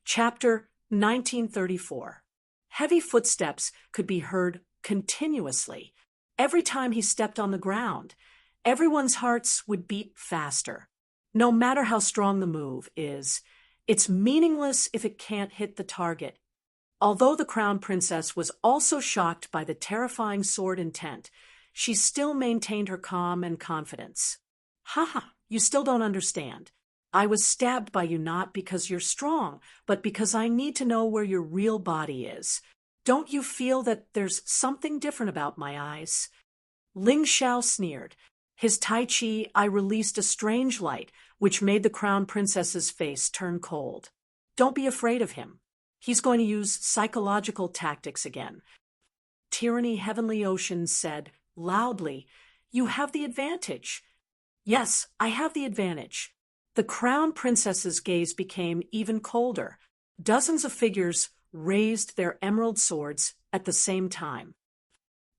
Chapter 1934. Heavy footsteps could be heard continuously. Every time he stepped on the ground, everyone's hearts would beat faster. No matter how strong the move is, it's meaningless if it can't hit the target. Although the Crown Princess was also shocked by the terrifying sword intent, she still maintained her calm and confidence. Haha, you still don't understand. I was stabbed by you not because you're strong, but because I need to know where your real body is. Don't you feel that there's something different about my eyes? Ling Xiao sneered. His Tai Chi eye released a strange light, which made the Crown Princess's face turn cold. Don't be afraid of him. He's going to use psychological tactics again. Tyranny Heavenly Ocean said, loudly, "You have the advantage." Yes, I have the advantage. The Crown Princess's gaze became even colder. Dozens of figures raised their emerald swords at the same time.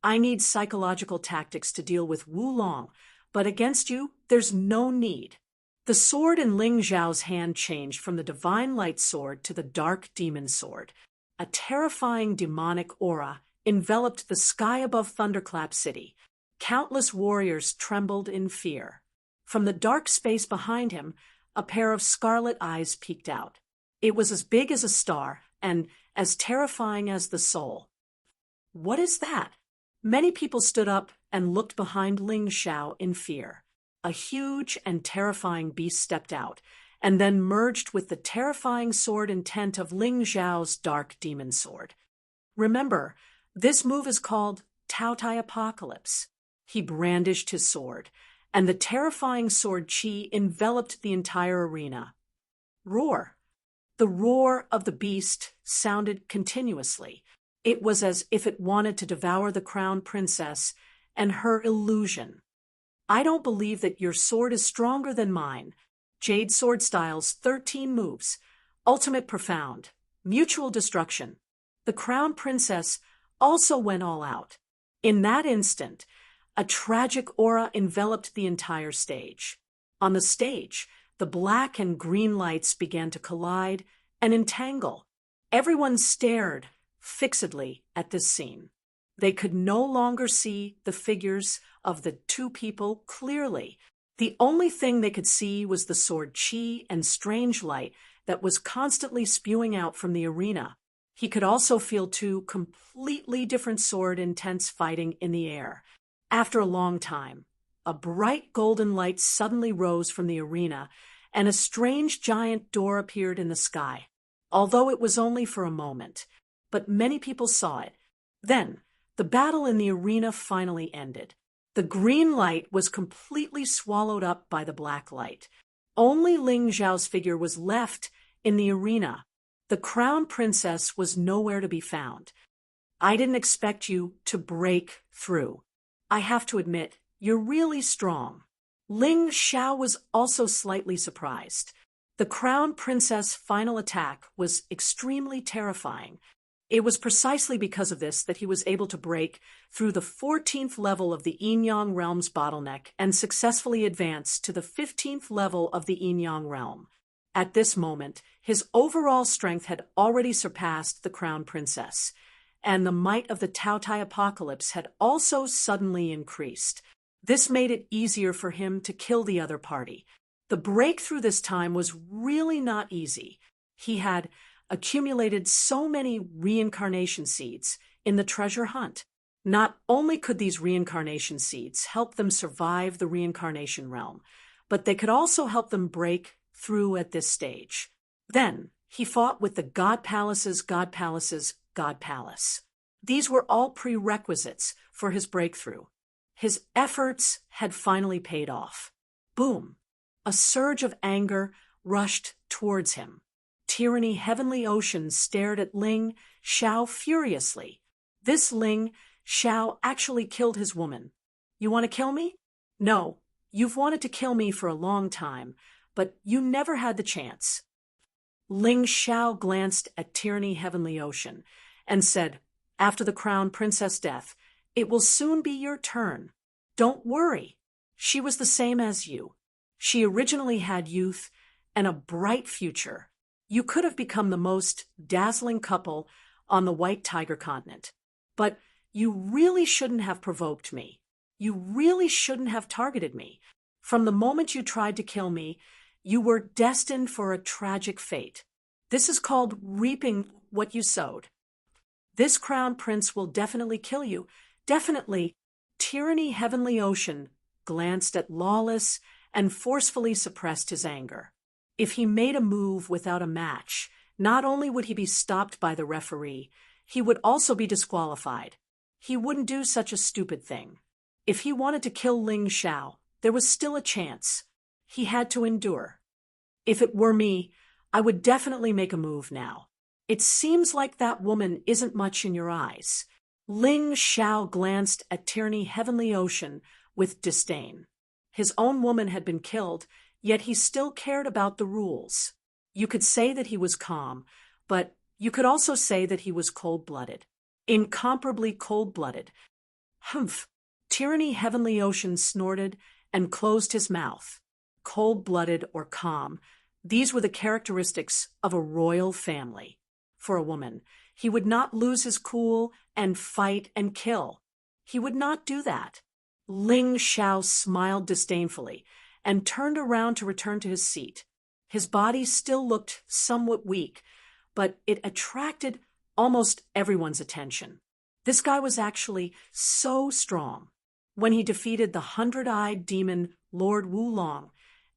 I need psychological tactics to deal with Wulong, but against you, there's no need. The sword in Ling Zhao's hand changed from the divine light sword to the dark demon sword. A terrifying demonic aura enveloped the sky above Thunderclap City. Countless warriors trembled in fear. From the dark space behind him, a pair of scarlet eyes peeked out. It was as big as a star and as terrifying as the soul. What is that? Many people stood up and looked behind Ling Xiao in fear. A huge and terrifying beast stepped out, and then merged with the terrifying sword intent of Ling Zhao's dark demon sword. Remember, this move is called Tao Tai Apocalypse. He brandished his sword, and the terrifying sword chi enveloped the entire arena. Roar. The roar of the beast sounded continuously. It was as if it wanted to devour the Crown Princess and her illusion. I don't believe that your sword is stronger than mine. Jade Sword Style's 13 moves. Ultimate Profound. Mutual Destruction. The Crown Princess also went all out. In that instant, a tragic aura enveloped the entire stage. On the stage, the black and green lights began to collide and entangle. Everyone stared fixedly at this scene. They could no longer see the figures of the two people clearly. The only thing they could see was the sword chi and strange light that was constantly spewing out from the arena. He could also feel two completely different sword intents fighting in the air. After a long time, a bright golden light suddenly rose from the arena, and a strange giant door appeared in the sky, although it was only for a moment. But many people saw it. Then, the battle in the arena finally ended. The green light was completely swallowed up by the black light. Only Ling Zhao's figure was left in the arena. The Crown Princess was nowhere to be found. I didn't expect you to break through. I have to admit, you're really strong. Ling Xiao was also slightly surprised. The Crown Princess' final attack was extremely terrifying. It was precisely because of this that he was able to break through the 14th level of the Yin-Yang Realm's bottleneck and successfully advance to the 15th level of the Yin-Yang Realm. At this moment, his overall strength had already surpassed the Crown Princess, and the might of the Tao Tai Apocalypse had also suddenly increased. This made it easier for him to kill the other party. The breakthrough this time was really not easy. He had accumulated so many reincarnation seeds in the treasure hunt. Not only could these reincarnation seeds help them survive the reincarnation realm, but they could also help them break through at this stage. Then, he fought with the God Palace's God Palace's God Palace. These were all prerequisites for his breakthrough. His efforts had finally paid off. Boom! A surge of anger rushed towards him. Tyranny Heavenly Ocean stared at Ling Xiao furiously. This Ling Xiao actually killed his woman. You want to kill me? No, you've wanted to kill me for a long time, but you never had the chance. Ling Xiao glanced at Tyranny Heavenly Ocean and said, after the Crown Princess' death, it will soon be your turn. Don't worry. She was the same as you. She originally had youth and a bright future. You could have become the most dazzling couple on the White Tiger continent. But you really shouldn't have provoked me. You really shouldn't have targeted me. From the moment you tried to kill me, you were destined for a tragic fate. This is called reaping what you sowed. This crown prince will definitely kill you. Definitely. Tyranny Heavenly Ocean glanced at Lawless and forcefully suppressed his anger. If he made a move without a match, not only would he be stopped by the referee, he would also be disqualified. He wouldn't do such a stupid thing. If he wanted to kill Ling Xiao, there was still a chance. He had to endure. If it were me, I would definitely make a move now. It seems like that woman isn't much in your eyes. Ling Xiao glanced at Tyranny Heavenly Ocean with disdain. His own woman had been killed, yet he still cared about the rules. You could say that he was calm, but you could also say that he was cold-blooded. Incomparably cold-blooded. Humph! Tyranny Heavenly Ocean snorted and closed his mouth. Cold-blooded or calm, these were the characteristics of a royal family. For a woman, he would not lose his cool and fight and kill. He would not do that. Ling Xiao smiled disdainfully and turned around to return to his seat. His body still looked somewhat weak, but it attracted almost everyone's attention. This guy was actually so strong. When he defeated the 100-eyed demon Lord Wulong,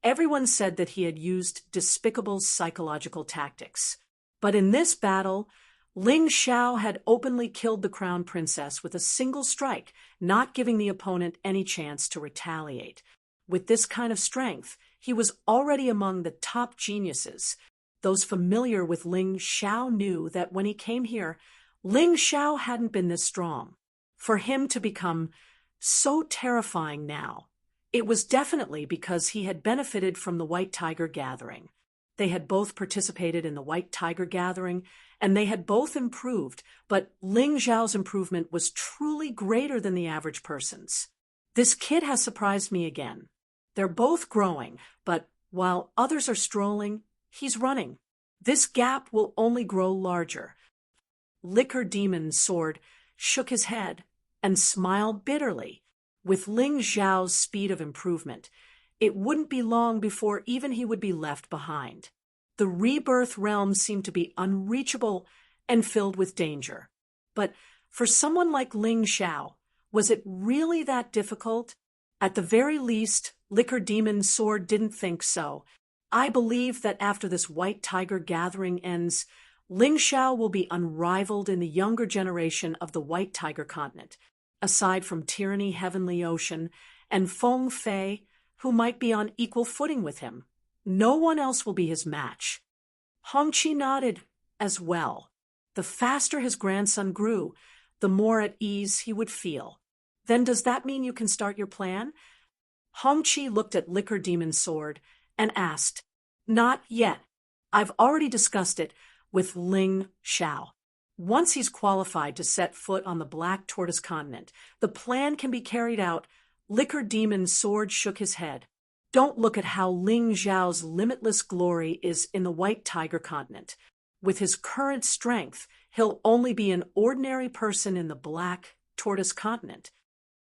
everyone said that he had used despicable psychological tactics. But in this battle, Ling Xiao had openly killed the crown princess with a single strike, not giving the opponent any chance to retaliate. With this kind of strength, he was already among the top geniuses. Those familiar with Ling Xiao knew that when he came here, Ling Xiao hadn't been this strong. For him to become so terrifying now, it was definitely because he had benefited from the White Tiger Gathering. They had both participated in the White Tiger Gathering, and they had both improved, but Ling Xiao's improvement was truly greater than the average person's. This kid has surprised me again. They're both growing, but while others are strolling, he's running. This gap will only grow larger. Liquor Demon Sword shook his head and smiled bitterly. With Ling Xiao's speed of improvement, it wouldn't be long before even he would be left behind. The rebirth realm seemed to be unreachable and filled with danger. But for someone like Ling Xiao, was it really that difficult? At the very least, Liquor Demon Sword didn't think so. I believe that after this White Tiger Gathering ends, Ling Xiao will be unrivaled in the younger generation of the White Tiger continent, aside from Tyranny Heavenly Ocean and Feng Fei, who might be on equal footing with him. No one else will be his match. Hongqi nodded as well. The faster his grandson grew, the more at ease he would feel. Then does that mean you can start your plan? Hongqi looked at Liquor Demon Sword and asked, Not yet. I've already discussed it with Ling Xiao. Once he's qualified to set foot on the Black Tortoise continent, the plan can be carried out. Liquor Demon Sword shook his head. Don't look at how Ling Xiao's limitless glory is in the White Tiger continent. With his current strength, he'll only be an ordinary person in the Black Tortoise continent.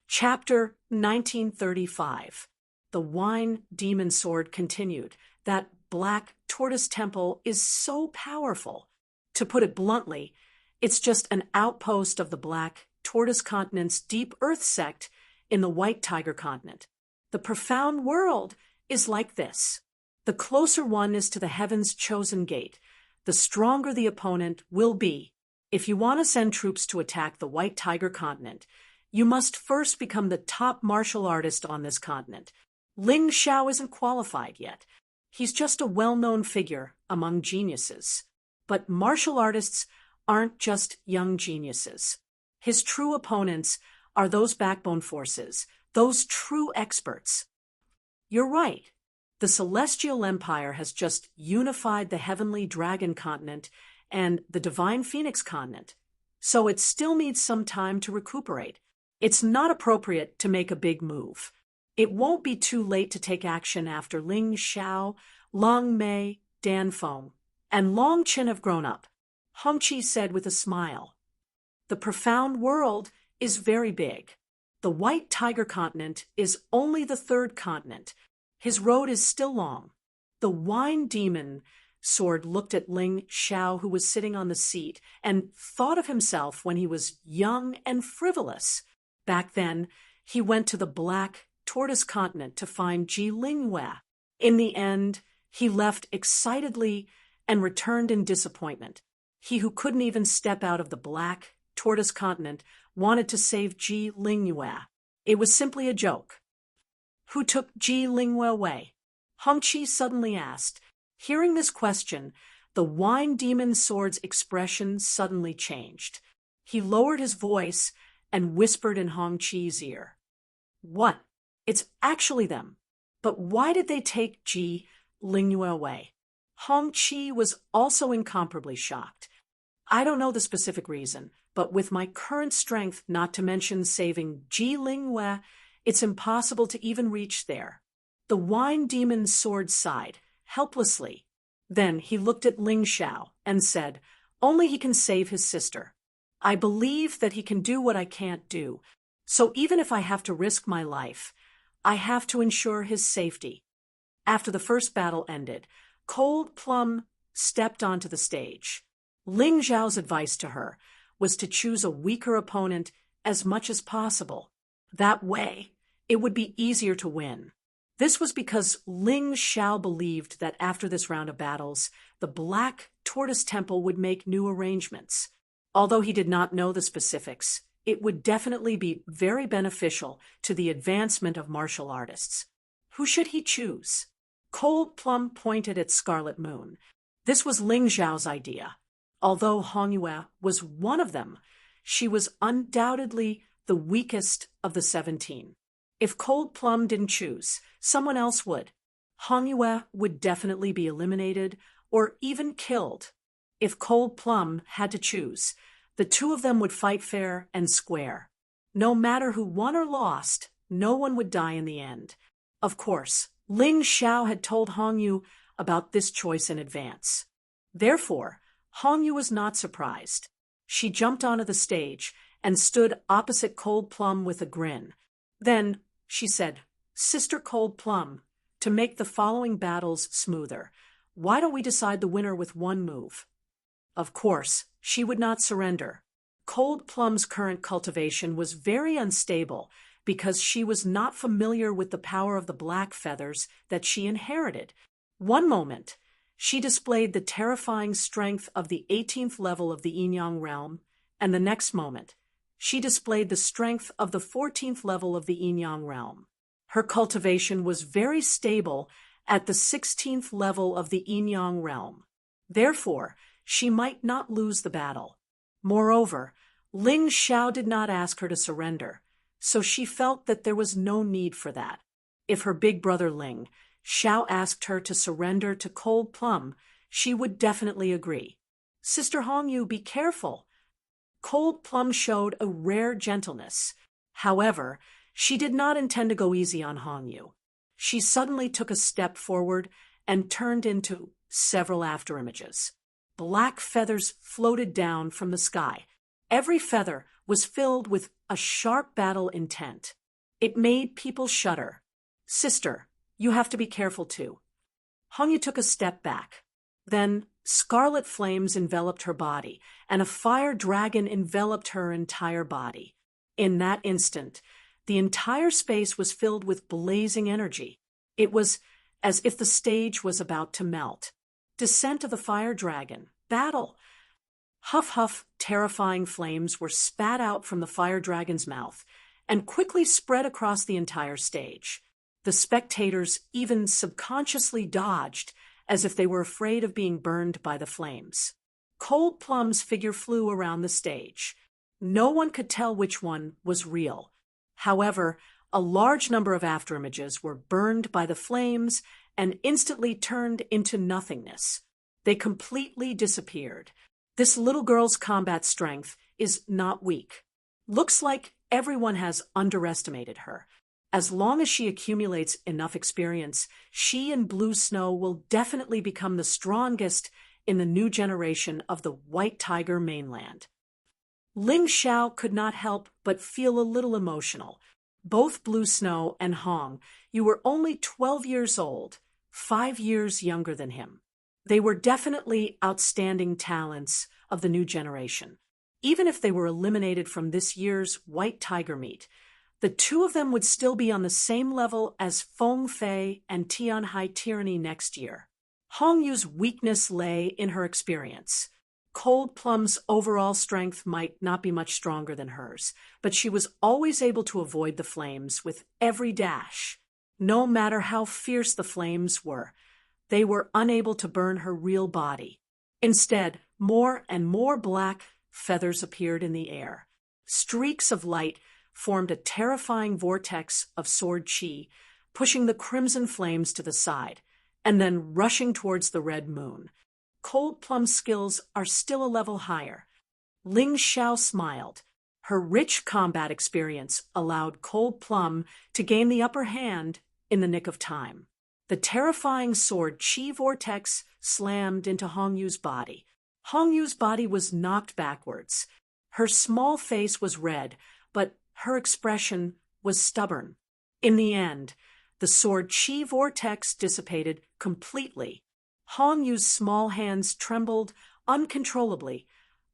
Chapter 1935. The Wine Demon Sword continued. That Black Tortoise Temple is so powerful. To put it bluntly, it's just an outpost of the Black Tortoise continent's deep earth sect in the White Tiger continent. The profound world is like this. The closer one is to the heaven's chosen gate, the stronger the opponent will be. If you want to send troops to attack the White Tiger continent, you must first become the top martial artist on this continent. Ling Xiao isn't qualified yet. He's just a well-known figure among geniuses. But martial artists aren't just young geniuses. His true opponents are those backbone forces, those true experts. You're right. The Celestial Empire has just unified the Heavenly Dragon continent and the Divine Phoenix continent, so it still needs some time to recuperate. It's not appropriate to make a big move. It won't be too late to take action after Ling Xiao, Long Mei, Dan Feng, and Long Chin have grown up, Hong Chi said with a smile. The profound world is very big. The White Tiger continent is only the third continent. His road is still long. The wine demon sword looked at Ling Xiao, who was sitting on the seat, and thought of himself when he was young and frivolous. Back then, he went to the Black Tortoise continent to find Ji Lingwei. In the end, he left excitedly and returned in disappointment. He who couldn't even step out of the Black Tortoise continent wanted to save Ji Lingwei. It was simply a joke. Who took Ji Lingwei away? Hong Chi suddenly asked. Hearing this question, the wine demon sword's expression suddenly changed. He lowered his voice and whispered in Hong Chi's ear. What? It's actually them. But why did they take Ji Lingwei away? Hong Chi was also incomparably shocked. I don't know the specific reason, but with my current strength, not to mention saving Ji Lingwei, it's impossible to even reach there. The wine demon's sword sighed, helplessly. Then he looked at Ling Xiao and said, only he can save his sister. I believe that he can do what I can't do, so even if I have to risk my life, I have to ensure his safety. After the first battle ended, Cold Plum stepped onto the stage. Ling Xiao's advice to her was to choose a weaker opponent as much as possible. That way, it would be easier to win. This was because Ling Xiao believed that after this round of battles, the Black Tortoise Temple would make new arrangements. Although he did not know the specifics, it would definitely be very beneficial to the advancement of martial artists. Who should he choose? Cold Plum pointed at Scarlet Moon. This was Ling Xiao's idea. Although Hong Yue was one of them, she was undoubtedly the weakest of the 17. If Cold Plum didn't choose, someone else would. Hong Yue would definitely be eliminated or even killed. If Cold Plum had to choose, the two of them would fight fair and square. No matter who won or lost, no one would die in the end. Of course, Ling Xiao had told Hong Yu about this choice in advance. Therefore, Hong Yu was not surprised. She jumped onto the stage and stood opposite Cold Plum with a grin. Then she said, Sister Cold Plum, to make the following battles smoother, why don't we decide the winner with one move? Of course, she would not surrender. Cold Plum's current cultivation was very unstable because she was not familiar with the power of the black feathers that she inherited. One moment, she displayed the terrifying strength of the 18th level of the Yin-Yang realm, and the next moment, she displayed the strength of the 14th level of the Yin-Yang realm. Her cultivation was very stable at the 16th level of the Yin-Yang realm. Therefore, she might not lose the battle. Moreover, Ling Xiao did not ask her to surrender, so she felt that there was no need for that. If her big brother Ling Xiao asked her to surrender to Cold Plum, she would definitely agree. Sister Hong Yu, be careful. Cold Plum showed a rare gentleness. However, she did not intend to go easy on Hong Yu. She suddenly took a step forward and turned into several afterimages. Black feathers floated down from the sky. Every feather was filled with a sharp battle intent. It made people shudder. Sister, you have to be careful too. Hong Yu took a step back. Then scarlet flames enveloped her body, and a fire dragon enveloped her entire body. In that instant, the entire space was filled with blazing energy. It was as if the stage was about to melt. Descent of the fire dragon. Battle. Huff, huff, terrifying flames were spat out from the fire dragon's mouth and quickly spread across the entire stage. The spectators even subconsciously dodged as if they were afraid of being burned by the flames. Cold Plum's figure flew around the stage. No one could tell which one was real. However, a large number of afterimages were burned by the flames and instantly turned into nothingness. They completely disappeared. This little girl's combat strength is not weak. Looks like everyone has underestimated her. As long as she accumulates enough experience, she and Blue Snow will definitely become the strongest in the new generation of the White Tiger mainland. Ling Xiao could not help but feel a little emotional. Both Blue Snow and Hong, you were only 12 years old, 5 years younger than him. They were definitely outstanding talents of the new generation. Even if they were eliminated from this year's White Tiger meet, the two of them would still be on the same level as Feng Fei and Tianhai Tyranny next year. Hong Yu's weakness lay in her experience. Cold Plum's overall strength might not be much stronger than hers, but she was always able to avoid the flames with every dash. No matter how fierce the flames were, they were unable to burn her real body. Instead, more and more black feathers appeared in the air. Streaks of light formed a terrifying vortex of sword chi, pushing the crimson flames to the side, and then rushing towards the red moon. Cold Plum's skills are still a level higher. Ling Xiao smiled. Her rich combat experience allowed Cold Plum to gain the upper hand in the nick of time. The terrifying sword chi vortex slammed into Hong Yu's body. Hong Yu's body was knocked backwards. Her small face was red, but her expression was stubborn. In the end, the sword chi vortex dissipated completely. Hong Yu's small hands trembled uncontrollably,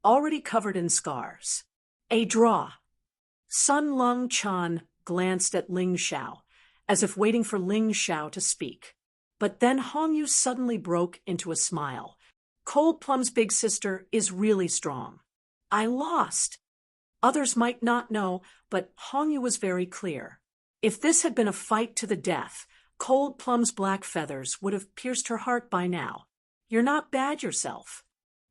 already covered in scars. A draw. Sun Lung Chan glanced at Ling Xiao, as if waiting for Ling Xiao to speak. But then Hong Yu suddenly broke into a smile. Cold Plum's big sister is really strong. I lost. Others might not know, but Hong Yu was very clear. If this had been a fight to the death, Cold Plum's black feathers would have pierced her heart by now. You're not bad yourself.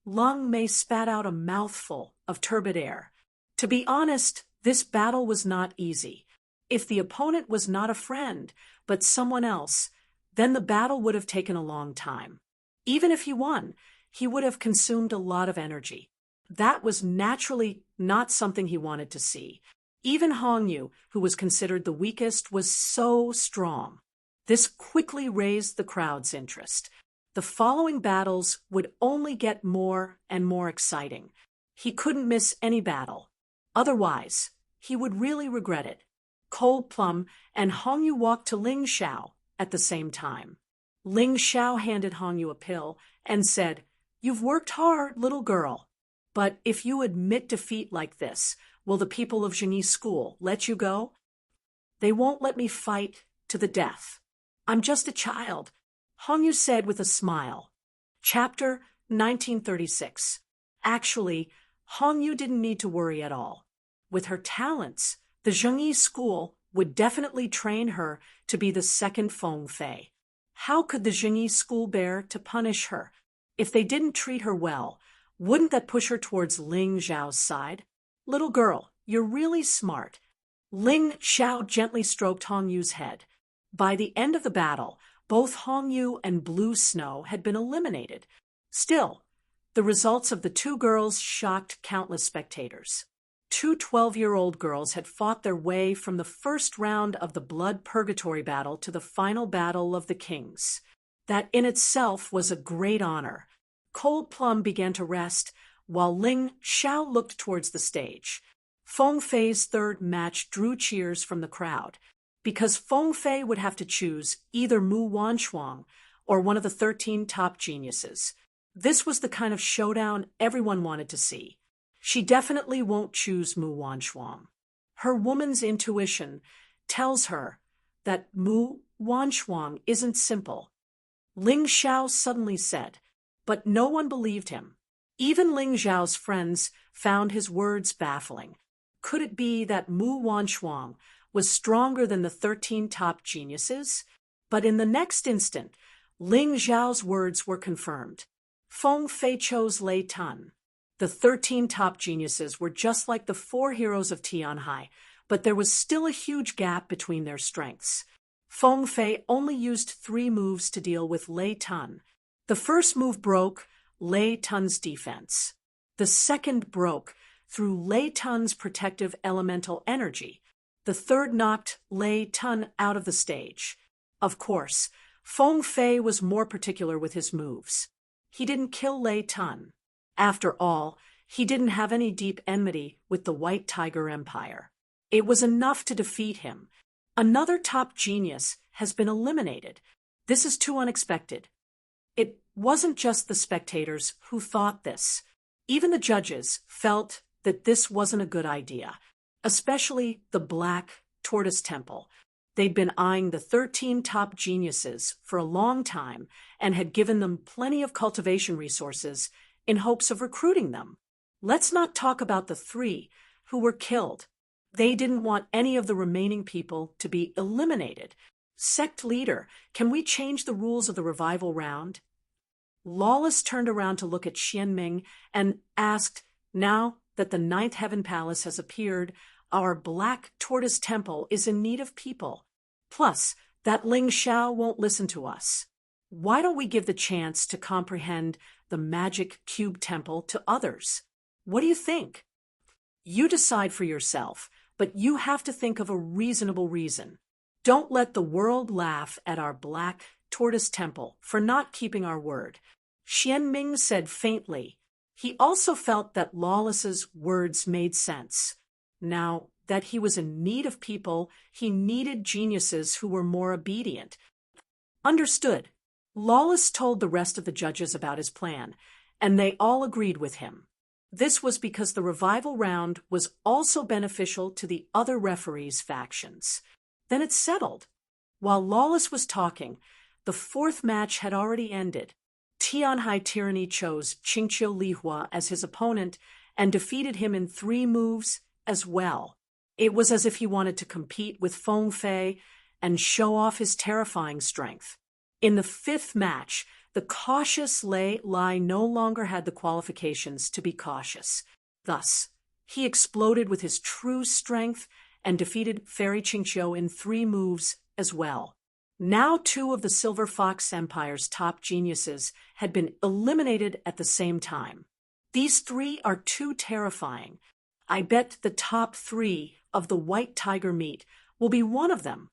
Lung Mei spat out a mouthful of turbid air. To be honest, this battle was not easy. If the opponent was not a friend, but someone else, then the battle would have taken a long time. Even if he won, he would have consumed a lot of energy. That was naturally not something he wanted to see. Even Hong Yu, who was considered the weakest, was so strong. This quickly raised the crowd's interest. The following battles would only get more and more exciting. He couldn't miss any battle. Otherwise, he would really regret it. Cold Plum and Hong Yu walked to Ling Xiao at the same time. Ling Xiao handed Hong Yu a pill and said, "You've worked hard, little girl. But if you admit defeat like this, will the people of Zhengyi School let you go?" "They won't let me fight to the death. I'm just a child," Hong Yu said with a smile. Chapter 1936. Actually, Hong Yu didn't need to worry at all. With her talents, the Zhengyi School would definitely train her to be the second Feng Fei. How could the Zhengyi School bear to punish her? If they didn't treat her well, wouldn't that push her towards Ling Xiao's side? "Little girl, you're really smart." Ling Xiao gently stroked Hong Yu's head. By the end of the battle, both Hong Yu and Blue Snow had been eliminated. Still, the results of the two girls shocked countless spectators. Two 12-year-old girls had fought their way from the first round of the Blood Purgatory battle to the final battle of the Kings. That in itself was a great honor. Cold Plum began to rest, while Ling Xiao looked towards the stage. Feng Fei's third match drew cheers from the crowd, because Feng Fei would have to choose either Mu Wanshuang or one of the 13 top geniuses. This was the kind of showdown everyone wanted to see. She definitely won't choose Mu Wanshuang. Her woman's intuition tells her that Mu Wanshuang isn't simple. Ling Xiao suddenly said, but no one believed him. Even Ling Xiao's friends found his words baffling. Could it be that Mu Wanshuang was stronger than the 13 top geniuses? But in the next instant, Ling Xiao's words were confirmed. Feng Fei chose Lei Tun. The 13 top geniuses were just like the 4 heroes of Tianhai, but there was still a huge gap between their strengths. Feng Fei only used 3 moves to deal with Lei Tun. The first move broke Lei Tun's defense. The second broke through Lei Tun's protective elemental energy. The third knocked Lei Tun out of the stage. Of course, Feng Fei was more particular with his moves. He didn't kill Lei Tun. After all, he didn't have any deep enmity with the White Tiger Empire. It was enough to defeat him. Another top genius has been eliminated. This is too unexpected. It wasn't just the spectators who thought this. Even the judges felt that this wasn't a good idea, especially the Black Tortoise Temple. They'd been eyeing the 13 top geniuses for a long time and had given them plenty of cultivation resources in hopes of recruiting them. Let's not talk about the 3 who were killed. They didn't want any of the remaining people to be eliminated. Sect leader, can we change the rules of the revival round? Lawless turned around to look at Xianming and asked, now that the 9th Heaven Palace has appeared, our Black Tortoise Temple is in need of people. Plus, that Ling Xiao won't listen to us. Why don't we give the chance to comprehend the Magic Cube Temple to others? What do you think? You decide for yourself, but you have to think of a reasonable reason. Don't let the world laugh at our Black Tortoise Temple for not keeping our word. Xianming said faintly. He also felt that Lawless's words made sense. Now that he was in need of people, he needed geniuses who were more obedient. Understood. Lawless told the rest of the judges about his plan, and they all agreed with him. This was because the revival round was also beneficial to the other referees' factions. Then it's settled. While Lawless was talking, the 4th match had already ended. Tianhai Tyranny chose Qingqiu Lihua as his opponent and defeated him in 3 moves as well. It was as if he wanted to compete with Feng Fei and show off his terrifying strength. In the 5th match, the cautious Lei Lai no longer had the qualifications to be cautious. Thus, he exploded with his true strength and defeated Fairy Qingqiu in 3 moves as well. Now 2 of the Silver Fox Empire's top geniuses had been eliminated at the same time. These 3 are too terrifying. I bet the top 3 of the White Tiger meet will be one of them.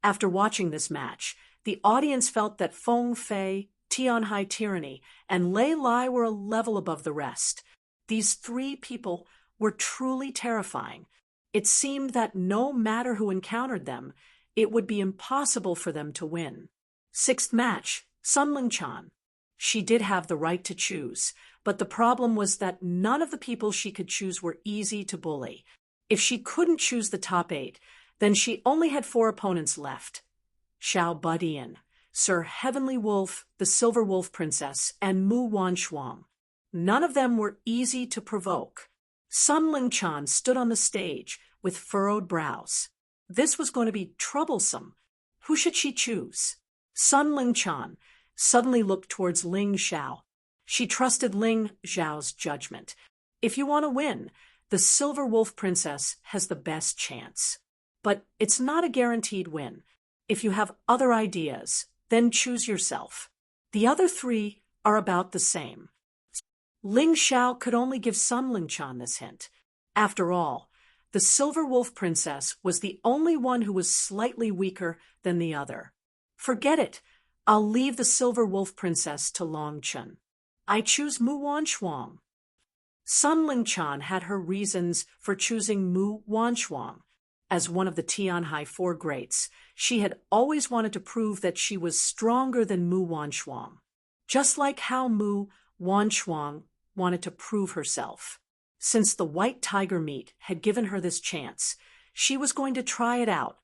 After watching this match, the audience felt that Feng Fei, Tianhai Tyranny, and Lei Lai were a level above the rest. These 3 people were truly terrifying. It seemed that no matter who encountered them, it would be impossible for them to win. 6th match, Sun Lingchan. She did have the right to choose, but the problem was that none of the people she could choose were easy to bully. If she couldn't choose the top 8, then she only had 4 opponents left. Xiao Budian, Sir Heavenly Wolf, the Silver Wolf Princess, and Mu Wanshuang. None of them were easy to provoke. Sun Lingchan stood on the stage with furrowed brows. This was going to be troublesome. Who should she choose? Sun Lingchan suddenly looked towards Ling Xiao. She trusted Ling Xiao's judgment. If you want to win, the Silver Wolf Princess has the best chance. But it's not a guaranteed win. If you have other ideas, then choose yourself. The other 3 are about the same. Ling Xiao could only give Sun Lingchan this hint. After all, the Silver Wolf Princess was the only one who was slightly weaker than the other. Forget it. I'll leave the Silver Wolf Princess to Longchen. I choose Mu Wanshuang. Sun Lingchan had her reasons for choosing Mu Wanshuang. As one of the Tianhai 4 greats, she had always wanted to prove that she was stronger than Mu Wanshuang, just like how Mu Wanshuang wanted to prove herself. Since the White Tiger meet had given her this chance, she was going to try it out,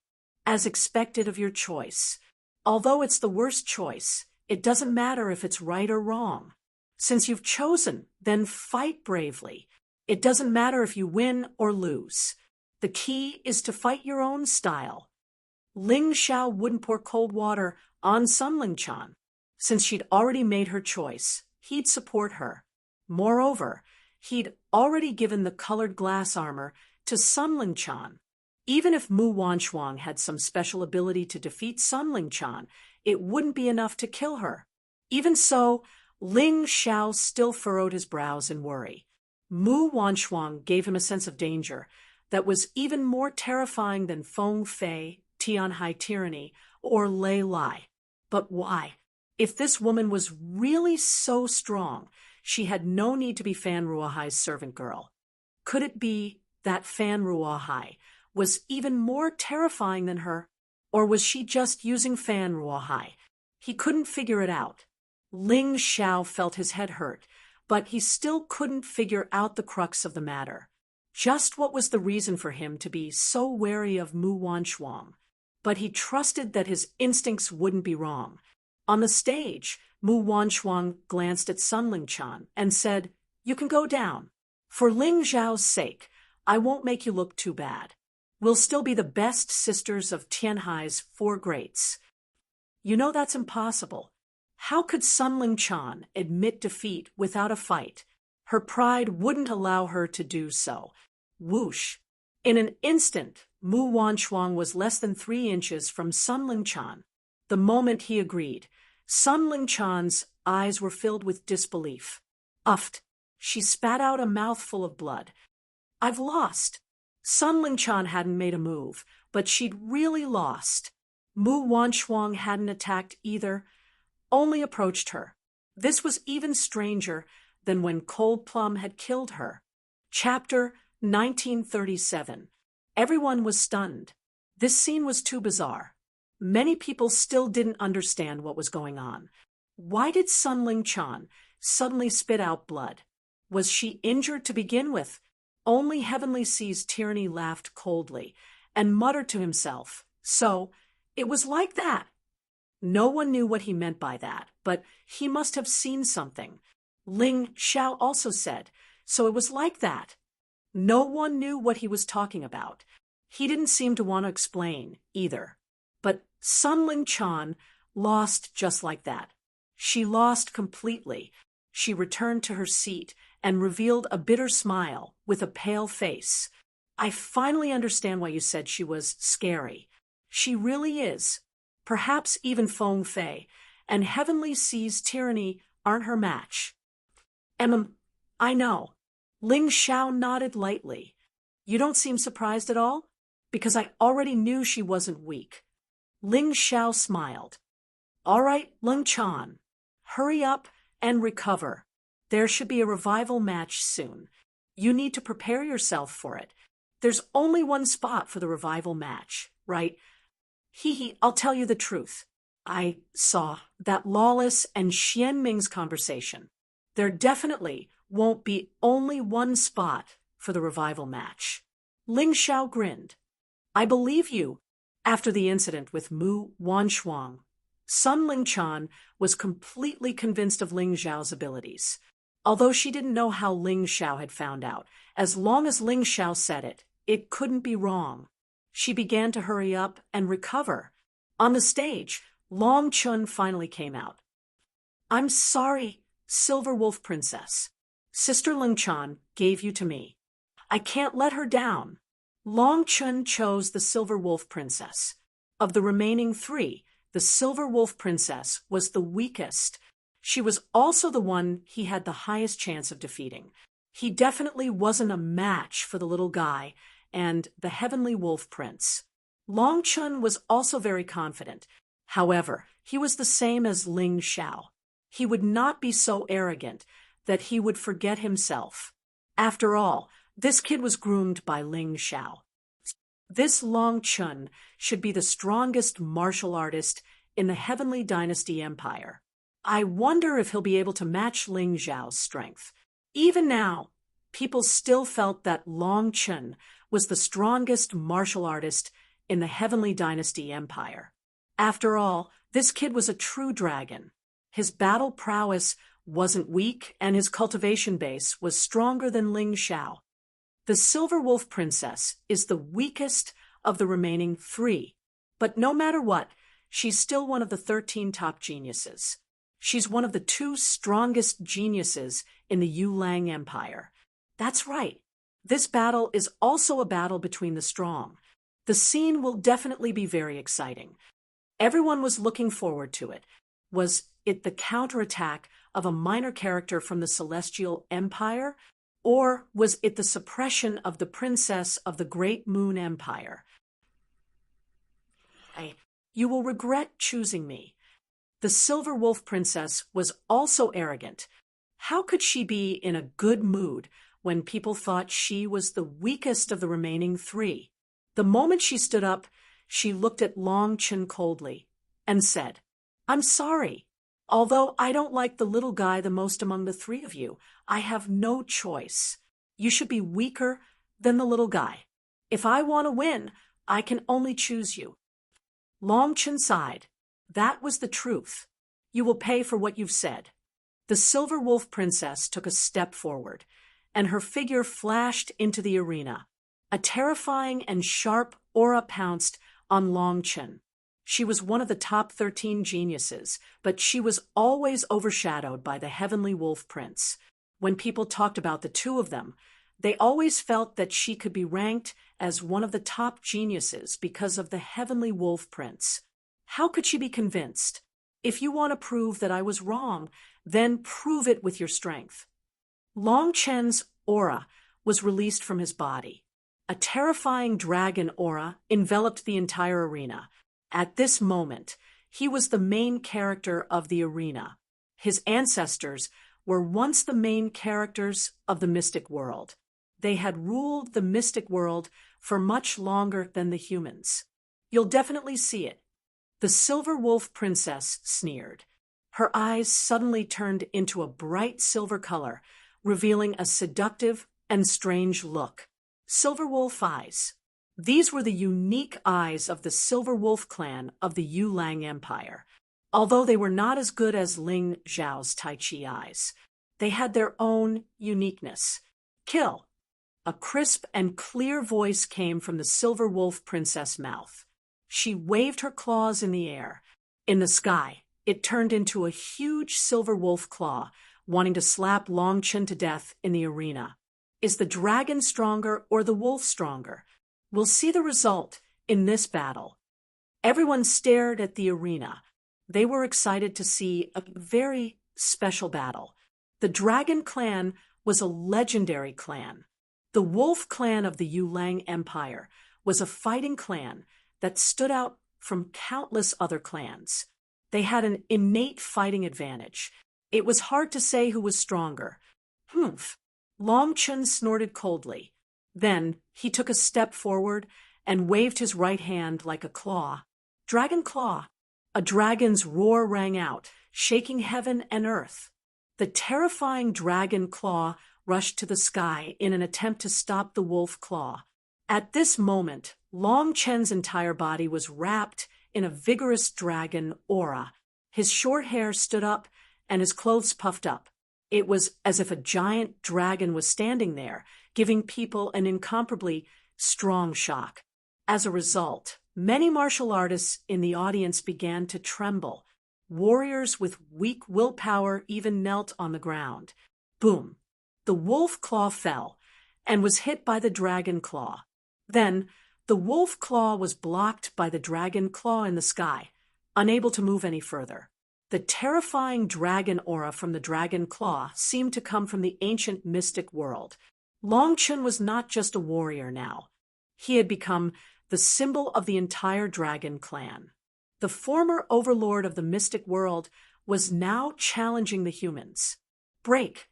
as expected of your choice. Although it's the worst choice, it doesn't matter if it's right or wrong. Since you've chosen, then fight bravely. It doesn't matter if you win or lose. The key is to fight your own style. Ling Xiao wouldn't pour cold water on Sun Lingchan. Since she'd already made her choice, he'd support her. Moreover, he'd already given the colored glass armor to Sun Lingchan. Even if Mu Wanshuang had some special ability to defeat Sun Lingchan, it wouldn't be enough to kill her. Even so, Ling Xiao still furrowed his brows in worry. Mu Wanshuang gave him a sense of danger that was even more terrifying than Feng Fei, Tianhai Tyranny, or Lei Lai. But why? If this woman was really so strong, she had no need to be Fan Ruahai's servant girl. Could it be that Fan Ruahai was even more terrifying than her? Or was she just using Fan Ruahai? He couldn't figure it out. Ling Xiao felt his head hurt, but he still couldn't figure out the crux of the matter. Just what was the reason for him to be so wary of Mu Wanshuang? But he trusted that his instincts wouldn't be wrong. On the stage, Mu Wanshuang glanced at Sun Lingchan and said, "You can go down. For Ling Zhao's sake, I won't make you look too bad. We'll still be the best sisters of Tianhai's four greats." You know that's impossible. How could Sun Lingchan admit defeat without a fight? Her pride wouldn't allow her to do so. Whoosh! In an instant, Mu Wanshuang was less than 3 inches from Sun Lingchan. The moment he agreed, Sun Lingchan's eyes were filled with disbelief. Uffed! She spat out a mouthful of blood. "I've lost." Sun Lingchan hadn't made a move, but she'd really lost. Mu Wanshuang hadn't attacked either, only approached her. This was even stranger than when Cold Plum had killed her. Chapter 1937. Everyone was stunned. This scene was too bizarre. Many people still didn't understand what was going on. Why did Sun Lingchan suddenly spit out blood? Was she injured to begin with? Only Heavenly Sea's Tyranny laughed coldly and muttered to himself, "So, it was like that." No one knew what he meant by that, but he must have seen something. Ling Xiao also said, "So it was like that." No one knew what he was talking about. He didn't seem to want to explain either. But Sun Lingchan lost just like that. She lost completely. She returned to her seat and revealed a bitter smile with a pale face. "I finally understand why you said she was scary. She really is. Perhaps even Feng Fei and Heavenly Sea's Tyranny aren't her match." I know." Ling Xiao nodded lightly. "You don't seem surprised at all? Because I already knew she wasn't weak." Ling Xiao smiled. "All right, Ling Chan. Hurry up and recover. There should be a revival match soon. You need to prepare yourself for it. There's only one spot for the revival match, right? I'll tell you the truth. I saw that Lawless and Xian Ming's conversation. There definitely won't be only one spot for the revival match." Ling Xiao grinned. "I believe you." After the incident with Mu Wanshuang, Sun Lingchan was completely convinced of Ling Xiao's abilities. Although she didn't know how Ling Xiao had found out, as long as Ling Xiao said it, it couldn't be wrong. She began to hurry up and recover. On the stage, Long Chun finally came out. "I'm sorry, Silver Wolf Princess. Sister Lingchan gave you to me. I can't let her down." Long Chun chose the Silver Wolf Princess. Of the remaining 3, the Silver Wolf Princess was the weakest. She was also the one he had the highest chance of defeating. He definitely wasn't a match for the little guy and the Heavenly Wolf Prince. Long Chun was also very confident. However, he was the same as Ling Xiao. He would not be so arrogant that he would forget himself. After all, this kid was groomed by Ling Xiao. This Long Chun should be the strongest martial artist in the Heavenly Dynasty Empire. I wonder if he'll be able to match Ling Xiao's strength. Even now, people still felt that Long Chun was the strongest martial artist in the Heavenly Dynasty Empire. After all, this kid was a true dragon. His battle prowess wasn't weak, and his cultivation base was stronger than Ling Xiao. The Silver Wolf Princess is the weakest of the remaining 3. But no matter what, she's still one of the 13 top geniuses. She's one of the 2 strongest geniuses in the Yulang Empire. That's right. This battle is also a battle between the strong. The scene will definitely be very exciting. Everyone was looking forward to it. Was it the counterattack of a minor character from the Celestial Empire? Or was it the suppression of the princess of the Great Moon Empire? You will regret choosing me. The Silver Wolf Princess was also arrogant. How could she be in a good mood when people thought she was the weakest of the remaining three? The moment she stood up, she looked at Long Chen coldly and said, "I'm sorry. Although I don't like the little guy the most among the three of you, I have no choice. You should be weaker than the little guy. If I want to win, I can only choose you." Long Chen sighed. That was the truth. You will pay for what you've said. The Silver Wolf Princess took a step forward, and her figure flashed into the arena. A terrifying and sharp aura pounced on Long Chen. She was one of the top 13 geniuses, but she was always overshadowed by the Heavenly Wolf Prince. When people talked about the two of them, they always felt that she could be ranked as one of the top geniuses because of the Heavenly Wolf Prince. How could she be convinced? If you want to prove that I was wrong, then prove it with your strength. Long Chen's aura was released from his body. A terrifying dragon aura enveloped the entire arena. At this moment, he was the main character of the arena. His ancestors were once the main characters of the mystic world. They had ruled the mystic world for much longer than the humans. You'll definitely see it. The Silver Wolf Princess sneered. Her eyes suddenly turned into a bright silver color, revealing a seductive and strange look. Silver wolf eyes. These were the unique eyes of the Silver Wolf clan of the Yulang Empire. Although they were not as good as Ling Zhao's Tai Chi eyes, they had their own uniqueness. Kill. A crisp and clear voice came from the Silver Wolf Princess' mouth. She waved her claws in the air. In the sky, it turned into a huge silver wolf claw, wanting to slap Long Chen to death in the arena. Is the dragon stronger or the wolf stronger? We'll see the result in this battle. Everyone stared at the arena. They were excited to see a very special battle. The Dragon Clan was a legendary clan. The Wolf Clan of the Yulang Empire was a fighting clan that stood out from countless other clans. They had an innate fighting advantage. It was hard to say who was stronger. Humph. Long Chen snorted coldly. Then he took a step forward and waved his right hand like a claw. Dragon claw. A dragon's roar rang out, shaking heaven and earth. The terrifying dragon claw rushed to the sky in an attempt to stop the wolf claw. At this moment, Long Chen's entire body was wrapped in a vigorous dragon aura. His short hair stood up and his clothes puffed up. It was as if a giant dragon was standing there, giving people an incomparably strong shock. As a result, many martial artists in the audience began to tremble. Warriors with weak willpower even knelt on the ground. Boom! The wolf claw fell and was hit by the dragon claw. Then, the wolf claw was blocked by the dragon claw in the sky, unable to move any further. The terrifying dragon aura from the dragon claw seemed to come from the ancient mystic world. Long Chen was not just a warrior now. He had become the symbol of the entire dragon clan. The former overlord of the mystic world was now challenging the humans. Break.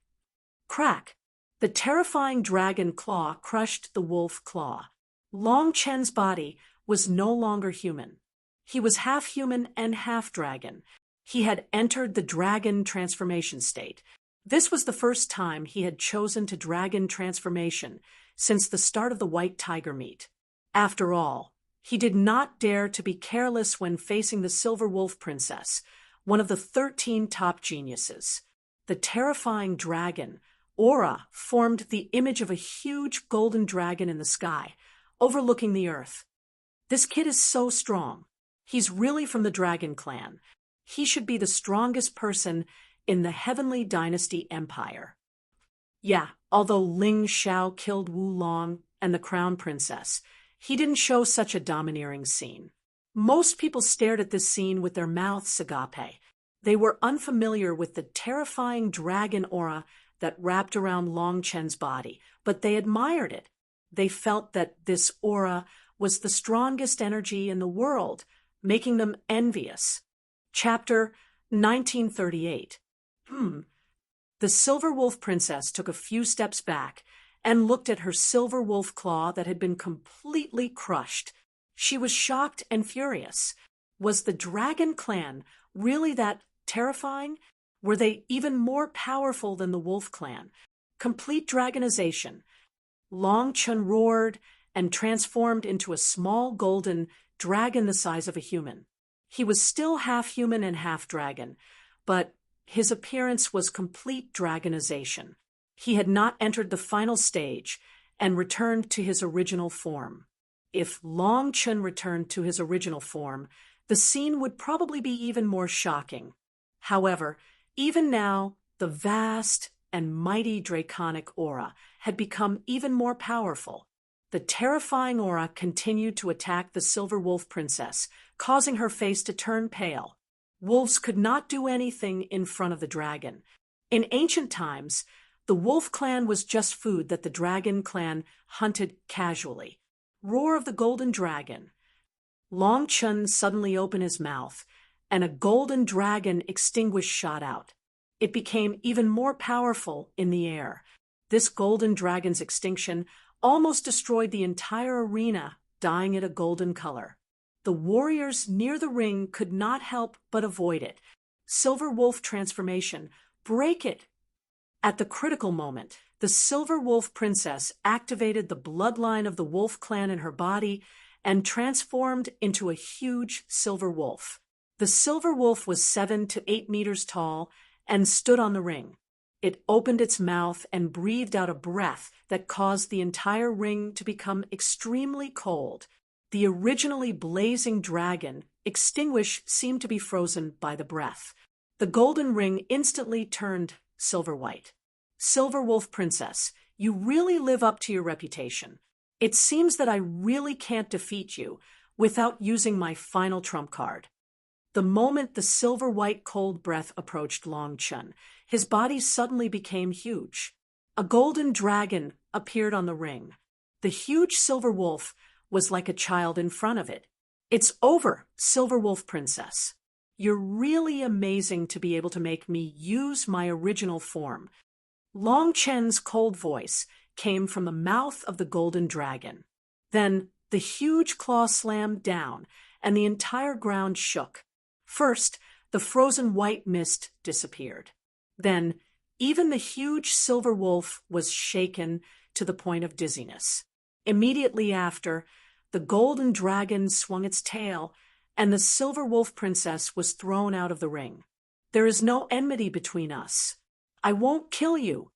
Crack. The terrifying dragon claw crushed the wolf claw. Long Chen's body was no longer human. He was half human and half dragon. He had entered the dragon transformation state. This was the first time he had chosen to dragon transformation since the start of the White Tiger meet. After all, he did not dare to be careless when facing the Silver Wolf Princess, one of the 13 top geniuses. The terrifying dragon aura formed the image of a huge golden dragon in the sky, overlooking the earth. This kid is so strong. He's really from the Dragon Clan. He should be the strongest person in the Heavenly Dynasty Empire. Yeah, although Ling Xiao killed Wu Long and the Crown Princess, he didn't show such a domineering scene. Most people stared at this scene with their mouths agape. They were unfamiliar with the terrifying dragon aura that wrapped around Long Chen's body, but they admired it. They felt that this aura was the strongest energy in the world, making them envious. Chapter 1938. The Silver Wolf Princess took a few steps back and looked at her silver wolf claw that had been completely crushed. She was shocked and furious. Was the Dragon Clan really that terrifying? Were they even more powerful than the Wolf Clan? Complete dragonization. Long Chun roared and transformed into a small golden dragon the size of a human. He was still half human and half dragon, but his appearance was complete dragonization. He had not entered the final stage and returned to his original form. If Long Chun returned to his original form, the scene would probably be even more shocking. However, even now, the vast and mighty draconic aura had become even more powerful. The terrifying aura continued to attack the Silver Wolf Princess, causing her face to turn pale. Wolves could not do anything in front of the dragon. In ancient times, the Wolf Clan was just food that the Dragon Clan hunted casually. Roar of the Golden Dragon. Long Chun suddenly opened his mouth, and a golden dragon extinguished shot out. It became even more powerful in the air. This golden dragon's extinction almost destroyed the entire arena, dyeing it a golden color. The warriors near the ring could not help but avoid it. Silver Wolf transformation. Break it! At the critical moment, the Silver Wolf Princess activated the bloodline of the Wolf Clan in her body and transformed into a huge silver wolf. The silver wolf was 7 to 8 meters tall and stood on the ring. It opened its mouth and breathed out a breath that caused the entire ring to become extremely cold. The originally blazing dragon, extinguished, seemed to be frozen by the breath. The golden ring instantly turned silver white. Silver Wolf Princess, you really live up to your reputation. It seems that I really can't defeat you without using my final trump card. The moment the silver-white cold breath approached Long Chun, his body suddenly became huge. A golden dragon appeared on the ring. The huge silver wolf was like a child in front of it. It's over, Silver Wolf Princess. You're really amazing to be able to make me use my original form. Long Chen's cold voice came from the mouth of the golden dragon. Then the huge claw slammed down, and the entire ground shook. First, the frozen white mist disappeared. Then, even the huge silver wolf was shaken to the point of dizziness. Immediately after, the golden dragon swung its tail, and the Silver Wolf Princess was thrown out of the ring. There is no enmity between us. I won't kill you.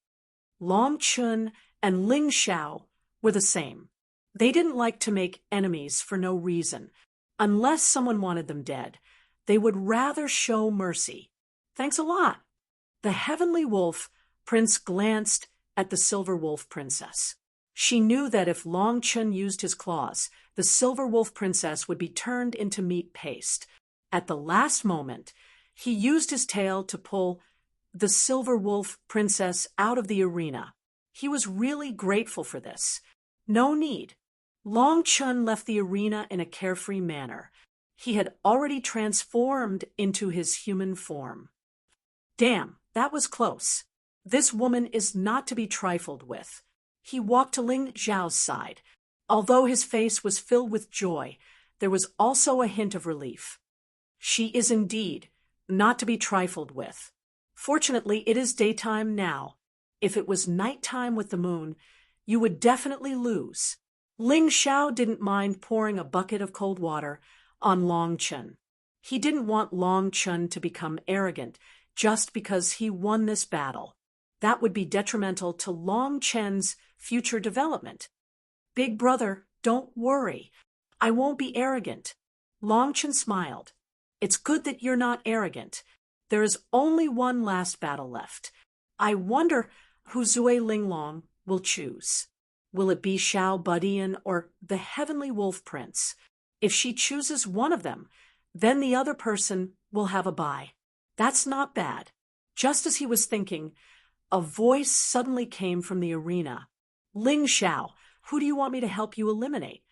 Long Chun and Ling Xiao were the same. They didn't like to make enemies for no reason. Unless someone wanted them dead, they would rather show mercy. Thanks a lot. The Heavenly Wolf Prince glanced at the Silver Wolf Princess. She knew that if Long Chun used his claws, the Silver Wolf Princess would be turned into meat paste. At the last moment, he used his tail to pull the Silver Wolf Princess out of the arena. He was really grateful for this. No need. Long Chun left the arena in a carefree manner. He had already transformed into his human form. Damn, that was close. This woman is not to be trifled with. He walked to Ling Xiao's side. Although his face was filled with joy, there was also a hint of relief. She is indeed not to be trifled with. Fortunately, it is daytime now. If it was nighttime with the moon, you would definitely lose. Ling Xiao didn't mind pouring a bucket of cold water on Long Chun. He didn't want Long Chun to become arrogant just because he won this battle. That would be detrimental to Long Chen's future development. Big brother, don't worry. I won't be arrogant. Long Chen smiled. It's good that you're not arrogant. There is only one last battle left. I wonder who Zui Linglong will choose. Will it be Xiao Budian or the Heavenly Wolf Prince? If she chooses one of them, then the other person will have a bye. That's not bad. Just as he was thinking, a voice suddenly came from the arena. Ling Xiao, who do you want me to help you eliminate?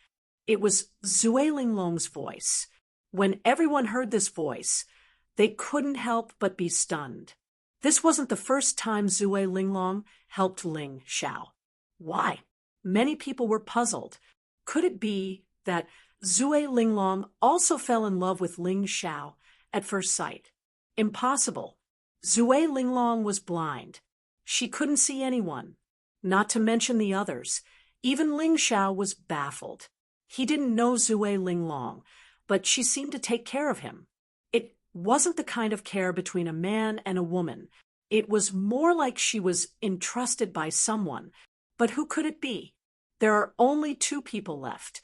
It was Zui Linglong's voice. When everyone heard this voice, They couldn't help but be stunned. This wasn't the first time Zui Linglong helped Ling Xiao. Why? Many people were puzzled. Could it be that Zui Linglong also fell in love with Ling Xiao at first sight? Impossible. Zui Linglong was blind. She couldn't see anyone, not to mention the others. Even Ling Xiao was baffled. He didn't know Zui Linglong, but she seemed to take care of him. It wasn't the kind of care between a man and a woman. It was more like she was entrusted by someone. But who could it be? There are only two people left.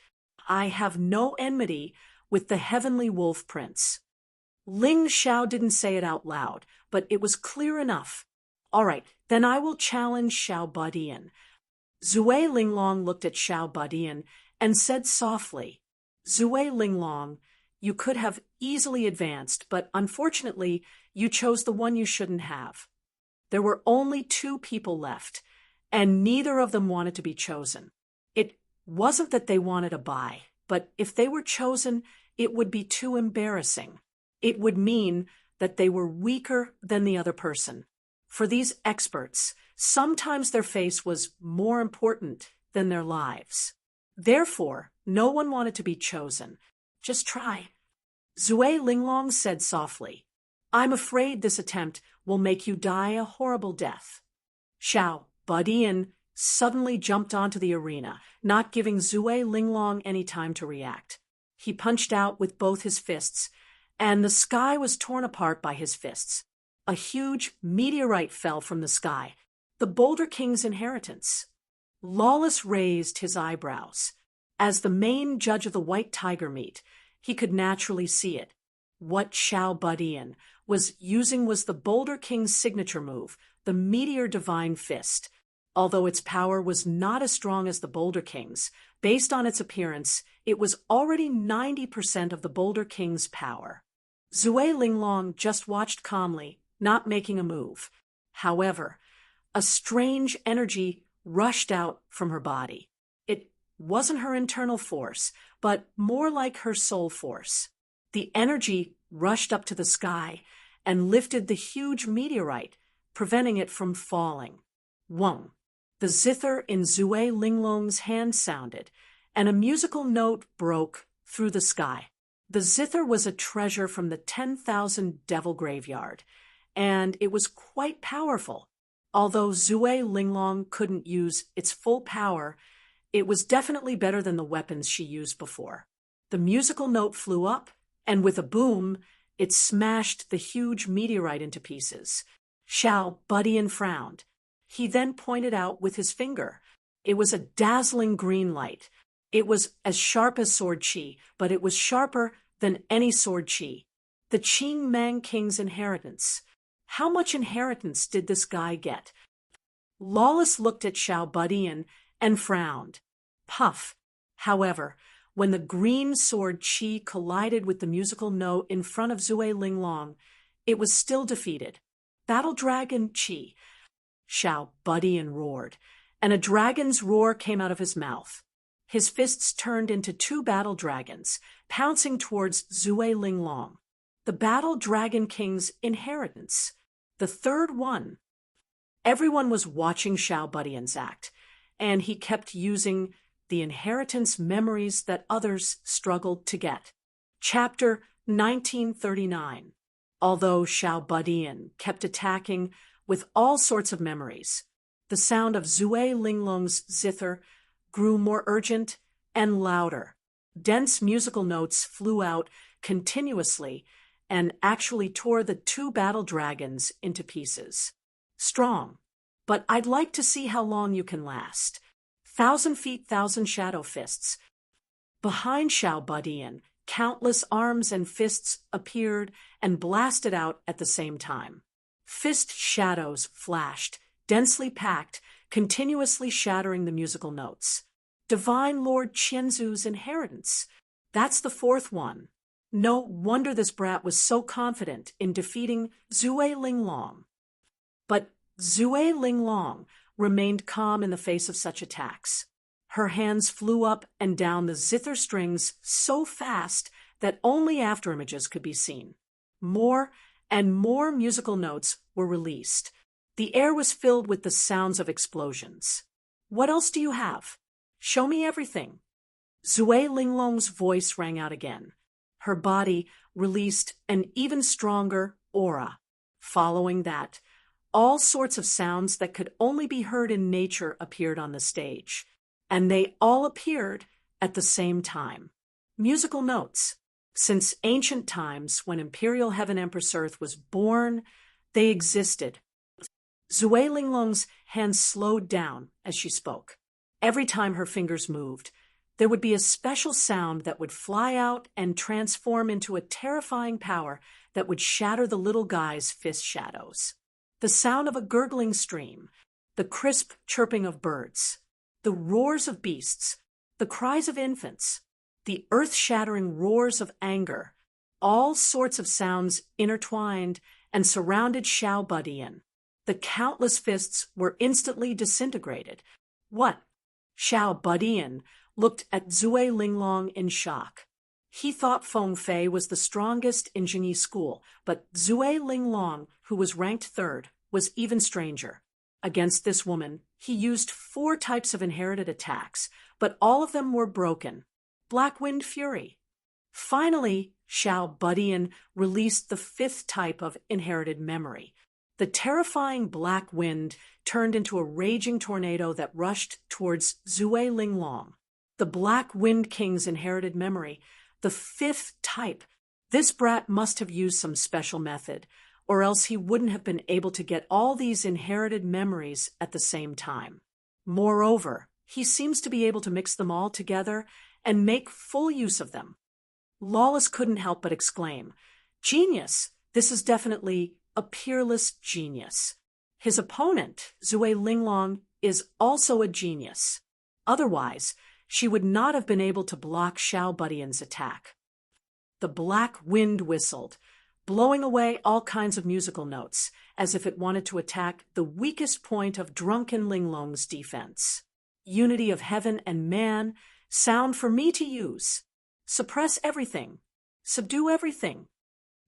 I have no enmity with the heavenly wolf prince. Ling Xiao didn't say it out loud, but it was clear enough. All right, then I will challenge Xiao Badian. Zui Linglong looked at Xiao Badian and said softly, Zui Linglong, you could have easily advanced, but unfortunately, you chose the one you shouldn't have. There were only two people left, and neither of them wanted to be chosen. It wasn't that they wanted a bye, but if they were chosen, it would be too embarrassing. It would mean that they were weaker than the other person. For these experts, sometimes their face was more important than their lives. Therefore, no one wanted to be chosen. Just try. Zui Linglong said softly, I'm afraid this attempt will make you die a horrible death. Xiao Badian suddenly jumped onto the arena, not giving Zui Linglong any time to react. He punched out with both his fists, and the sky was torn apart by his fists. A huge meteorite fell from the sky, the Boulder King's inheritance. Lawless raised his eyebrows. As the main judge of the White Tiger meet, he could naturally see it. What Xiao Badian was using was the Boulder King's signature move, the Meteor Divine Fist. Although its power was not as strong as the Boulder King's, based on its appearance, it was already 90% of the Boulder King's power. Zui Linglong just watched calmly, not making a move. However, a strange energy rushed out from her body. It wasn't her internal force, but more like her soul force. The energy rushed up to the sky and lifted the huge meteorite, preventing it from falling. Wong. The zither in Zui Linglong's hand sounded, and a musical note broke through the sky. The zither was a treasure from the 10,000 Devil Graveyard, and it was quite powerful. Although Zui Linglong couldn't use its full power, it was definitely better than the weapons she used before. The musical note flew up, and with a boom, it smashed the huge meteorite into pieces. Xiao Badian frowned. He then pointed out with his finger. It was a dazzling green light. It was as sharp as sword chi, but it was sharper than any sword chi. The Qing Mang King's inheritance. How much inheritance did this guy get? Lawless looked at Xiao Badian and frowned. Puff. However, when the green sword chi collided with the musical note in front of Zui Linglong, it was still defeated. Battle Dragon Chi. Xiao Badian roared, and a dragon's roar came out of his mouth. His fists turned into two battle dragons, pouncing towards Zui Linglong. The Battle Dragon King's inheritance. The third one. Everyone was watching Xiao Badian's act, and he kept using the inheritance memories that others struggled to get. Chapter 1939. Although Xiao Badian kept attacking with all sorts of memories, the sound of Zui Linglong's zither grew more urgent and louder. Dense musical notes flew out continuously and actually tore the two battle dragons into pieces. Strong, but I'd like to see how long you can last. 1,000 feet, 1,000 shadow fists. Behind Xiao Badian, countless arms and fists appeared and blasted out at the same time. Fist shadows flashed, densely packed, continuously shattering the musical notes. Divine Lord Qianzu's inheritance. That's the fourth one. No wonder this brat was so confident in defeating Zui Linglong. But Zui Linglong remained calm in the face of such attacks. Her hands flew up and down the zither strings so fast that only afterimages could be seen. More and more musical notes were released. The air was filled with the sounds of explosions. What else do you have? Show me everything. Zui Linglong's voice rang out again. Her body released an even stronger aura. Following that, all sorts of sounds that could only be heard in nature appeared on the stage, and they all appeared at the same time. Musical notes. Since ancient times, when Imperial Heaven Empress Earth was born, they existed. Zui Linglong's hands slowed down as she spoke. Every time her fingers moved, there would be a special sound that would fly out and transform into a terrifying power that would shatter the little guy's fist shadows. The sound of a gurgling stream, the crisp chirping of birds, the roars of beasts, the cries of infants, the earth-shattering roars of anger, all sorts of sounds intertwined and surrounded Xiao Budian. The countless fists were instantly disintegrated. What? Xiao Budian looked at Zui Linglong in shock. He thought Feng Fei was the strongest in Jingyi school, but Zui Linglong, who was ranked third, was even stranger. Against this woman, he used 4 types of inherited attacks, but all of them were broken. Black Wind Fury. Finally, Xiao Budian released the 5th type of inherited memory. The terrifying black wind turned into a raging tornado that rushed towards Zui Linglong. The Black Wind King's inherited memory, the 5th type. This brat must have used some special method, or else he wouldn't have been able to get all these inherited memories at the same time. Moreover, he seems to be able to mix them all together and make full use of them. Lawless couldn't help but exclaim, "Genius! This is definitely a peerless genius." His opponent, Zui Linglong, is also a genius. Otherwise, she would not have been able to block Xiao Budian's attack. The black wind whistled, blowing away all kinds of musical notes, as if it wanted to attack the weakest point of drunken Linglong's defense. Unity of heaven and man, sound for me to use. Suppress everything. Subdue everything.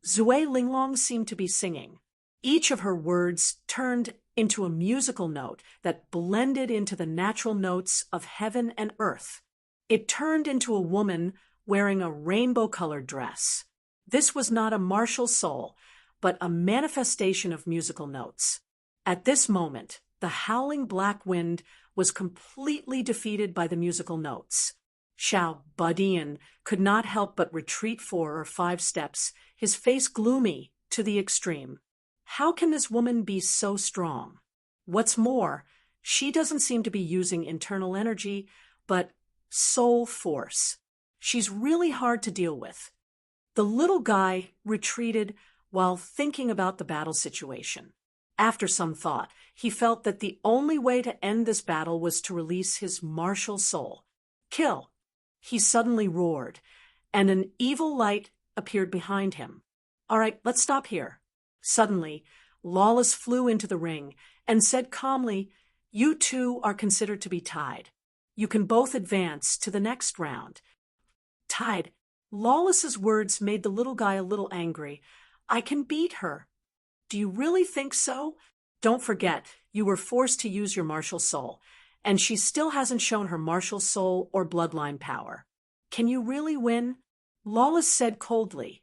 Zui Linglong seemed to be singing. Each of her words turned into a musical note that blended into the natural notes of heaven and earth. It turned into a woman wearing a rainbow-colored dress. This was not a martial soul, but a manifestation of musical notes. At this moment, the howling black wind was completely defeated by the musical notes. Xiao Budian could not help but retreat 4 or 5 steps, his face gloomy to the extreme. How can this woman be so strong? What's more, she doesn't seem to be using internal energy, but soul force. She's really hard to deal with. The little guy retreated while thinking about the battle situation. After some thought, he felt that the only way to end this battle was to release his martial soul. Kill! He suddenly roared, and an evil light appeared behind him. All right, let's stop here. Suddenly, Lawless flew into the ring and said calmly, "You two are considered to be tied. You can both advance to the next round." Tied. Lawless's words made the little guy a little angry. "I can beat her." "Do you really think so? Don't forget, you were forced to use your martial soul, and she still hasn't shown her martial soul or bloodline power. Can you really win?" Lawless said coldly,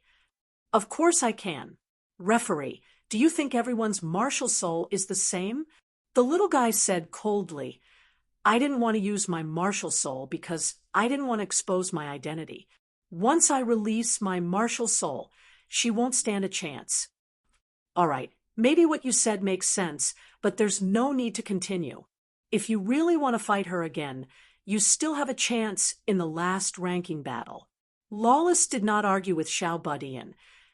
"Of course I can. Referee, do you think everyone's martial soul is the same?" The little guy said coldly, "I didn't want to use my martial soul because I didn't want to expose my identity. Once I release my martial soul, she won't stand a chance." "All right, maybe what you said makes sense, but there's no need to continue. If you really want to fight her again, you still have a chance in the last ranking battle." Lawless did not argue with Xiao Budian,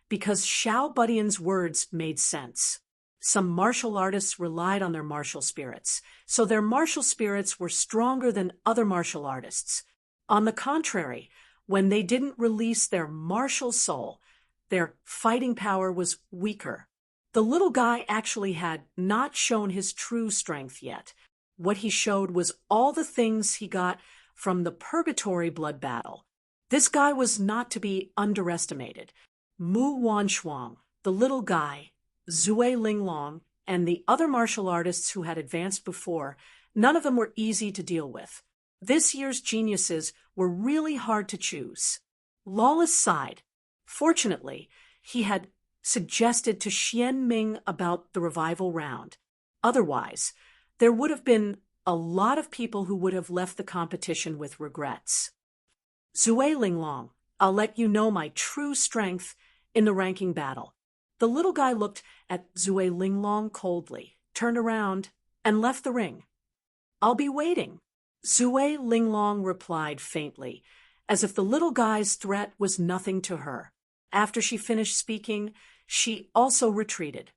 because Xiao Budian's words made sense. Some martial artists relied on their martial spirits, so their martial spirits were stronger than other martial artists. On the contrary, when they didn't release their martial soul, their fighting power was weaker. The little guy actually had not shown his true strength yet. What he showed was all the things he got from the purgatory blood battle. This guy was not to be underestimated. Mu Wanshuang, the little guy, Zui Linglong, and the other martial artists who had advanced before, none of them were easy to deal with. This year's geniuses were really hard to choose. Lawless sighed. Fortunately, he had suggested to Xian Ming about the revival round. Otherwise, there would have been a lot of people who would have left the competition with regrets. Zui Linglong, I'll let you know my true strength in the ranking battle. The little guy looked at Zui Linglong coldly, turned around, and left the ring. I'll be waiting, Zui Linglong replied faintly, as if the little guy's threat was nothing to her. After she finished speaking, she also retreated.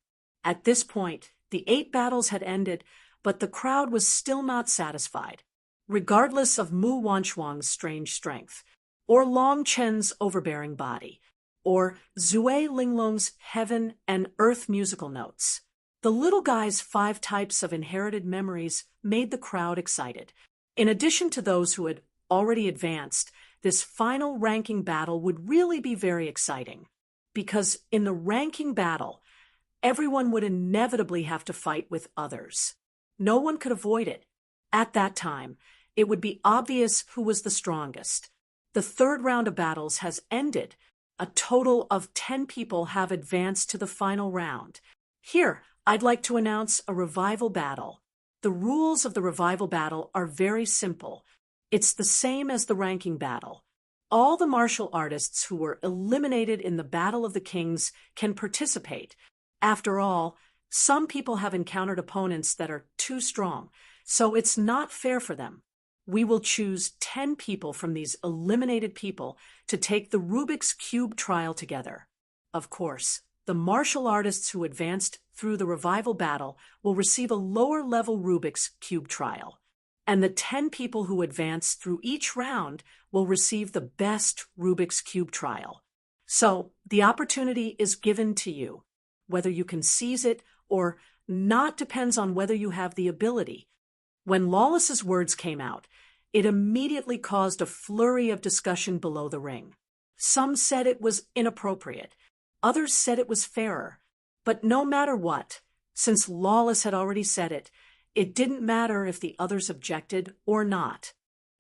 At this point, the 8 battles had ended, but the crowd was still not satisfied. Regardless of Mu Wanchuang's strange strength, or Long Chen's overbearing body, or Zui Linglong's heaven and earth musical notes, the little guy's 5 types of inherited memories made the crowd excited. In addition to those who had already advanced, this final ranking battle would really be very exciting, because in the ranking battle, everyone would inevitably have to fight with others. No one could avoid it. At that time, it would be obvious who was the strongest. The 3rd round of battles has ended. A total of 10 people have advanced to the final round. Here, I'd like to announce a revival battle. The rules of the revival battle are very simple. It's the same as the ranking battle. All the martial artists who were eliminated in the Battle of the Kings can participate. After all, some people have encountered opponents that are too strong, so it's not fair for them. We will choose 10 people from these eliminated people to take the Rubik's Cube trial together. Of course, the martial artists who advanced through the revival battle will receive a lower-level Rubik's Cube trial, and the 10 people who advance through each round will receive the best Rubik's Cube trial. So, the opportunity is given to you. Whether you can seize it or not depends on whether you have the ability. When Lawless's words came out, it immediately caused a flurry of discussion below the ring. Some said it was inappropriate. Others said it was fairer. But no matter what, since Lawless had already said it, it didn't matter if the others objected or not.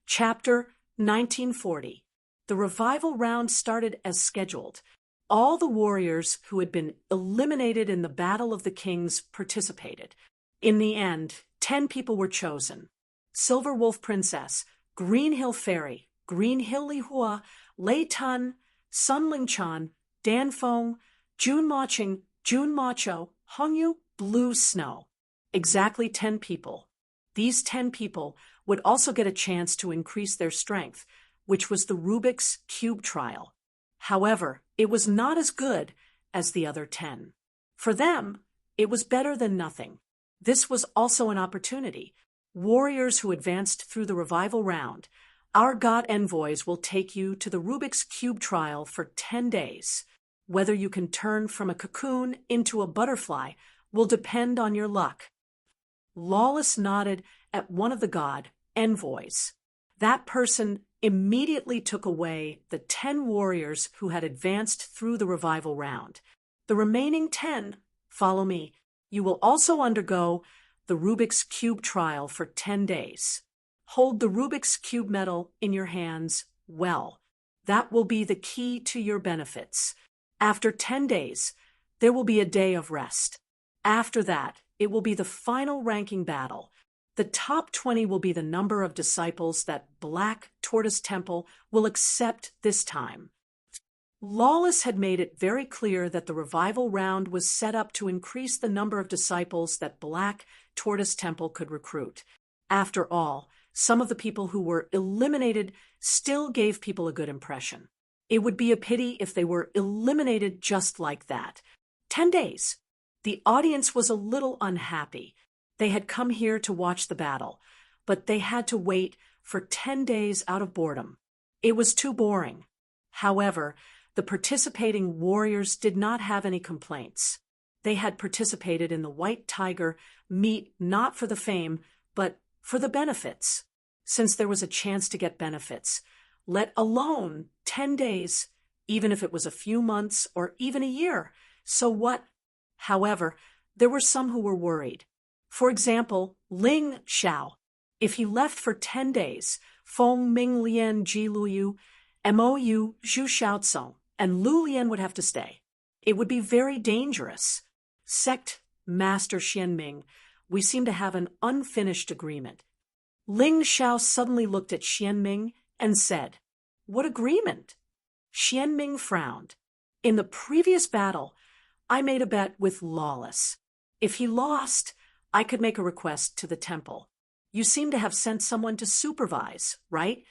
Chapter 1940. The revival round started as scheduled. All the warriors who had been eliminated in the Battle of the Kings participated. In the end, 10 people were chosen. Silver Wolf Princess, Green Hill Fairy, Green Hill Li Hua, Lei Tun, Sun Ling Chan, Dan Feng, Jun Ma Qing, Jun Ma Cho, Hong Yu, Blue Snow. Exactly 10 people. These 10 people would also get a chance to increase their strength, which was the Rubik's Cube trial. However, it was not as good as the other 10. For them, it was better than nothing. This was also an opportunity. Warriors who advanced through the revival round, our god envoys will take you to the Rubik's Cube trial for 10 days. Whether you can turn from a cocoon into a butterfly will depend on your luck. Lawless nodded at one of the god envoys. That person immediately took away the 10 warriors who had advanced through the revival round. The remaining 10, follow me. You will also undergo the Rubik's Cube trial for 10 days. Hold the Rubik's Cube medal in your hands well. That will be the key to your benefits. After 10 days, there will be a day of rest. After that, it will be the final ranking battle. The top 20 will be the number of disciples that Black Tortoise Temple will accept this time. Lawless had made it very clear that the revival round was set up to increase the number of disciples that Black Tortoise Temple could recruit. After all, some of the people who were eliminated still gave people a good impression. It would be a pity if they were eliminated just like that. 10 days. The audience was a little unhappy. They had come here to watch the battle, but they had to wait for 10 days out of boredom. It was too boring. However, the participating warriors did not have any complaints. They had participated in the White Tiger meet not for the fame, but for the benefits. Since there was a chance to get benefits, let alone 10 days, even if it was a few months or even a year, So what? However, there were some who were worried. For example, Ling Xiao. If he left for 10 days, Feng Ming Lian Ji Luyu, Mou Zhu Xiaocong, and Lu Lian would have to stay. It would be very dangerous. Sect Master Xianming, we seem to have an unfinished agreement. Ling Xiao suddenly looked at Xianming and said, "What agreement?" Xianming frowned. "In the previous battle, I made a bet with Lawless. If he lost, I could make a request to the temple. You seem to have sent someone to supervise, right?"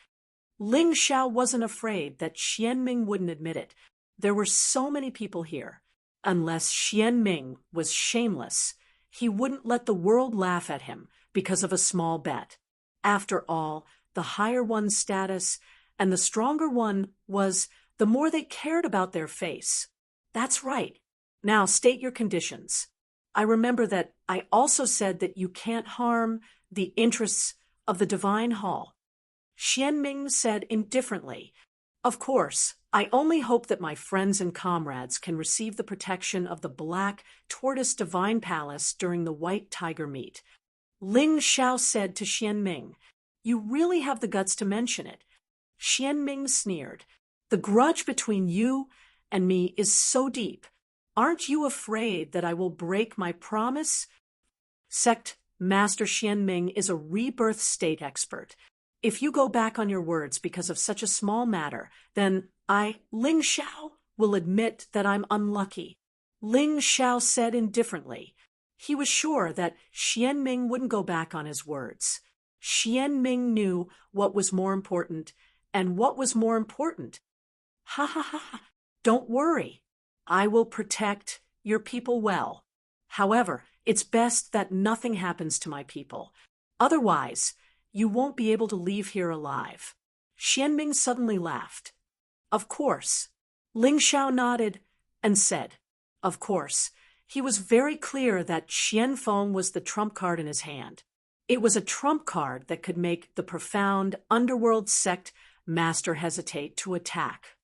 Ling Xiao wasn't afraid that Xianming wouldn't admit it. There were so many people here. Unless Xianming was shameless, he wouldn't let the world laugh at him because of a small bet. After all, the higher one's status and the stronger one was, the more they cared about their face. That's right. Now state your conditions. I remember that I also said that you can't harm the interests of the Divine Hall. Xianming said indifferently, "Of course, I only hope that my friends and comrades can receive the protection of the Black Tortoise Divine Palace during the White Tiger meet." Ling Xiao said to Xianming, "You really have the guts to mention it." Xianming sneered, "The grudge between you and me is so deep. Aren't you afraid that I will break my promise?" Sect Master Xianming is a rebirth state expert. If you go back on your words because of such a small matter, then Ling Xiao, will admit that I'm unlucky. Ling Xiao said indifferently. He was sure that Xianming wouldn't go back on his words. Xianming knew what was more important, and what was more important. Ha ha ha, don't worry. I will protect your people well. However, it's best that nothing happens to my people. Otherwise, you won't be able to leave here alive. Xianming suddenly laughed. Of course. Ling Xiao nodded and said, of course. He was very clear that Xianfeng was the trump card in his hand. It was a trump card that could make the profound underworld sect master hesitate to attack.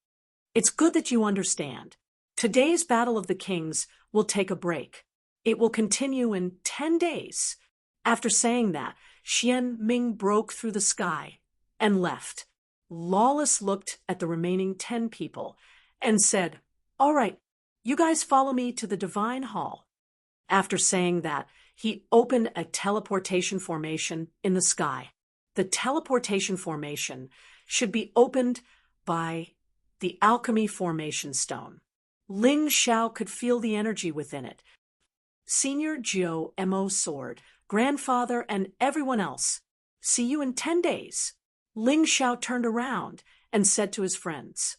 It's good that you understand. Today's Battle of the Kings will take a break. It will continue in 10 days. After saying that, Xianming broke through the sky and left. Lawless looked at the remaining 10 people and said, all right, you guys follow me to the Divine Hall. After saying that, he opened a teleportation formation in the sky. The teleportation formation should be opened by the alchemy formation stone. Ling Xiao could feel the energy within it. Senior Jiu Mo Sword, grandfather, and everyone else. See you in 10 days. Ling Xiao turned around and said to his friends,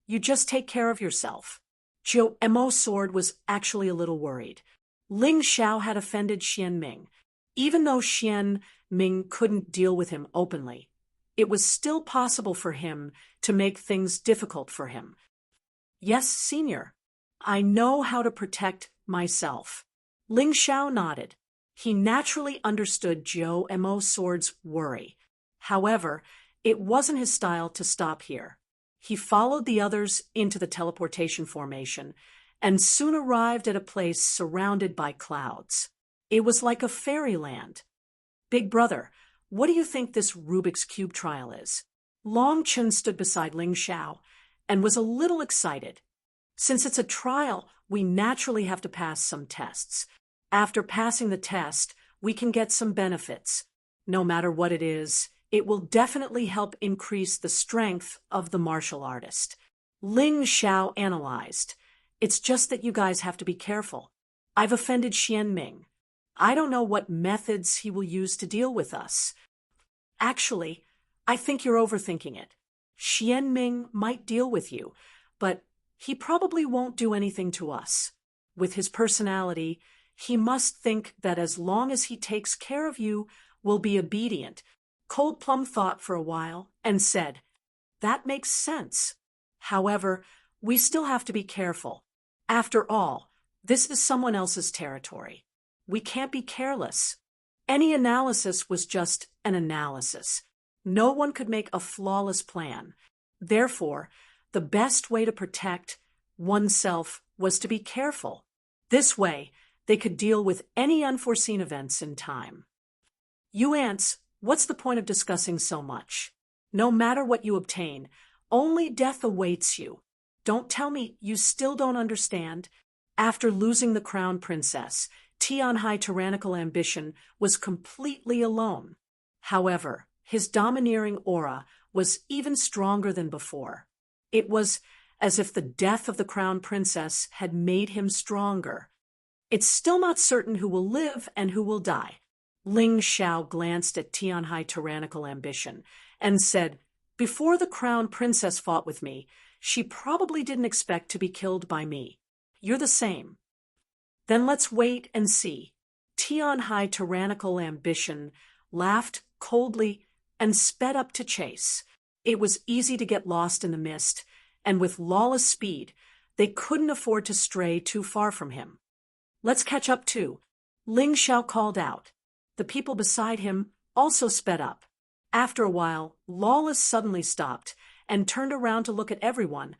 you just take care of yourself. Jiu Mo Sword was actually a little worried. Ling Xiao had offended Xianming. Even though Xianming couldn't deal with him openly, it was still possible for him to make things difficult for him. Yes, Senior, I know how to protect myself. Ling Xiao nodded. He naturally understood Jiu Mo Sword's worry. However, it wasn't his style to stop here. He followed the others into the teleportation formation and soon arrived at a place surrounded by clouds. It was like a fairyland. Big brother, what do you think this Rubik's Cube trial is? Long Chun stood beside Ling Xiao and was a little excited. Since it's a trial, we naturally have to pass some tests. After passing the test, we can get some benefits. No matter what it is, it will definitely help increase the strength of the martial artist. Ling Xiao analyzed. It's just that you guys have to be careful. I've offended Xianming. I don't know what methods he will use to deal with us. Actually, I think you're overthinking it. Xianming might deal with you, but he probably won't do anything to us. With his personality, he must think that as long as he takes care of you, we'll be obedient. Cold Plum thought for a while and said, that makes sense. However, we still have to be careful. After all, this is someone else's territory. We can't be careless. Any analysis was just an analysis. No one could make a flawless plan. Therefore, the best way to protect oneself was to be careful. This way, they could deal with any unforeseen events in time. You ants, what's the point of discussing so much? No matter what you obtain, only death awaits you. Don't tell me you still don't understand. After losing the crown princess, Tianhai's tyrannical ambition was completely alone. However, his domineering aura was even stronger than before. It was as if the death of the crown princess had made him stronger. It's still not certain who will live and who will die. Ling Xiao glanced at Tianhai's tyrannical ambition and said, "Before the crown princess fought with me, she probably didn't expect to be killed by me. You're the same." "Then let's wait and see." Tianhai's tyrannical ambition laughed coldly and sped up to chase. It was easy to get lost in the mist, and with lawless speed, they couldn't afford to stray too far from him. "Let's catch up too," Ling Xiao called out. The people beside him also sped up. After a while, Lawless suddenly stopped and turned around to look at everyone.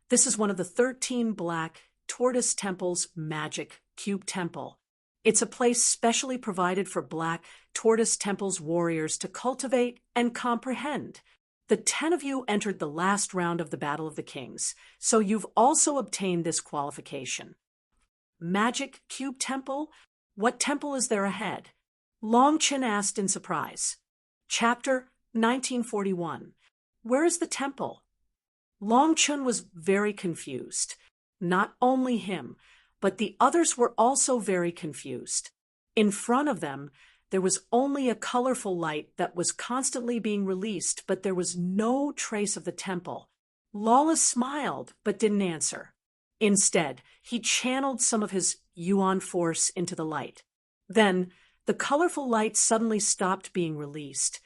This is one of the 13 Black Tortoise Temple's magic cube temple. It's a place specially provided for Black Tortoise Temple's warriors to cultivate and comprehend. The 10 of you entered the last round of the Battle of the Kings, so you've also obtained this qualification. Magic Cube Temple? What temple is there ahead? Long Chen asked in surprise. Chapter 1941. Where is the temple? Long Chen was very confused. Not only him, but the others were also very confused. In front of them, there was only a colorful light that was constantly being released, but there was no trace of the temple. Lawless smiled, but didn't answer. Instead, he channeled some of his Yuan force into the light. Then, the colorful light suddenly stopped being released,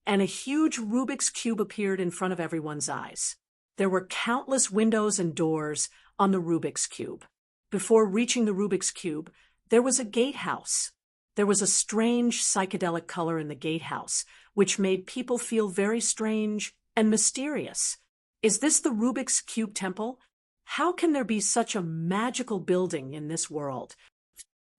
and a huge Rubik's Cube appeared in front of everyone's eyes. There were countless windows and doors on the Rubik's Cube. Before reaching the Rubik's Cube, there was a gatehouse. There was a strange psychedelic color in the gatehouse, which made people feel very strange and mysterious. Is this the Rubik's Cube Temple? How can there be such a magical building in this world?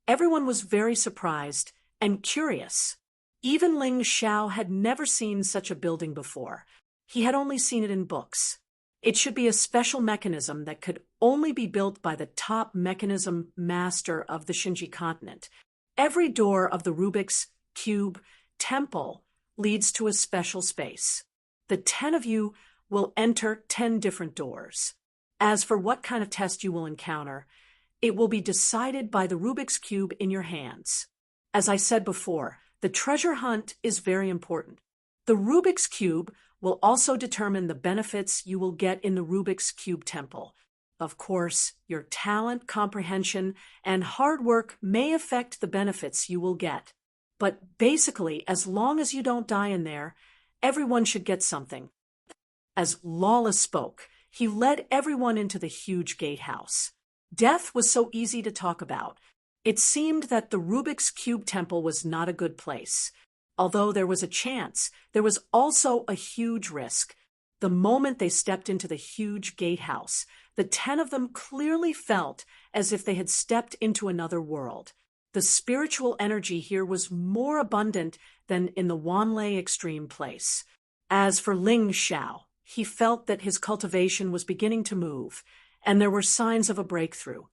Everyone was very surprised and curious. Even Ling Xiao had never seen such a building before. He had only seen it in books. It should be a special mechanism that could only be built by the top mechanism master of the Shinji continent. Every door of the Rubik's Cube Temple leads to a special space. The 10 of you will enter 10 different doors. As for what kind of test you will encounter, it will be decided by the Rubik's Cube in your hands. As I said before, the treasure hunt is very important. The Rubik's Cube will also determine the benefits you will get in the Rubik's Cube Temple. Of course, your talent, comprehension, and hard work may affect the benefits you will get. But basically, as long as you don't die in there, everyone should get something. As Lawless spoke, he led everyone into the huge gatehouse. Death was so easy to talk about. It seemed that the Rubik's Cube Temple was not a good place. Although there was a chance, there was also a huge risk. The moment they stepped into the huge gatehouse, the 10 of them clearly felt as if they had stepped into another world. The spiritual energy here was more abundant than in the Wanlei Extreme Place. As for Ling Xiao, he felt that his cultivation was beginning to move, and there were signs of a breakthrough.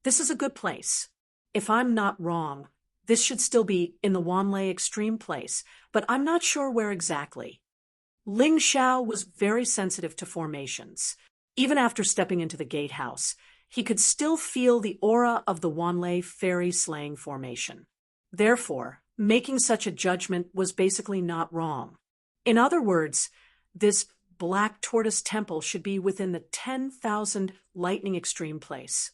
This is a good place. If I'm not wrong, this should still be in the Wanlei Extreme Place, but I'm not sure where exactly. Ling Xiao was very sensitive to formations. Even after stepping into the gatehouse, he could still feel the aura of the Wanlei fairy slaying formation. Therefore, making such a judgment was basically not wrong. In other words, this Black Tortoise Temple should be within the 10,000 Lightning Extreme Place.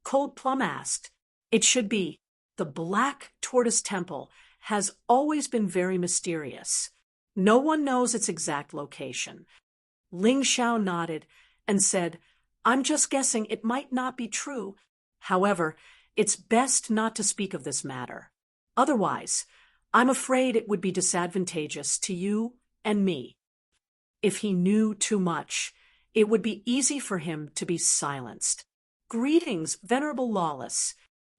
Cold Plum asked, "It should be. The Black Tortoise Temple has always been very mysterious. No one knows its exact location." Ling Xiao nodded and said, "I'm just guessing it might not be true. However, it's best not to speak of this matter. Otherwise, I'm afraid it would be disadvantageous to you and me." If he knew too much, it would be easy for him to be silenced. Greetings, Venerable Lawless.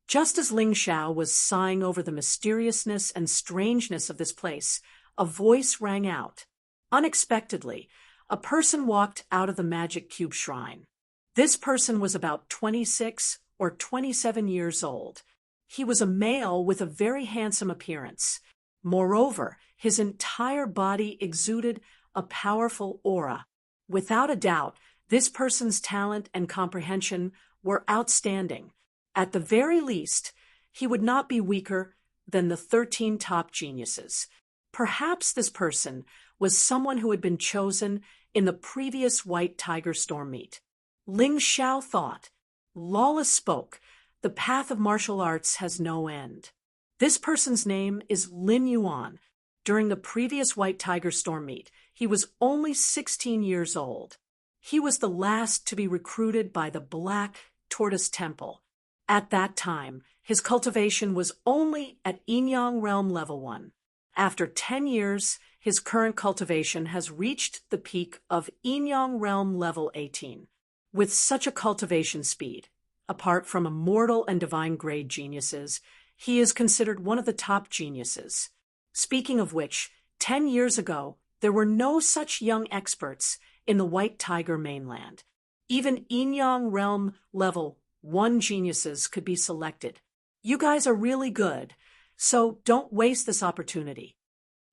Just as Ling Xiao was sighing over the mysteriousness and strangeness of this place, a voice rang out. Unexpectedly, a person walked out of the magic cube shrine. This person was about 26 or 27 years old. He was a male with a very handsome appearance. Moreover, his entire body exuded a powerful aura. Without a doubt, this person's talent and comprehension were outstanding. At the very least, he would not be weaker than the 13 top geniuses. Perhaps this person was someone who had been chosen in the previous White Tiger Storm meet. Ling Xiao thought. Lawless spoke. The path of martial arts has no end. This person's name is Lin Yuan. During the previous White Tiger Storm meet, he was only 16 years old. He was the last to be recruited by the Black Tortoise Temple. At that time, his cultivation was only at Yin-Yang Realm Level 1. After 10 years, his current cultivation has reached the peak of Yin-Yang Realm Level 18. With such a cultivation speed, apart from immortal and divine grade geniuses, he is considered one of the top geniuses. Speaking of which, 10 years ago, there were no such young experts in the White Tiger mainland. Even Yin-Yang Realm Level 1 geniuses could be selected. You guys are really good, so don't waste this opportunity.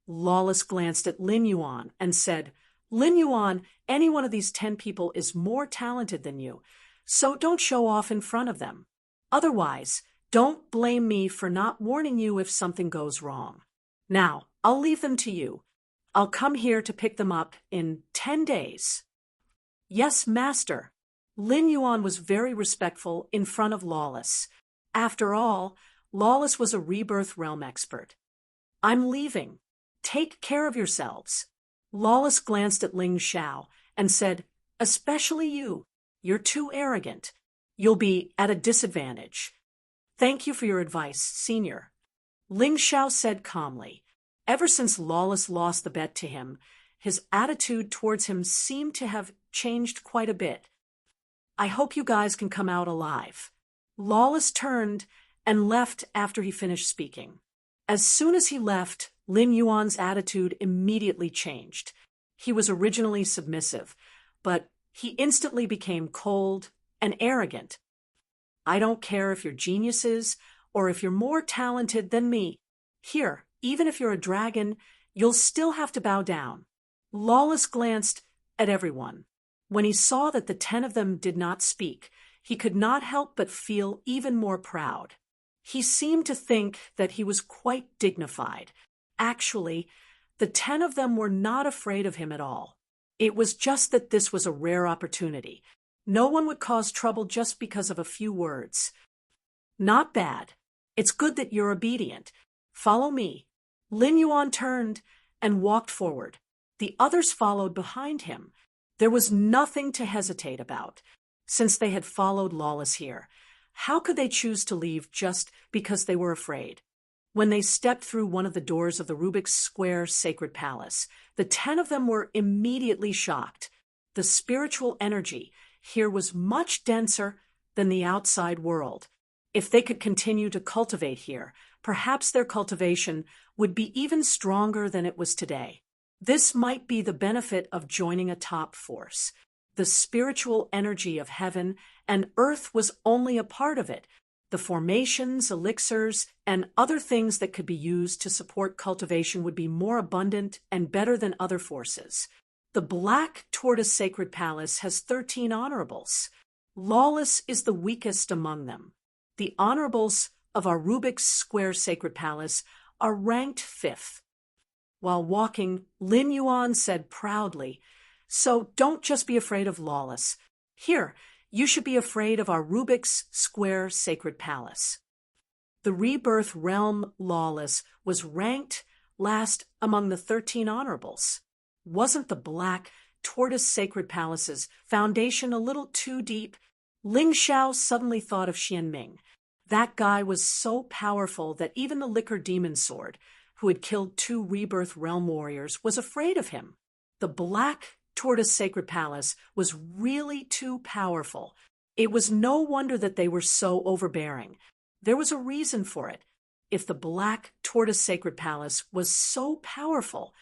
Lawless glanced at Lin Yuan and said, Lin Yuan, any one of these 10 people is more talented than you, so don't show off in front of them. Otherwise, don't blame me for not warning you if something goes wrong. Now, I'll leave them to you. I'll come here to pick them up in 10 days. Yes, master. Lin Yuan was very respectful in front of Lawless. After all, Lawless was a Rebirth Realm expert. I'm leaving. Take care of yourselves. Lawless glanced at Ling Xiao and said, Especially you. You're too arrogant. You'll be at a disadvantage. Thank you for your advice, Senior. Ling Xiao said calmly. Ever since Lawless lost the bet to him, his attitude towards him seemed to have changed quite a bit. I hope you guys can come out alive. Lawless turned and left after he finished speaking. As soon as he left, Lin Yuan's attitude immediately changed. He was originally submissive, but he instantly became cold and arrogant. I don't care if you're geniuses or if you're more talented than me. Here, even if you're a dragon, you'll still have to bow down. Lawless glanced at everyone. When he saw that the 10 of them did not speak, he could not help but feel even more proud. He seemed to think that he was quite dignified. Actually, the 10 of them were not afraid of him at all. It was just that this was a rare opportunity. No one would cause trouble just because of a few words. Not bad. It's good that you're obedient. Follow me. Lin Yuan turned and walked forward. The others followed behind him. There was nothing to hesitate about. Since they had followed Lawless here, how could they choose to leave just because they were afraid? When they stepped through one of the doors of the Rubik's Square Sacred Palace, the 10 of them were immediately shocked. The spiritual energy here was much denser than the outside world. If they could continue to cultivate here, perhaps their cultivation would be even stronger than it was today. This might be the benefit of joining a top force. The spiritual energy of heaven and earth was only a part of it. The formations, elixirs, and other things that could be used to support cultivation would be more abundant and better than other forces. The Black Tortoise Sacred Palace has 13 honorables. Lawless is the weakest among them. The honorables of our Rubik's Square Sacred Palace are ranked 5th. While walking, Lin Yuan said proudly, So don't just be afraid of Lawless. Here, you should be afraid of our Rubik's Square Sacred Palace. The Rebirth Realm Lawless was ranked last among the 13 honorables. Wasn't the Black Tortoise Sacred Palace's foundation a little too deep? Ling Xiao suddenly thought of Xianming. That guy was so powerful that even the Liquor Demon Sword, who had killed 2 Rebirth Realm warriors, was afraid of him. The Black Tortoise Sacred Palace was really too powerful. It was no wonder that they were so overbearing. There was a reason for it. If the Black Tortoise Sacred Palace was so powerful,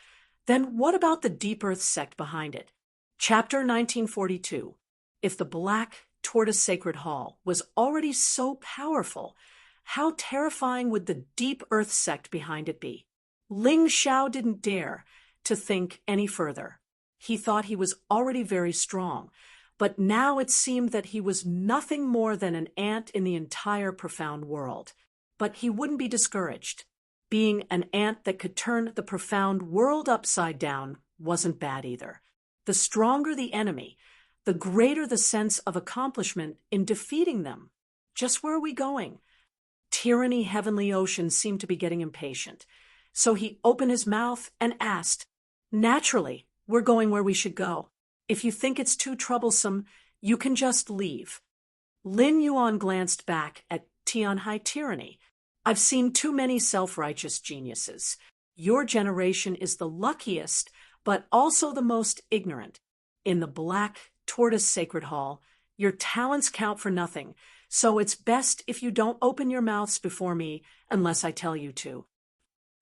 then what about the Deep Earth sect behind it? Chapter 1942. If the Black Tortoise Sacred Hall was already so powerful, how terrifying would the Deep Earth sect behind it be? Ling Xiao didn't dare to think any further. He thought he was already very strong, but now it seemed that he was nothing more than an ant in the entire profound world. But he wouldn't be discouraged. Being an ant that could turn the profound world upside down wasn't bad either. The stronger the enemy, the greater the sense of accomplishment in defeating them. Just where are we going? Tyranny Heavenly Ocean seemed to be getting impatient, so he opened his mouth and asked, "Naturally, we're going where we should go. If you think it's too troublesome, you can just leave." Lin Yuan glanced back at Tianhai Tyranny. "I've seen too many self-righteous geniuses. Your generation is the luckiest, but also the most ignorant. In the Black Tortoise Sacred Hall, your talents count for nothing, so it's best if you don't open your mouths before me unless I tell you to."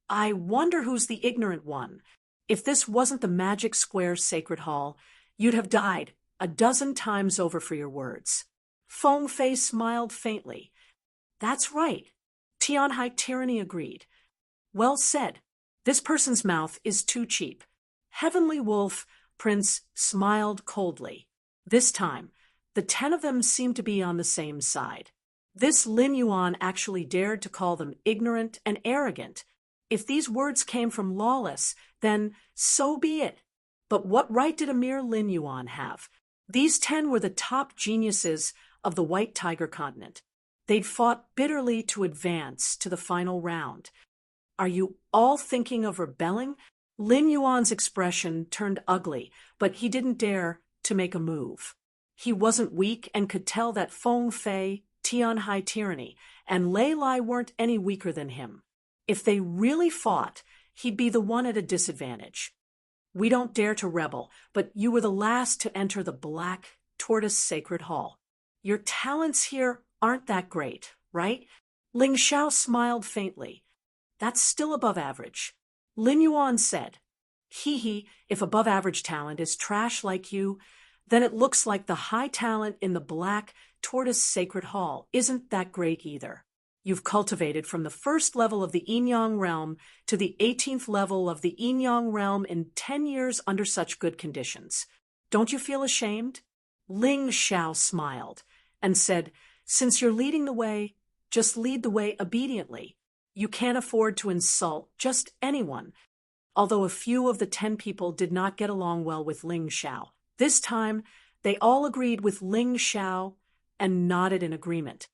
I wonder who's the ignorant one. If this wasn't the Magic Square Sacred Hall, you'd have died a dozen times over for your words. Feng Fei smiled faintly. "That's right." Tianhai Tyranny agreed. "Well said. This person's mouth is too cheap." Heavenly Wolf Prince smiled coldly. This time, the 10 of them seemed to be on the same side. This Lin Yuan actually dared to call them ignorant and arrogant. If these words came from Lawless, then so be it. But what right did a mere Lin Yuan have? These 10 were the top geniuses of the White Tiger continent. They'd fought bitterly to advance to the final round. "Are you all thinking of rebelling?" Lin Yuan's expression turned ugly, but he didn't dare to make a move. He wasn't weak and could tell that Feng Fei, Tianhai Tyranny, and Lei Lai weren't any weaker than him. If they really fought, he'd be the one at a disadvantage. "We don't dare to rebel, but you were the last to enter the Black Tortoise Sacred Hall. Your talents here aren't that great, right?" Ling Xiao smiled faintly. "That's still above average." Lin Yuan said, "Hee, if above average talent is trash like you, then it looks like the high talent in the Black Tortoise Sacred Hall isn't that great either. You've cultivated from the first level of the Yin-Yang realm to the 18th level of the Yin-Yang realm in 10 years under such good conditions. Don't you feel ashamed?" Ling Xiao smiled and said, "Since you're leading the way, just lead the way obediently. You can't afford to insult just anyone." Although a few of the 10 people did not get along well with Ling Xiao, this time they all agreed with Ling Xiao and nodded in agreement.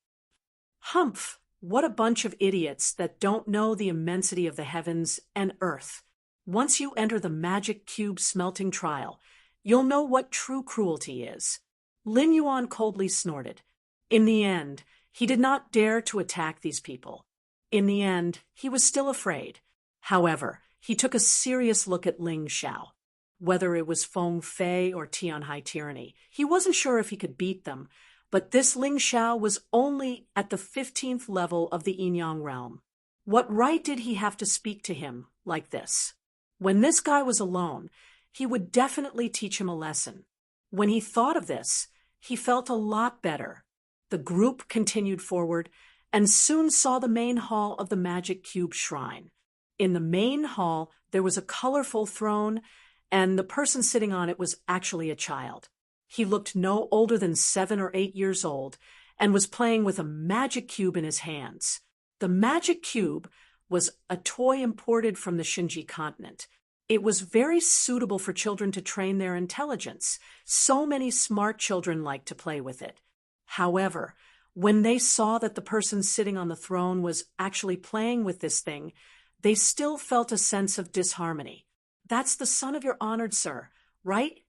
"Humph! What a bunch of idiots that don't know the immensity of the heavens and earth. Once you enter the magic cube smelting trial, you'll know what true cruelty is." Lin Yuan coldly snorted. In the end, he did not dare to attack these people. In the end, he was still afraid. However, he took a serious look at Ling Xiao. Whether it was Feng Fei or Tianhai Tyranny, he wasn't sure if he could beat them, but this Ling Xiao was only at the 15th level of the Yin-Yang realm. What right did he have to speak to him like this? When this guy was alone, he would definitely teach him a lesson. When he thought of this, he felt a lot better. The group continued forward and soon saw the main hall of the Magic Cube Shrine. In the main hall, there was a colorful throne, and the person sitting on it was actually a child. He looked no older than 7 or 8 years old and was playing with a magic cube in his hands. The magic cube was a toy imported from the Shinji continent. It was very suitable for children to train their intelligence. So many smart children liked to play with it. However, when they saw that the person sitting on the throne was actually playing with this thing, they still felt a sense of disharmony. "That's the son of your honored sir, right?"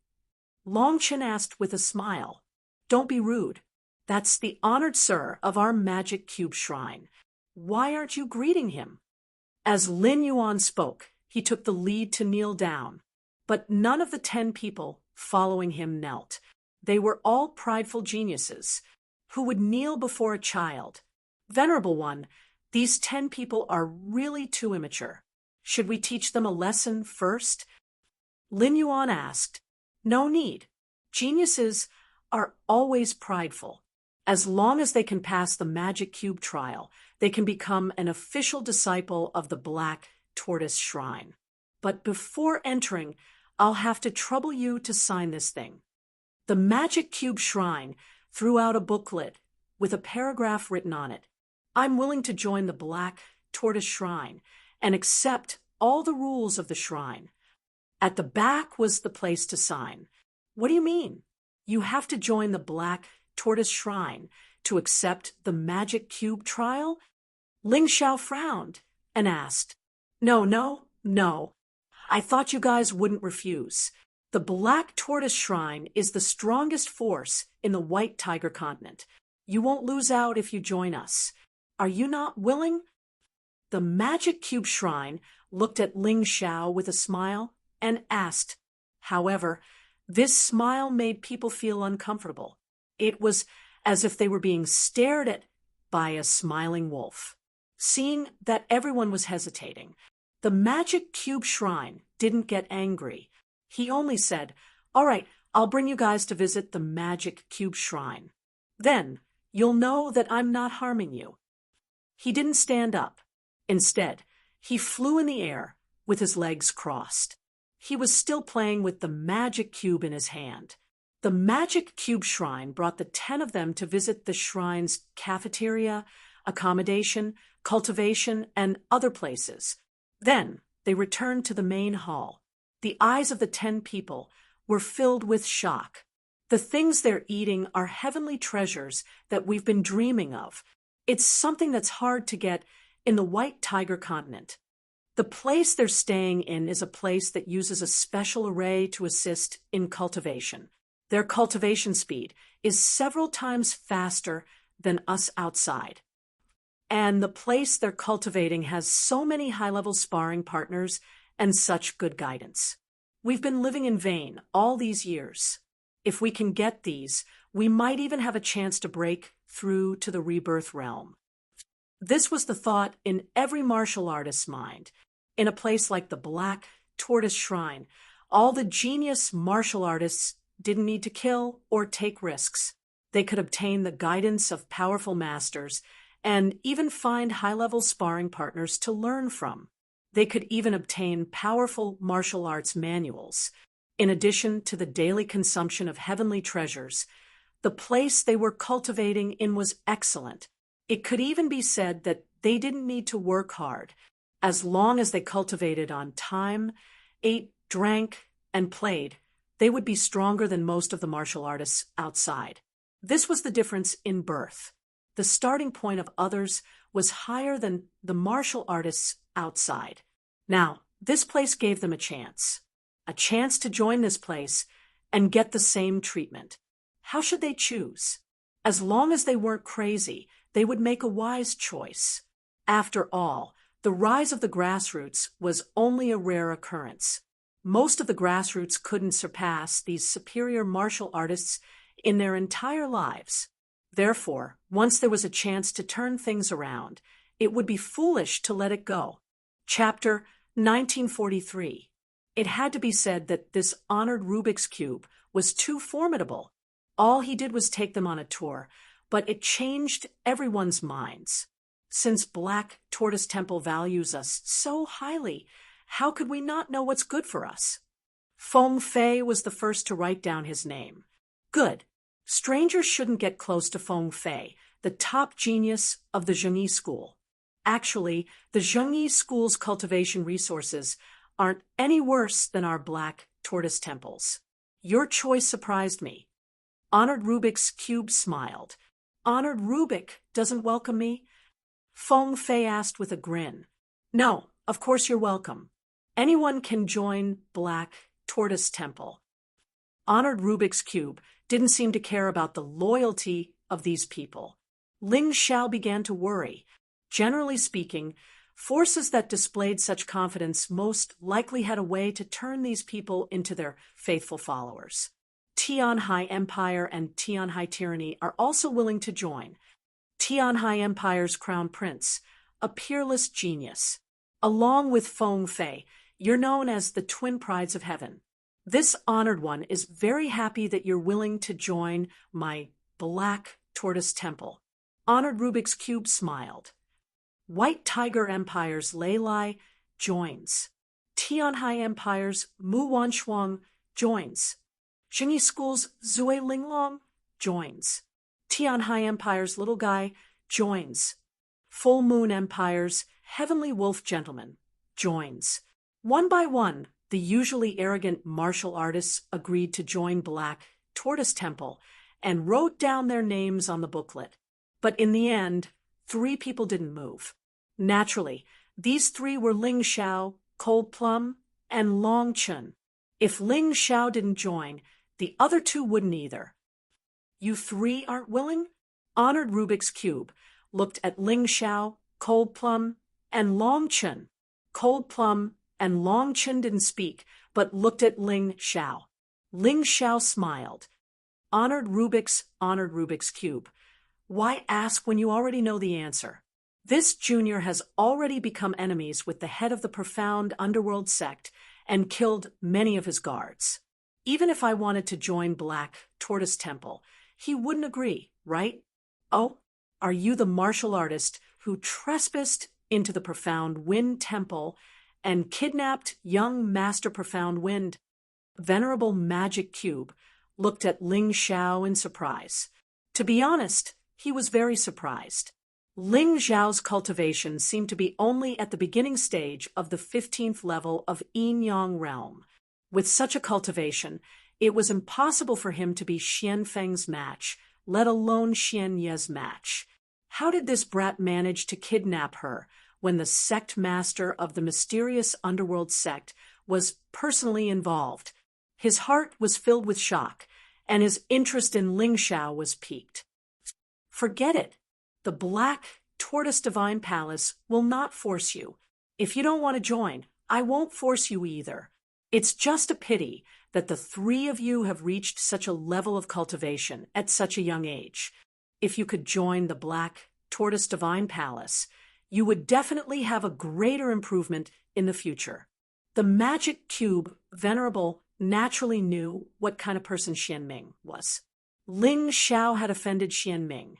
Longchen asked with a smile. "Don't be rude. That's the honored sir of our Magic Cube Shrine. Why aren't you greeting him?" As Lin Yuan spoke, he took the lead to kneel down. But none of the 10 people following him knelt. They were all prideful geniuses. who would kneel before a child. Venerable one, these 10 people are really too immature. Should we teach them a lesson first? Lin Yuan asked. No need. Geniuses are always prideful. As long as they can pass the magic cube trial, they can become an official disciple of the Black Tortoise Shrine. But before entering, I'll have to trouble you to sign this thing. The Magic Cube Shrine threw out a booklet with a paragraph written on it. I'm willing to join the Black Tortoise Shrine and accept all the rules of the shrine. At the back was the place to sign. What do you mean? You have to join the Black Tortoise Shrine to accept the Magic Cube trial? Ling Xiao frowned and asked, No. I thought you guys wouldn't refuse. The Black Tortoise Shrine is the strongest force in the White Tiger continent. You won't lose out if you join us. Are you not willing? The Magic Cube Shrine looked at Ling Xiao with a smile and asked. However, this smile made people feel uncomfortable. It was as if they were being stared at by a smiling wolf. Seeing that everyone was hesitating, the Magic Cube Shrine didn't get angry. He only said, All right, I'll bring you guys to visit the Magic Cube Shrine. Then you'll know that I'm not harming you. He didn't stand up. Instead, he flew in the air with his legs crossed. He was still playing with the magic cube in his hand. The Magic Cube Shrine brought the 10 of them to visit the shrine's cafeteria, accommodation, cultivation, and other places. Then they returned to the main hall. The eyes of the 10 people were filled with shock. The things they're eating are heavenly treasures that we've been dreaming of. It's something that's hard to get in the White Tiger continent. The place they're staying in is a place that uses a special array to assist in cultivation. Their cultivation speed is several times faster than us outside. And the place they're cultivating has so many high-level sparring partners and such good guidance. We've been living in vain all these years. If we can get these, we might even have a chance to break through to the rebirth realm. This was the thought in every martial artist's mind. In a place like the Black Tortoise Shrine, all the genius martial artists didn't need to kill or take risks. They could obtain the guidance of powerful masters and even find high-level sparring partners to learn from. They could even obtain powerful martial arts manuals. In addition to the daily consumption of heavenly treasures, the place they were cultivating in was excellent. It could even be said that they didn't need to work hard. As long as they cultivated on time, ate, drank, and played, they would be stronger than most of the martial artists outside. This was the difference in birth. The starting point of others was higher than the martial artists outside. Now, this place gave them a chance to join this place and get the same treatment. How should they choose? As long as they weren't crazy, they would make a wise choice. After all, the rise of the grassroots was only a rare occurrence. Most of the grassroots couldn't surpass these superior martial artists in their entire lives. Therefore, once there was a chance to turn things around, it would be foolish to let it go. Chapter 1943. It had to be said that this honored Rubik's Cube was too formidable. All he did was take them on a tour, but it changed everyone's minds. Since Black Tortoise Temple values us so highly, how could we not know what's good for us? Feng Fei was the first to write down his name. Good. Strangers shouldn't get close to Feng Fei, the top genius of the Zhengyi School. Actually, the Zhengyi School's cultivation resources aren't any worse than our Black Tortoise Temple's. Your choice surprised me. Honored Rubik's Cube smiled. Honored Rubik doesn't welcome me? Feng Fei asked with a grin. No, of course you're welcome. Anyone can join Black Tortoise Temple. Honored Rubik's Cube didn't seem to care about the loyalty of these people. Ling Xiao began to worry. Generally speaking, forces that displayed such confidence most likely had a way to turn these people into their faithful followers. Tianhai Empire and Tianhai Tyranny are also willing to join. Tianhai Empire's crown prince, a peerless genius. Along with Feng Fei, you're known as the twin prides of heaven. This honored one is very happy that you're willing to join my Black Tortoise Temple. Honored Rubik's Cube smiled. White Tiger Empire's Lei Lai joins. Tianhai Empire's Mu Wanshuang joins. Xingyi School's Zui Linglong joins. Tianhai Empire's Little Guy joins. Full Moon Empire's Heavenly Wolf Gentleman joins. One by one, the usually arrogant martial artists agreed to join Black Tortoise Temple and wrote down their names on the booklet. But in the end, 3 people didn't move. Naturally, these 3 were Ling Xiao, Cold Plum, and Long Chun. If Ling Xiao didn't join, the other 2 wouldn't either. You 3 aren't willing? Honored Rubik's Cube looked at Ling Xiao, Cold Plum, and Long Chun. Cold Plum and Long Chun didn't speak, but looked at Ling Xiao. Ling Xiao smiled. Honored Rubik's Cube. Why ask when you already know the answer? This junior has already become enemies with the head of the profound underworld sect and killed many of his guards. Even if I wanted to join Black Tortoise Temple, he wouldn't agree, right? Oh, are you the martial artist who trespassed into the Profound Wind Temple and kidnapped young Master Profound Wind? Venerable Magic Cube looked at Ling Xiao in surprise. To be honest, he was very surprised. Ling Xiao's cultivation seemed to be only at the beginning stage of the 15th level of Yin-Yang realm. With such a cultivation, it was impossible for him to be Xian Feng's match, let alone Xian Ye's match. How did this brat manage to kidnap her when the sect master of the mysterious underworld sect was personally involved? His heart was filled with shock, and his interest in Ling Xiao was piqued. Forget it. The Black Tortoise Divine Palace will not force you. If you don't want to join, I won't force you either. It's just a pity that the 3 of you have reached such a level of cultivation at such a young age. If you could join the Black Tortoise Divine Palace, you would definitely have a greater improvement in the future. The Magic Cube Venerable naturally knew what kind of person Xian Ming was. Ling Xiao had offended Xian Ming.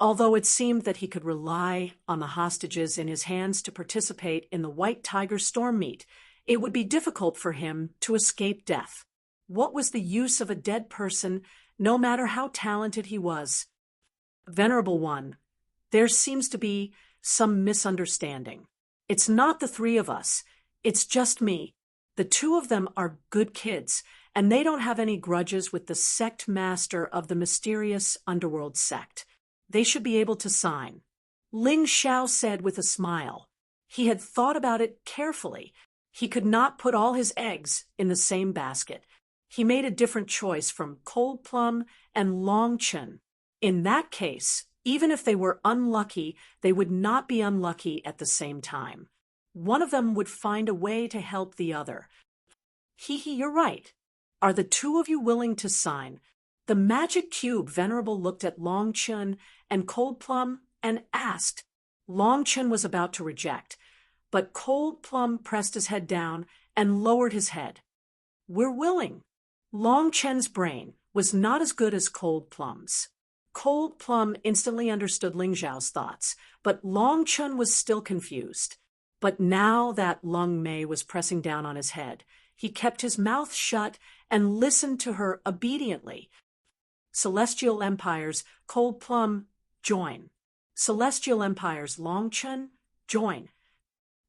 Although it seemed that he could rely on the hostages in his hands to participate in the White Tiger storm meet, it would be difficult for him to escape death. What was the use of a dead person, no matter how talented he was? Venerable One, there seems to be some misunderstanding. It's not the 3 of us. It's just me. The 2 of them are good kids, and they don't have any grudges with the sect master of the mysterious underworld sect. They should be able to sign. Ling Xiao said with a smile. He had thought about it carefully. He could not put all his eggs in the same basket. He made a different choice from Cold Plum and Long Chun. In that case, even if they were unlucky, they would not be unlucky at the same time. One of them would find a way to help the other. You're right. Are the 2 of you willing to sign? The Magic Cube Venerable looked at Long Chun and Cold Plum and asked. Long Chun was about to reject, but Cold Plum pressed his head down and lowered his head. We're willing. Long Chun's brain was not as good as Cold Plum's. Cold Plum instantly understood Ling Xiao's thoughts, but Long Chun was still confused. But now that Lung Mei was pressing down on his head, he kept his mouth shut and listened to her obediently. Celestial Empire's Cold Plum, join. Celestial Empire's Long Chun, join.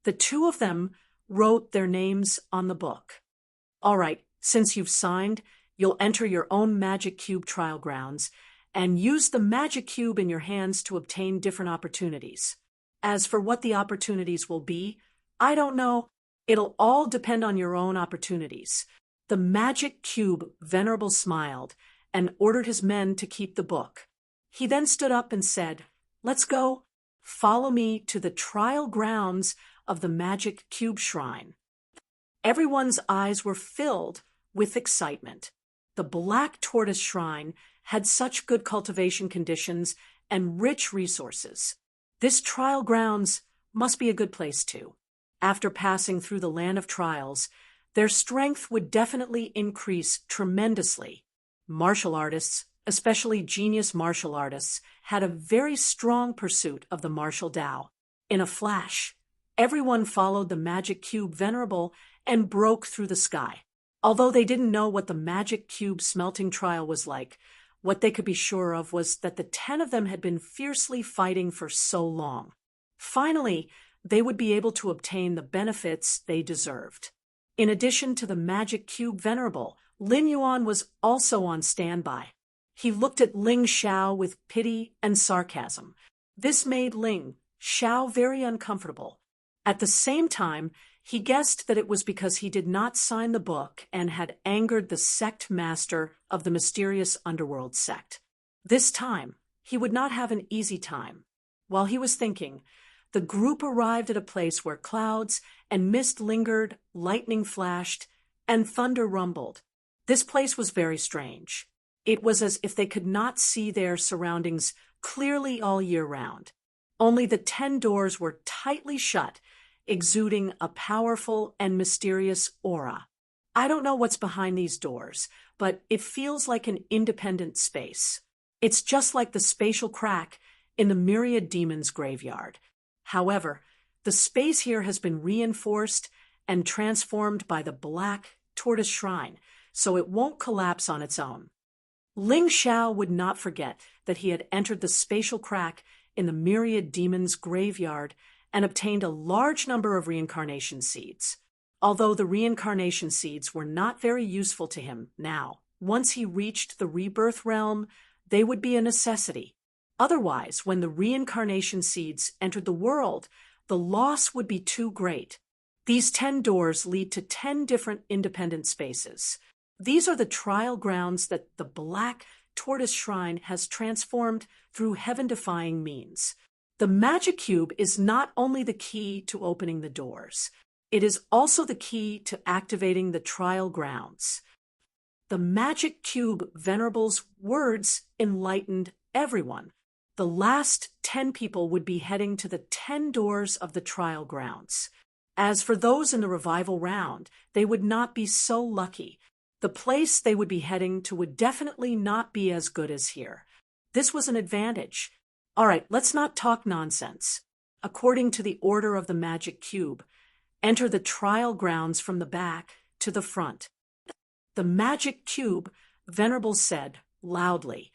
The 2 of them wrote their names on the book. All right, since you've signed, you'll enter your own Magic Cube trial grounds and use the Magic Cube in your hands to obtain different opportunities. As for what the opportunities will be, I don't know. It'll all depend on your own opportunities. The Magic Cube Venerable smiled and ordered his men to keep the book. He then stood up and said, "Let's go. Follow me to the trial grounds of the Magic Cube Shrine." Everyone's eyes were filled with excitement. The Black Tortoise Shrine had such good cultivation conditions and rich resources. This trial grounds must be a good place too. After passing through the land of trials, their strength would definitely increase tremendously. Martial artists, especially genius martial artists, had a very strong pursuit of the martial Tao. In a flash, everyone followed the magic cube Venerable and broke through the sky. Although they didn't know what the magic cube smelting trial was like, what they could be sure of was that the 10 of them had been fiercely fighting for so long. Finally, they would be able to obtain the benefits they deserved. In addition to the magic cube Venerable, Lin Yuan was also on standby. He looked at Ling Xiao with pity and sarcasm. This made Ling Xiao very uncomfortable. At the same time, he guessed that it was because he did not sign the book and had angered the sect master of the mysterious underworld sect. This time, he would not have an easy time. While he was thinking, the group arrived at a place where clouds and mist lingered, lightning flashed, and thunder rumbled. This place was very strange. It was as if they could not see their surroundings clearly all year round. Only the 10 doors were tightly shut, exuding a powerful and mysterious aura. I don't know what's behind these doors, but it feels like an independent space. It's just like the spatial crack in the myriad demons' graveyard. However, the space here has been reinforced and transformed by the Black Tortoise Shrine, so it won't collapse on its own. Ling Xiao would not forget that he had entered the spatial crack in the myriad demons' graveyard and obtained a large number of reincarnation seeds. Although the reincarnation seeds were not very useful to him now, once he reached the rebirth realm, they would be a necessity. Otherwise, when the reincarnation seeds entered the world, the loss would be too great. These 10 doors lead to 10 different independent spaces. These are the trial grounds that the Black Tortoise Shrine has transformed through heaven-defying means. The magic cube is not only the key to opening the doors, it is also the key to activating the trial grounds. The magic cube Venerable's words enlightened everyone. The last 10 people would be heading to the 10 doors of the trial grounds. As for those in the revival round, they would not be so lucky. The place they would be heading to would definitely not be as good as here. This was an advantage. All right, let's not talk nonsense. According to the order of the magic cube, enter the trial grounds from the back to the front. The magic cube, Venerable said loudly.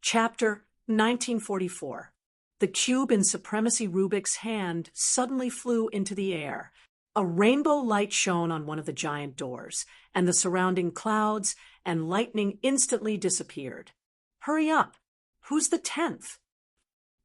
Chapter 1944. The cube in Supremacy Rubik's hand suddenly flew into the air. A rainbow light shone on one of the giant doors, and the surrounding clouds and lightning instantly disappeared. Hurry up! Who's the 10th?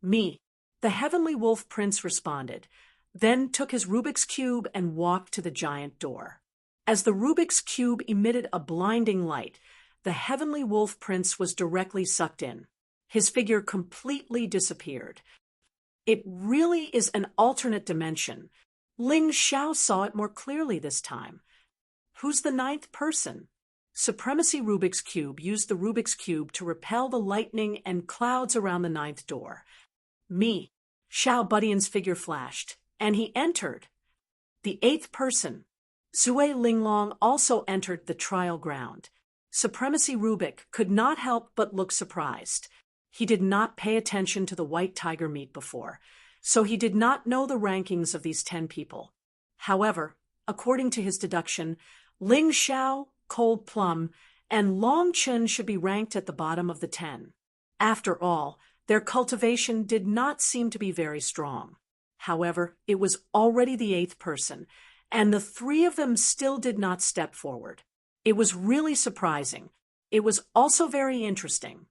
Me. The Heavenly Wolf Prince responded, then took his Rubik's Cube and walked to the giant door. As the Rubik's Cube emitted a blinding light, the Heavenly Wolf Prince was directly sucked in. His figure completely disappeared. It really is an alternate dimension. Ling Xiao saw it more clearly this time. Who's the 9th person? Supremacy Rubik's Cube used the Rubik's Cube to repel the lightning and clouds around the 9th door. Me. Xiao Budian's figure flashed, and he entered. The 8th person. Zui Linglong also entered the trial ground. Supremacy Rubik could not help but look surprised. He did not pay attention to the white tiger meat before, so he did not know the rankings of these 10 people. However, according to his deduction, Ling Xiao, Cold Plum, and Long Chun should be ranked at the bottom of the 10. After all, their cultivation did not seem to be very strong. However, it was already the 8th person, and the 3 of them still did not step forward. It was really surprising. It was also very interesting.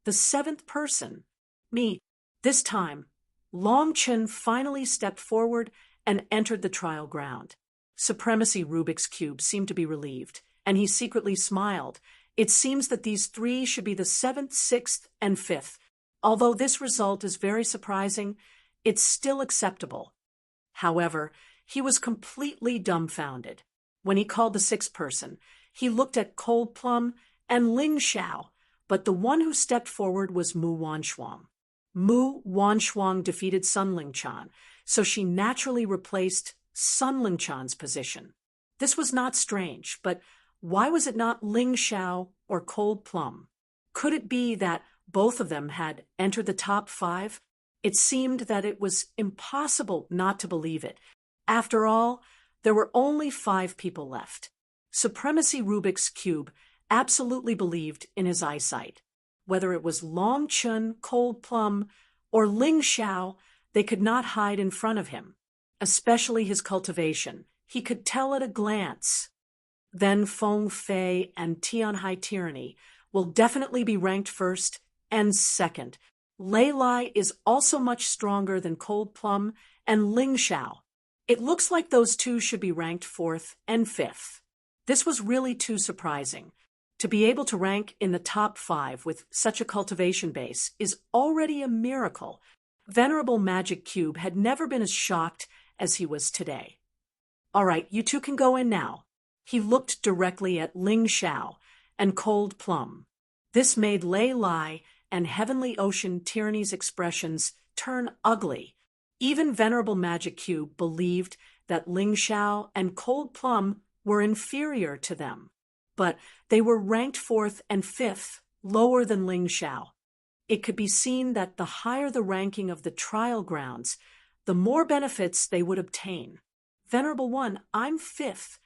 The 7th person, me. This time, Long Chun finally stepped forward and entered the trial ground. Supremacy Rubik's Cube seemed to be relieved, and he secretly smiled. It seems that these 3 should be the 7th, 6th, and 5th. Although this result is very surprising, it's still acceptable. However, he was completely dumbfounded. When he called the 6th person, he looked at Cold Plum and Ling Xiao, but the one who stepped forward was Mu Wanshuang. Mu Wanshuang defeated Sun Lingchan, so she naturally replaced Sun Lingchan's position. This was not strange, but why was it not Ling Xiao or Cold Plum? Could it be that both of them had entered the top 5? It seemed that it was impossible not to believe it. After all, there were only 5 people left. Supremacy Rubik's Cube absolutely believed in his eyesight. Whether it was Long Chun, Cold Plum, or Ling Xiao, they could not hide in front of him. Especially his cultivation. He could tell at a glance. Then Feng Fei and Tianhai Tyranny will definitely be ranked first and second. Lei Lai is also much stronger than Cold Plum and Ling Xiao. It looks like those two should be ranked 4th and 5th. This was really too surprising. To be able to rank in the top 5 with such a cultivation base is already a miracle. Venerable Magic Cube had never been as shocked as he was today. All right, you two can go in now. He looked directly at Ling Xiao and Cold Plum. This made Lei Lai and Heavenly Ocean Tyranny's expressions turn ugly. Even Venerable Magic Cube believed that Ling Xiao and Cold Plum were inferior to them. But they were ranked 4th and 5th, lower than Ling Xiao. It could be seen that the higher the ranking of the trial grounds, the more benefits they would obtain. Venerable One, I'm 5th.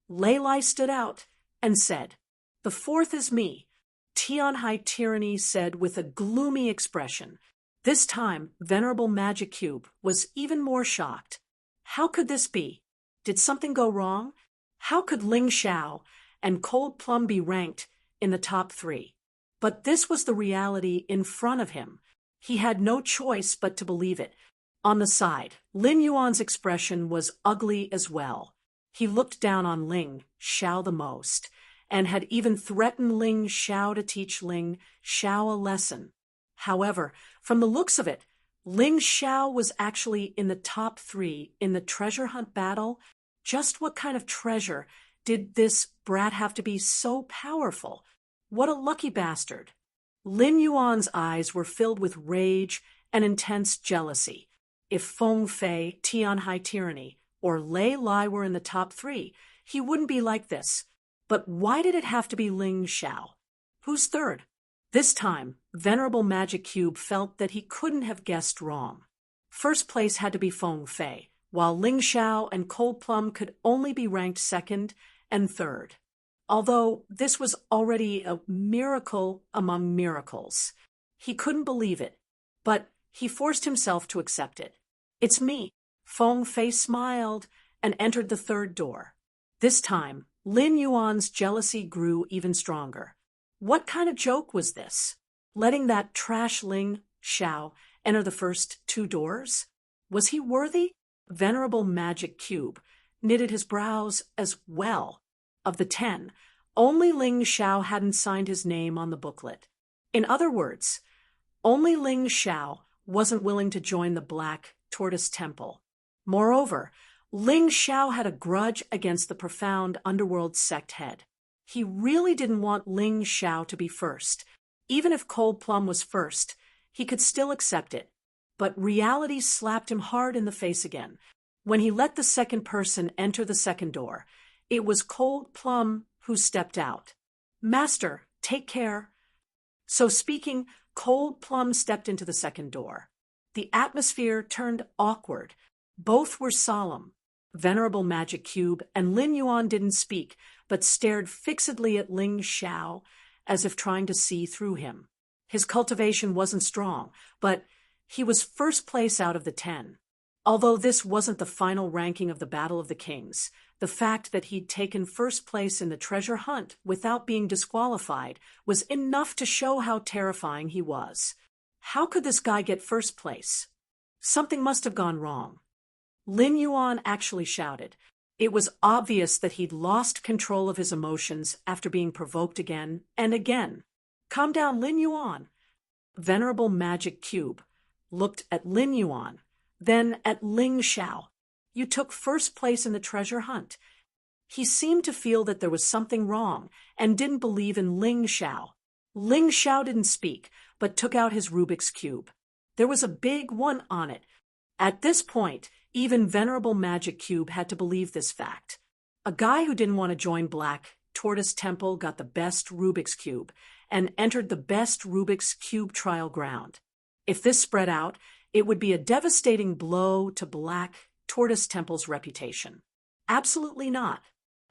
Lei Lai stood out and said, "The 4th is me." Tianhai Tyranny said with a gloomy expression. This time, Venerable Magic Cube was even more shocked. How could this be? Did something go wrong? How could Ling Xiao and Cold Plum be ranked in the top 3? But this was the reality in front of him. He had no choice but to believe it. On the side, Lin Yuan's expression was ugly as well. He looked down on Ling Xiao the most, and had even threatened Ling Xiao to teach Ling Xiao a lesson. However, from the looks of it, Ling Xiao was actually in the top 3 in the treasure hunt battle. Just what kind of treasure did this brat have to be so powerful? What a lucky bastard. Lin Yuan's eyes were filled with rage and intense jealousy. If Feng Fei, Tianhai Tyranny, or Lei Lai were in the top 3, he wouldn't be like this. But why did it have to be Ling Xiao? Who's third? This time, Venerable Magic Cube felt that he couldn't have guessed wrong. First place had to be Feng Fei, while Ling Xiao and Cold Plum could only be ranked 2nd and 3rd. Although this was already a miracle among miracles. He couldn't believe it, but he forced himself to accept it. "It's me." Feng Fei smiled and entered the 3rd door. This time, Lin Yuan's jealousy grew even stronger. What kind of joke was this? Letting that trash Ling Xiao enter the first 2 doors? Was he worthy? Venerable Magic Cube knitted his brows as well. Of the 10, only Ling Xiao hadn't signed his name on the booklet. In other words, only Ling Xiao wasn't willing to join the Black Tortoise Temple. Moreover, Ling Xiao had a grudge against the profound underworld sect head. He really didn't want Ling Xiao to be first. Even if Cold Plum was first, he could still accept it. But reality slapped him hard in the face again. When he let the second person enter the second door, it was Cold Plum who stepped out. "Master, take care." So speaking, Cold Plum stepped into the second door. The atmosphere turned awkward. Both were solemn. Venerable Magic Cube and Lin Yuan didn't speak, but stared fixedly at Ling Xiao as if trying to see through him. His cultivation wasn't strong, but he was first place out of the 10. Although this wasn't the final ranking of the Battle of the Kings, the fact that he'd taken first place in the treasure hunt without being disqualified was enough to show how terrifying he was. How could this guy get first place? Something must have gone wrong. Lin Yuan actually shouted. It was obvious that he'd lost control of his emotions after being provoked again and again. "Calm down, Lin Yuan." Venerable Magic Cube looked at Lin Yuan, then at Ling Xiao. "You took first place in the treasure hunt. He seemed to feel that there was something wrong and didn't believe in Ling Xiao. Ling Xiao didn't speak, but took out his Rubik's Cube. There was a big 1 on it. At this point, even Venerable Magic Cube had to believe this fact. A guy who didn't want to join Black Tortoise Temple got the best Rubik's Cube and entered the best Rubik's Cube trial ground. If this spread out, it would be a devastating blow to Black Tortoise Temple's reputation. Absolutely not.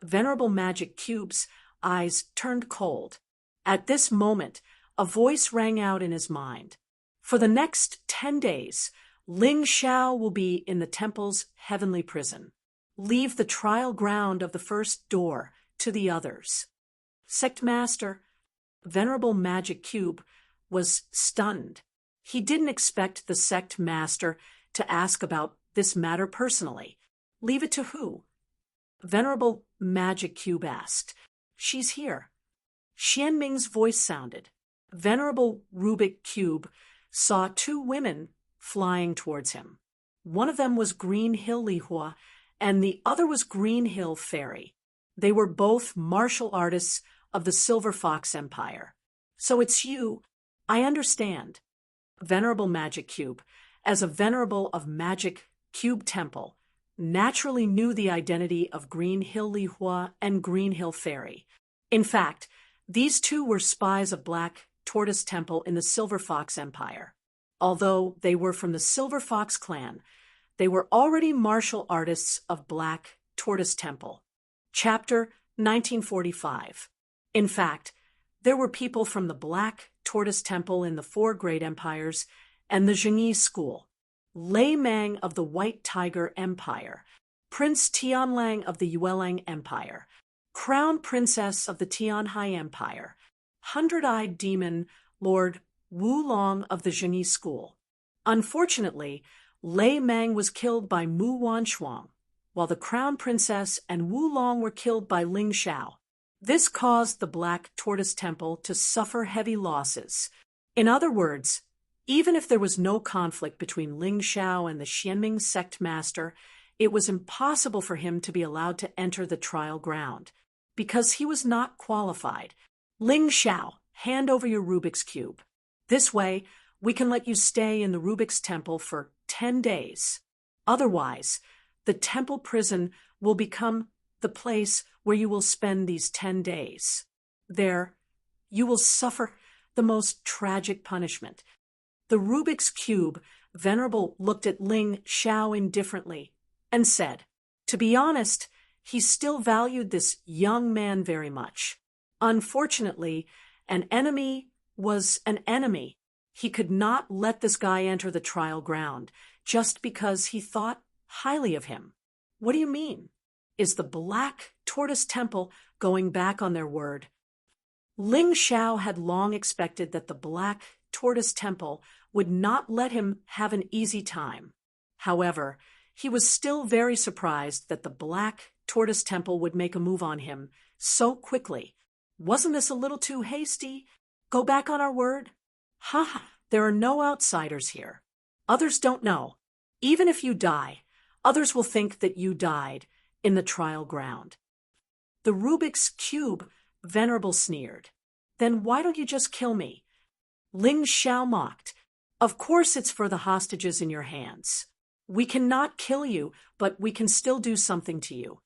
Venerable Magic Cube's eyes turned cold. At this moment, a voice rang out in his mind. For the next 10 days, Ling Xiao will be in the temple's heavenly prison. Leave the trial ground of the first door to the others. Sect Master, Venerable Magic Cube, was stunned. He didn't expect the Sect Master to ask about this matter personally. Leave it to who? Venerable Magic Cube asked. She's here. Xianming's voice sounded. Venerable Rubik Cube saw 2 women flying towards him. One of them was Green Hill Lihua, and the other was Green Hill Fairy. They were both martial artists of the Silver Fox Empire. So it's you. I understand. Venerable Magic Cube, as a venerable of Magic Cube Temple, naturally knew the identity of Green Hill Lihua and Green Hill Fairy. In fact, these 2 were spies of Black Tortoise Temple in the Silver Fox Empire. Although they were from the Silver Fox clan, they were already martial artists of Black Tortoise Temple. Chapter 1945. In fact, there were people from the Black Tortoise Temple in the 4 great empires and the Zhengyi School, Lei Mang of the White Tiger Empire, Prince Tianlang of the Yuelang Empire, Crown Princess of the Tianhai Empire, Hundred-Eyed Demon Lord Wu Long of the Zhengyi School. Unfortunately, Lei Mang was killed by Mu Wanshuang, while the Crown Princess and Wu Long were killed by Ling Xiao. This caused the Black Tortoise Temple to suffer heavy losses. In other words, even if there was no conflict between Ling Xiao and the Xianming sect master, it was impossible for him to be allowed to enter the trial ground, because he was not qualified. Ling Xiao, hand over your Rubik's Cube. This way, we can let you stay in the Rubik's Temple for 10 days. Otherwise, the temple prison will become the place where you will spend these 10 days. There, you will suffer the most tragic punishment. The Rubik's Cube Venerable looked at Ling Xiao indifferently and said, to be honest, he still valued this young man very much. Unfortunately, an enemy was an enemy. He could not let this guy enter the trial ground just because he thought highly of him. What do you mean? Is the Black Tortoise Temple going back on their word? Ling Xiao had long expected that the Black Tortoise Temple would not let him have an easy time. However, he was still very surprised that the Black Tortoise Temple would make a move on him so quickly. Wasn't this a little too hasty? Go back on our word? Ha! There are no outsiders here. Others don't know. Even if you die, others will think that you died in the trial ground. The Rubik's Cube Venerable sneered. Then why don't you just kill me? Ling Xiao mocked. Of course it's for the hostages in your hands. We cannot kill you, but we can still do something to you.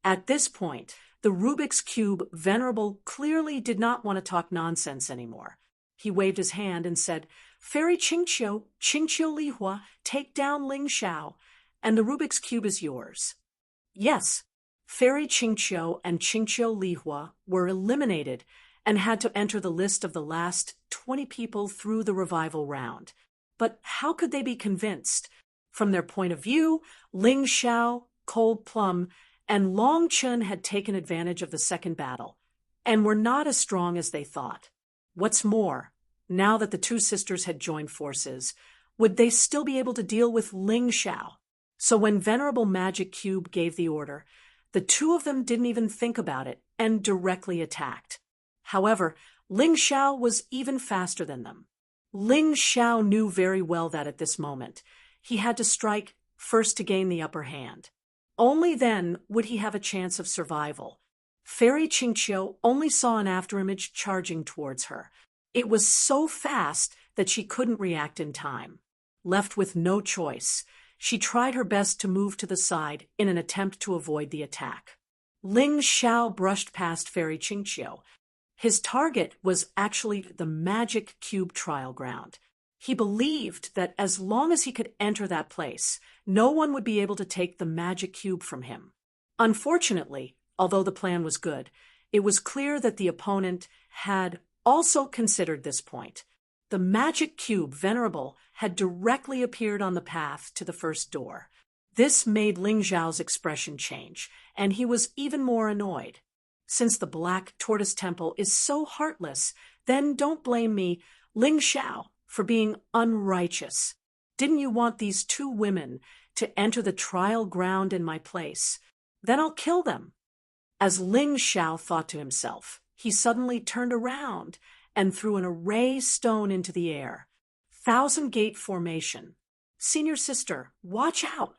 At this point, the Rubik's Cube Venerable clearly did not want to talk nonsense anymore. He waved his hand and said, Fairy Qingqiu Lihua, take down Ling Xiao, and the Rubik's Cube is yours. Yes, Fairy Qingqiu and Qingqiu Lihua were eliminated and had to enter the list of the last 20 people through the revival round. But how could they be convinced? From their point of view, Ling Xiao, Cold Plum, and Long Chun had taken advantage of the second battle, and were not as strong as they thought. What's more, now that the 2 sisters had joined forces, would they still be able to deal with Ling Xiao? So when Venerable Magic Cube gave the order, the 2 of them didn't even think about it and directly attacked. However, Ling Xiao was even faster than them. Ling Xiao knew very well that at this moment, he had to strike first to gain the upper hand. Only then would he have a chance of survival. Fairy Qingqiu only saw an afterimage charging towards her. It was so fast that she couldn't react in time. Left with no choice, she tried her best to move to the side in an attempt to avoid the attack. Ling Xiao brushed past Fairy Qingqiu. His target was actually the magic cube trial ground. He believed that as long as he could enter that place, no one would be able to take the magic cube from him. Unfortunately, although the plan was good, it was clear that the opponent had also considered this point. The magic cube, Venerable, had directly appeared on the path to the first door. This made Ling Xiao's expression change, and he was even more annoyed. Since the Black Tortoise Temple is so heartless, then don't blame me, Ling Xiao, for being unrighteous. Didn't you want these two women to enter the trial ground in my place? Then I'll kill them. As Ling Xiao thought to himself, he suddenly turned around and threw an array stone into the air. Thousand Gate Formation. Senior sister, watch out!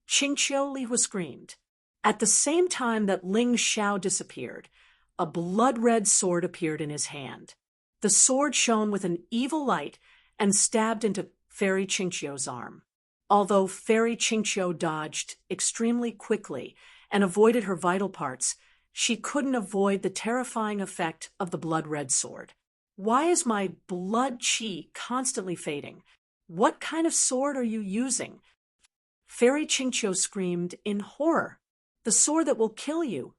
Qingqiu Li screamed. At the same time that Ling Xiao disappeared, a blood-red sword appeared in his hand. The sword shone with an evil light and stabbed into Fairy Qingqiu's arm. Although Fairy Qingqiu dodged extremely quickly and avoided her vital parts, she couldn't avoid the terrifying effect of the blood-red sword. Why is my blood qi constantly fading? What kind of sword are you using? Fairy Qingqiu screamed in horror. The sword that will kill you.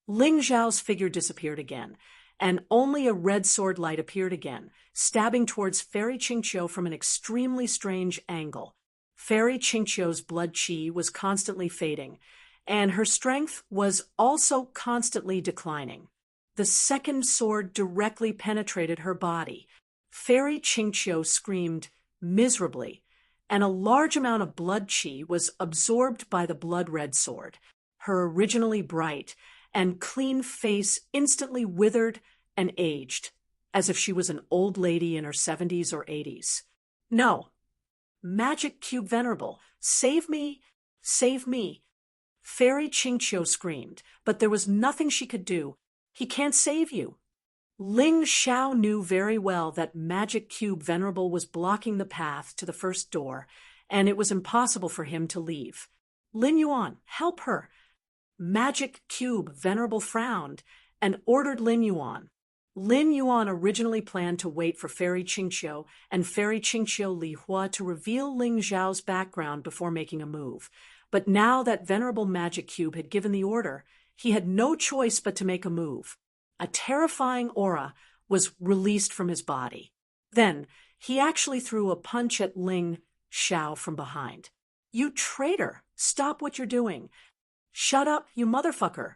Ling Xiao's figure disappeared again, and only a red sword light appeared again, stabbing towards Fairy Qingqiu from an extremely strange angle. Fairy Qingqiu's blood qi was constantly fading, and her strength was also constantly declining. The second sword directly penetrated her body. Fairy Qingqiu screamed miserably, and a large amount of blood qi was absorbed by the blood-red sword. Her originally bright and clean face instantly withered and aged, as if she was an old lady in her 70s or 80s. No. Magic Cube Venerable, save me, save me. Fairy Qingqiu screamed, but there was nothing she could do. He can't save you. Ling Xiao knew very well that Magic Cube Venerable was blocking the path to the first door, and it was impossible for him to leave. Lin Yuan, help her. Magic Cube Venerable frowned and ordered Lin Yuan. Lin Yuan originally planned to wait for Fairy Qingqiu and Fairy Qingqiu Li Hua to reveal Ling Xiao's background before making a move. But now that Venerable Magic Cube had given the order, he had no choice but to make a move. A terrifying aura was released from his body. Then, he actually threw a punch at Ling Xiao from behind. You traitor! Stop what you're doing! Shut up, you motherfucker!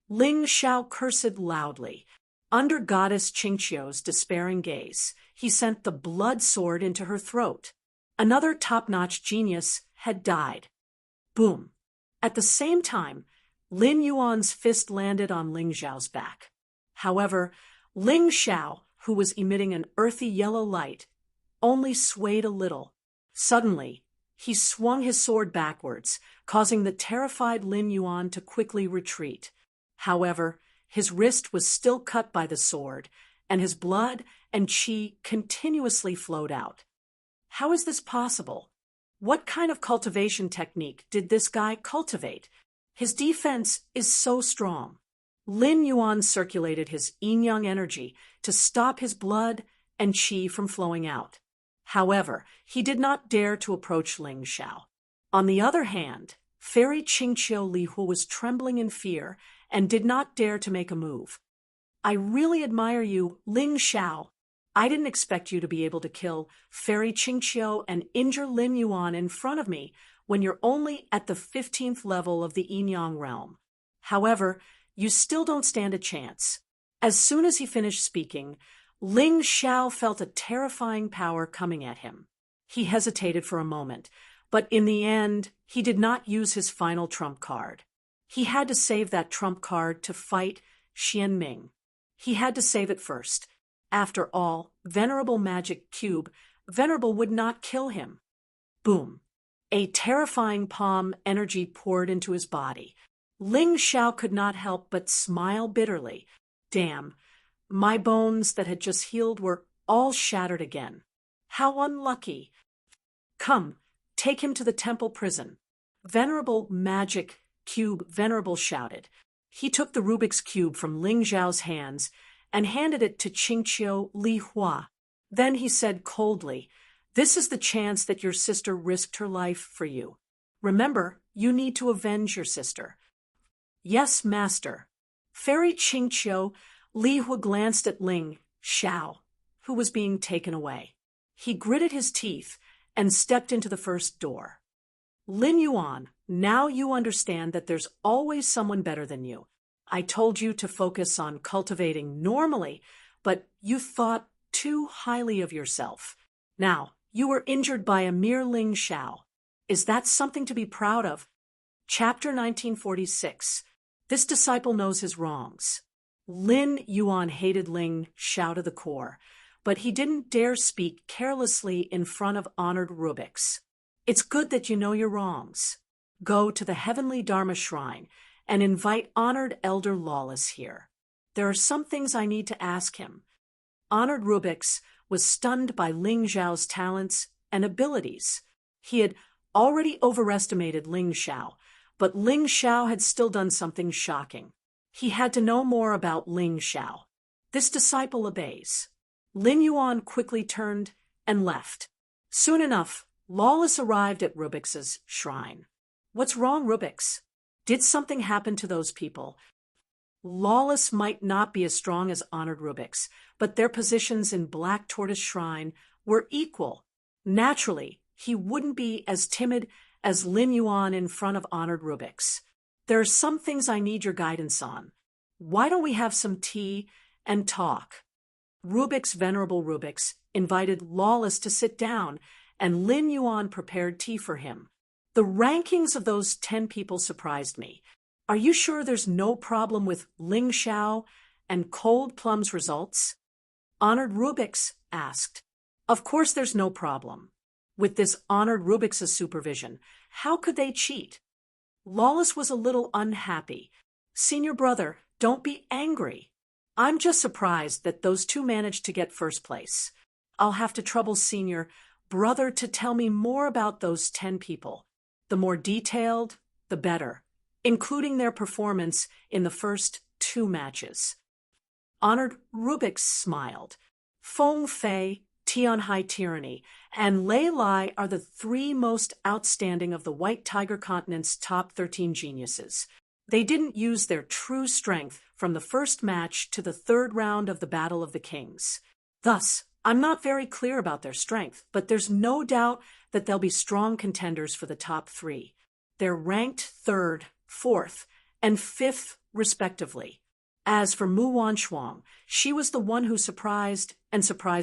Ling Xiao cursed loudly. Under Goddess Qingqiu's despairing gaze, he sent the blood sword into her throat. Another top-notch genius had died. Boom! At the same time, Lin Yuan's fist landed on Ling Xiao's back. However, Ling Xiao, who was emitting an earthy yellow light, only swayed a little. Suddenly, he swung his sword backwards, causing the terrified Lin Yuan to quickly retreat. However, his wrist was still cut by the sword, and his blood and qi continuously flowed out. How is this possible? What kind of cultivation technique did this guy cultivate? His defense is so strong. Lin Yuan circulated his yin-yang energy to stop his blood and qi from flowing out. However, he did not dare to approach Ling Xiao. On the other hand, Fairy Qingqiu Li Hu was trembling in fear and did not dare to make a move. I really admire you, Ling Xiao. I didn't expect you to be able to kill Fairy Qingqiu and injure Lin Yuan in front of me when you're only at the 15th level of the yin-yang realm. However, you still don't stand a chance. As soon as he finished speaking, Ling Xiao felt a terrifying power coming at him. He hesitated for a moment, but in the end, he did not use his final trump card. He had to save that trump card to fight Xian Ming. He had to save it first. After all, Venerable Magic Cube, Venerable would not kill him. Boom! A terrifying palm energy poured into his body. Ling Xiao could not help but smile bitterly. Damn, my bones that had just healed were all shattered again. How unlucky. Come, take him to the temple prison. Venerable magic cube, Venerable shouted. He took the Rubik's cube from Ling Xiao's hands and handed it to Qingqiu Li Hua. Then he said coldly, "This is the chance that your sister risked her life for you. Remember, you need to avenge your sister." "Yes, master." Fairy Qingqiu Li Hua glanced at Ling Xiao, who was being taken away. He gritted his teeth and stepped into the first door. "Lin Yuan, now you understand that there's always someone better than you. I told you to focus on cultivating normally, but you thought too highly of yourself. Now, you were injured by a mere Ling Xiao. Is that something to be proud of?" Chapter 1946. This disciple knows his wrongs. Lin Yuan hated Ling Xiao to the core, but he didn't dare speak carelessly in front of honored Rubiks. "It's good that you know your wrongs. Go to the Heavenly Dharma Shrine and invite honored Elder Lawless here. There are some things I need to ask him." Honored Rubiks was stunned by Ling Xiao's talents and abilities. He had already overestimated Ling Xiao, but Ling Xiao had still done something shocking. He had to know more about Ling Xiao. This disciple obeys. Lin Yuan quickly turned and left. Soon enough, Lawless arrived at Rubiks's shrine. "What's wrong, Rubiks? Did something happen to those people?" Lawless might not be as strong as honored Rubiks, but their positions in Black Tortoise Shrine were equal. Naturally, he wouldn't be as timid as Lin Yuan in front of honored Rubiks. "There are some things I need your guidance on. Why don't we have some tea and talk?" Venerable Rubiks invited Lawless to sit down, and Lin Yuan prepared tea for him. "The rankings of those 10 people surprised me. Are you sure there's no problem with Ling Xiao and Cold Plum's results?" Honored Rubiks asked. "Of course there's no problem. With this honored Rubiks' supervision, how could they cheat?" Lawless was a little unhappy. "Senior brother, don't be angry. I'm just surprised that those two managed to get first place. I'll have to trouble senior brother to tell me more about those 10 people. The more detailed, the better, including their performance in the first 2 matches." Honored Rubiks smiled. "Feng Fei, Tianhai Tyranny, and Lei Lai are the 3 most outstanding of the White Tiger Continent's top 13 geniuses. They didn't use their true strength from the first match to the 3rd round of the Battle of the Kings. Thus, I'm not very clear about their strength, but there's no doubt that they'll be strong contenders for the top 3. They're ranked 3rd, 4th, and 5th, respectively. As for Mu Wanshuang, she was the one who surprised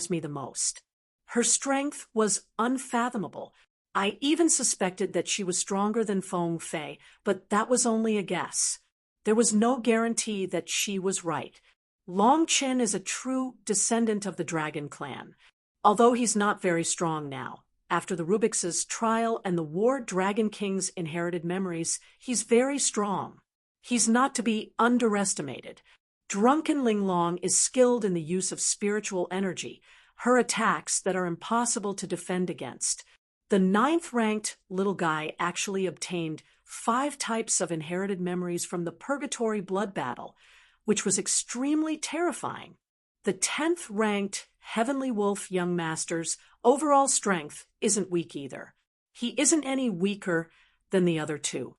me the most. Her strength was unfathomable. I even suspected that she was stronger than Feng Fei, but that was only a guess. There was no guarantee that she was right. Long Qin is a true descendant of the Dragon Clan. Although he's not very strong now, after the Rubiks' trial and the War Dragon King's inherited memories, he's very strong. He's not to be underestimated. Drunken Linglong is skilled in the use of spiritual energy, her attacks that are impossible to defend against. The 9th-ranked little guy actually obtained 5 types of inherited memories from the Purgatory Blood Battle, which was extremely terrifying. The 10th-ranked Heavenly Wolf Young Master's overall strength isn't weak either. He isn't any weaker than the other 2.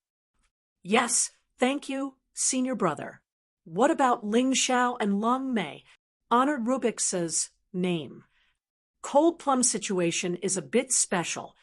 "Yes, thank you, senior brother. What about Ling Xiao and Lung Mei?" Honored Rubiks' name. "Cold Plum's situation is a bit special.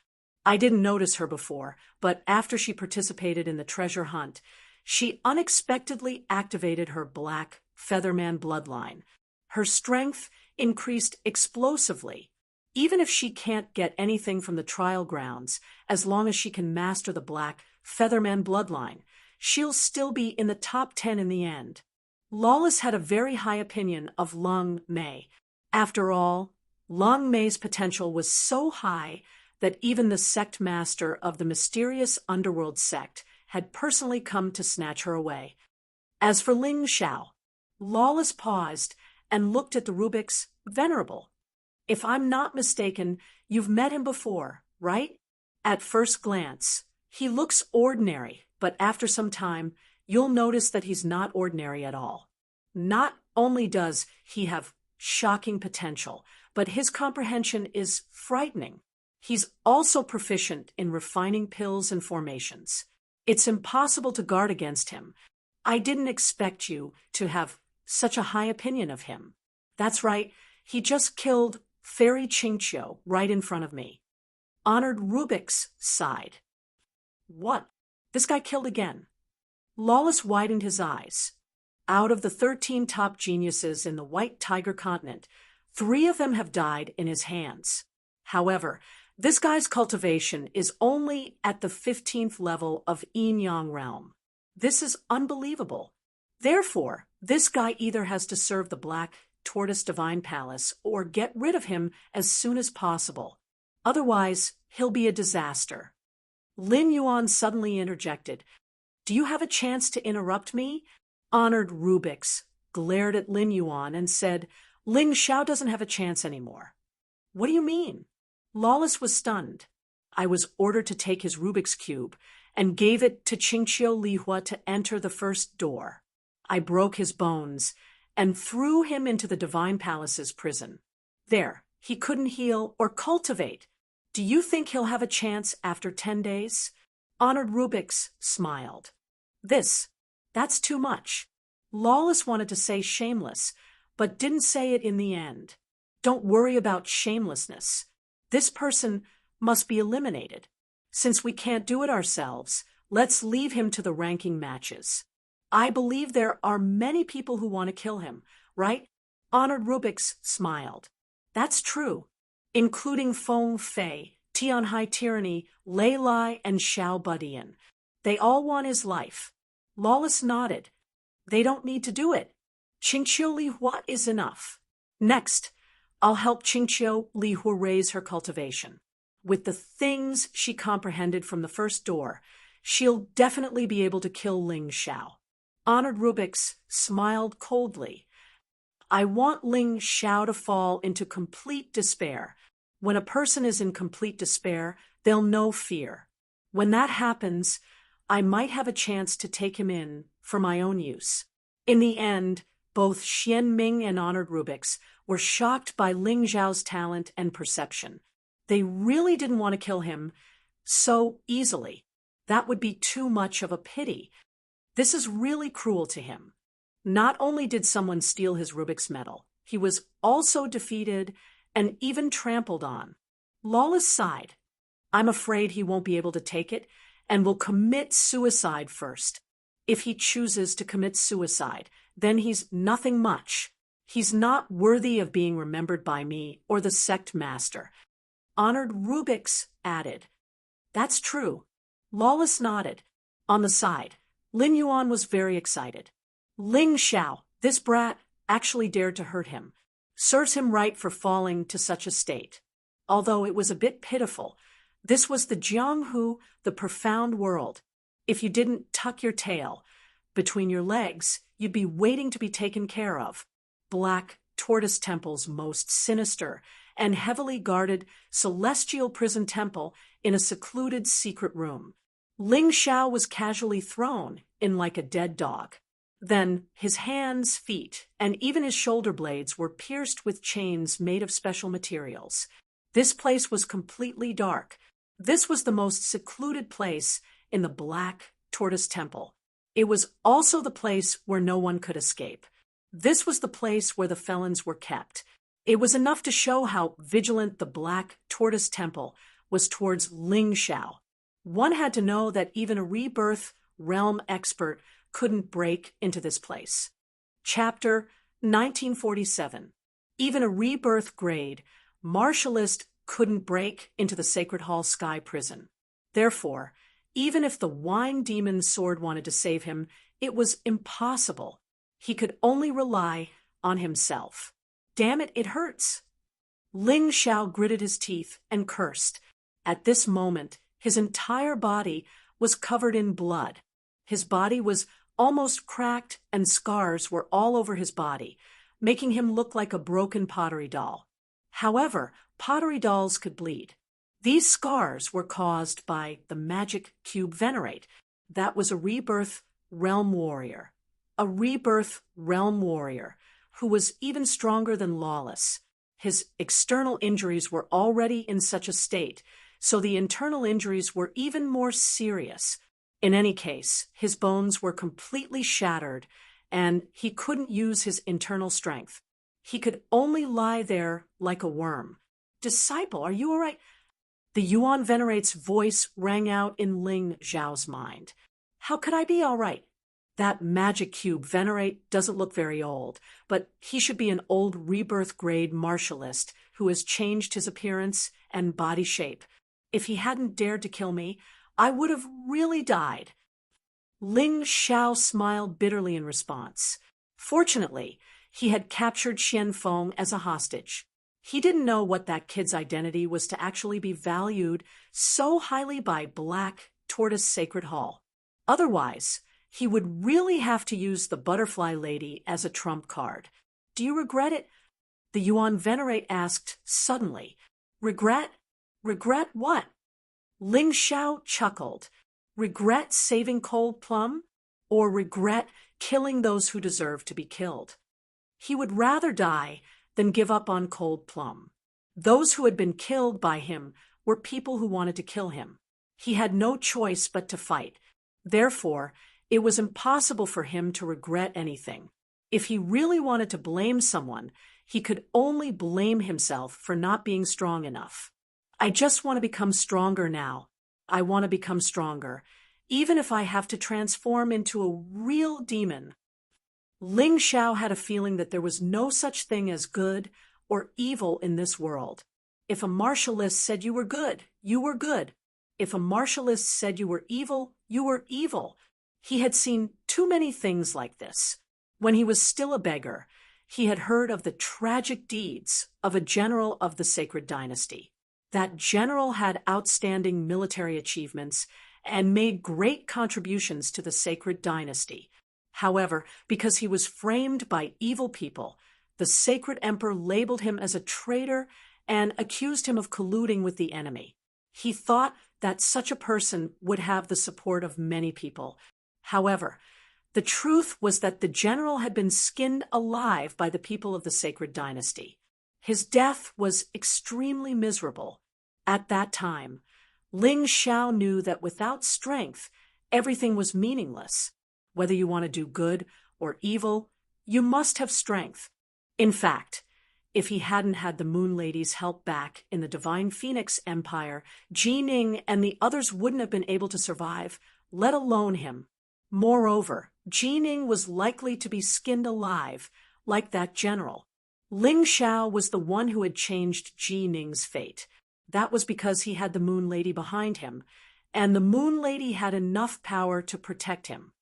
I didn't notice her before, but after she participated in the treasure hunt, she unexpectedly activated her Black Featherman bloodline. Her strength increased explosively. Even if she can't get anything from the trial grounds, as long as she can master the Black Featherman bloodline, she'll still be in the top 10 in the end." Lawless had a very high opinion of Lung Mei. After all, Lung Mei's potential was so high that even the sect master of the mysterious underworld sect had personally come to snatch her away. As for Ling Xiao, Lawless paused and looked at the Rubik's venerable. If I'm not mistaken, you've met him before, right? At first glance, he looks ordinary, but after some time, you'll notice that he's not ordinary at all. Not only does he have shocking potential, but his comprehension is frightening. He's also proficient in refining pills and formations. It's impossible to guard against him. I didn't expect you to have such a high opinion of him. That's right, he just killed Fairy Qingqiu right in front of me. Honored Rubik's sighed. What? This guy killed again. Lawless widened his eyes. Out of the 13 top geniuses in the White Tiger continent, 3 of them have died in his hands. However, this guy's cultivation is only at the 15th level of Yin-Yang realm. This is unbelievable. Therefore, this guy either has to serve the Black Tortoise Divine Palace or get rid of him as soon as possible. Otherwise, he'll be a disaster. Lin Yuan suddenly interjected. Do you have a chance to interrupt me? Honored Rubik's glared at Lin Yuan and said, Ling Xiao doesn't have a chance anymore. What do you mean? Lawless was stunned. I was ordered to take his Rubik's Cube and gave it to Qingqiu Lihua to enter the first door. I broke his bones and threw him into the Divine Palace's prison. There, he couldn't heal or cultivate. Do you think he'll have a chance after 10 days? Honored Rubik's smiled. That's too much. Lawless wanted to say shameless, but didn't say it in the end. Don't worry about shamelessness. This person must be eliminated. Since we can't do it ourselves, let's leave him to the ranking matches. I believe there are many people who want to kill him, right? Honored Rubik's smiled. That's true, including Feng Fei, Tianhai Tyranny, Lei Lai, and Xiao Budian. They all want his life. Lawless nodded. They don't need to do it. Qingqiu Lihua is enough. Next, I'll help Qingqiu Lihua raise her cultivation. With the things she comprehended from the first door, she'll definitely be able to kill Ling Xiao. Honored Rubik's smiled coldly. I want Ling Xiao to fall into complete despair. When a person is in complete despair, they'll know fear. When that happens, I might have a chance to take him in for my own use. In the end, both Xian Ming and Honored Rubik's were shocked by Ling Xiao's talent and perception. They really didn't want to kill him so easily. That would be too much of a pity. This is really cruel to him. Not only did someone steal his Rubik's medal, he was also defeated and even trampled on. Lawless sighed. I'm afraid he won't be able to take it and will commit suicide first. If he chooses to commit suicide, then he's nothing much. He's not worthy of being remembered by me or the sect master. Honored Rubik's added. That's true. Lawless nodded. On the side, Lin Yuan was very excited. Ling Xiao, this brat, actually dared to hurt him. Serves him right for falling to such a state. Although it was a bit pitiful, this was the Jianghu, the profound world. If you didn't tuck your tail between your legs, you'd be waiting to be taken care of. Black Tortoise Temple's most sinister and heavily guarded celestial prison temple in a secluded secret room. Ling Xiao was casually thrown in like a dead dog. Then his hands, feet, and even his shoulder blades were pierced with chains made of special materials. This place was completely dark. This was the most secluded place in the Black Tortoise Temple. It was also the place where no one could escape. This was the place where the felons were kept. It was enough to show how vigilant the Black Tortoise Temple was towards Ling Xiao. One had to know that even a rebirth realm expert couldn't break into this place. Chapter 1947. Even a rebirth grade martialist couldn't break into the Sacred Hall Sky Prison. Therefore, even if the Wine Demon's sword wanted to save him, it was impossible. He could only rely on himself. Damn it, it hurts. Ling Xiao gritted his teeth and cursed. At this moment, his entire body was covered in blood. His body was almost cracked and scars were all over his body, making him look like a broken pottery doll. However, pottery dolls could bleed. These scars were caused by the magic cube Venerate. That was a rebirth realm warrior. A rebirth realm warrior who was even stronger than Lawless. His external injuries were already in such a state, so the internal injuries were even more serious. In any case, his bones were completely shattered, and he couldn't use his internal strength. He could only lie there like a worm. "Disciple, are you all right?" The Yuan Venerate's voice rang out in Ling Zhao's mind. "How could I be all right? That magic cube Venerate doesn't look very old, but he should be an old rebirth-grade martialist who has changed his appearance and body shape. If he hadn't dared to kill me, I would have really died." Ling Xiao smiled bitterly in response. Fortunately, he had captured Xian Feng as a hostage. He didn't know what that kid's identity was to actually be valued so highly by Black Tortoise Sacred Hall. Otherwise, he would really have to use the Butterfly Lady as a trump card. "Do you regret it?" The Yuan Venerate asked suddenly. "Regret? Regret what?" Ling Xiao chuckled. "Regret saving Cold Plum? Or regret killing those who deserve to be killed?" He would rather die than give up on Cold Plum. Those who had been killed by him were people who wanted to kill him. He had no choice but to fight. Therefore, it was impossible for him to regret anything. If he really wanted to blame someone, he could only blame himself for not being strong enough. "I just want to become stronger now. I want to become stronger, even if I have to transform into a real demon." Ling Xiao had a feeling that there was no such thing as good or evil in this world. If a martialist said you were good, you were good. If a martialist said you were evil, you were evil. He had seen too many things like this. When he was still a beggar, he had heard of the tragic deeds of a general of the Sacred Dynasty. That general had outstanding military achievements and made great contributions to the Sacred Dynasty. However, because he was framed by evil people, the Sacred Emperor labeled him as a traitor and accused him of colluding with the enemy. He thought that such a person would have the support of many people. However, the truth was that the general had been skinned alive by the people of the Sacred Dynasty. His death was extremely miserable. At that time, Ling Xiao knew that without strength, everything was meaningless. Whether you want to do good or evil, you must have strength. In fact, if he hadn't had the Moon Lady's help back in the Divine Phoenix Empire, Ji Ning and the others wouldn't have been able to survive, let alone him. Moreover, Ji Ning was likely to be skinned alive, like that general. Ling Xiao was the one who had changed Ji Ning's fate. That was because he had the Moon Lady behind him, and the Moon Lady had enough power to protect him.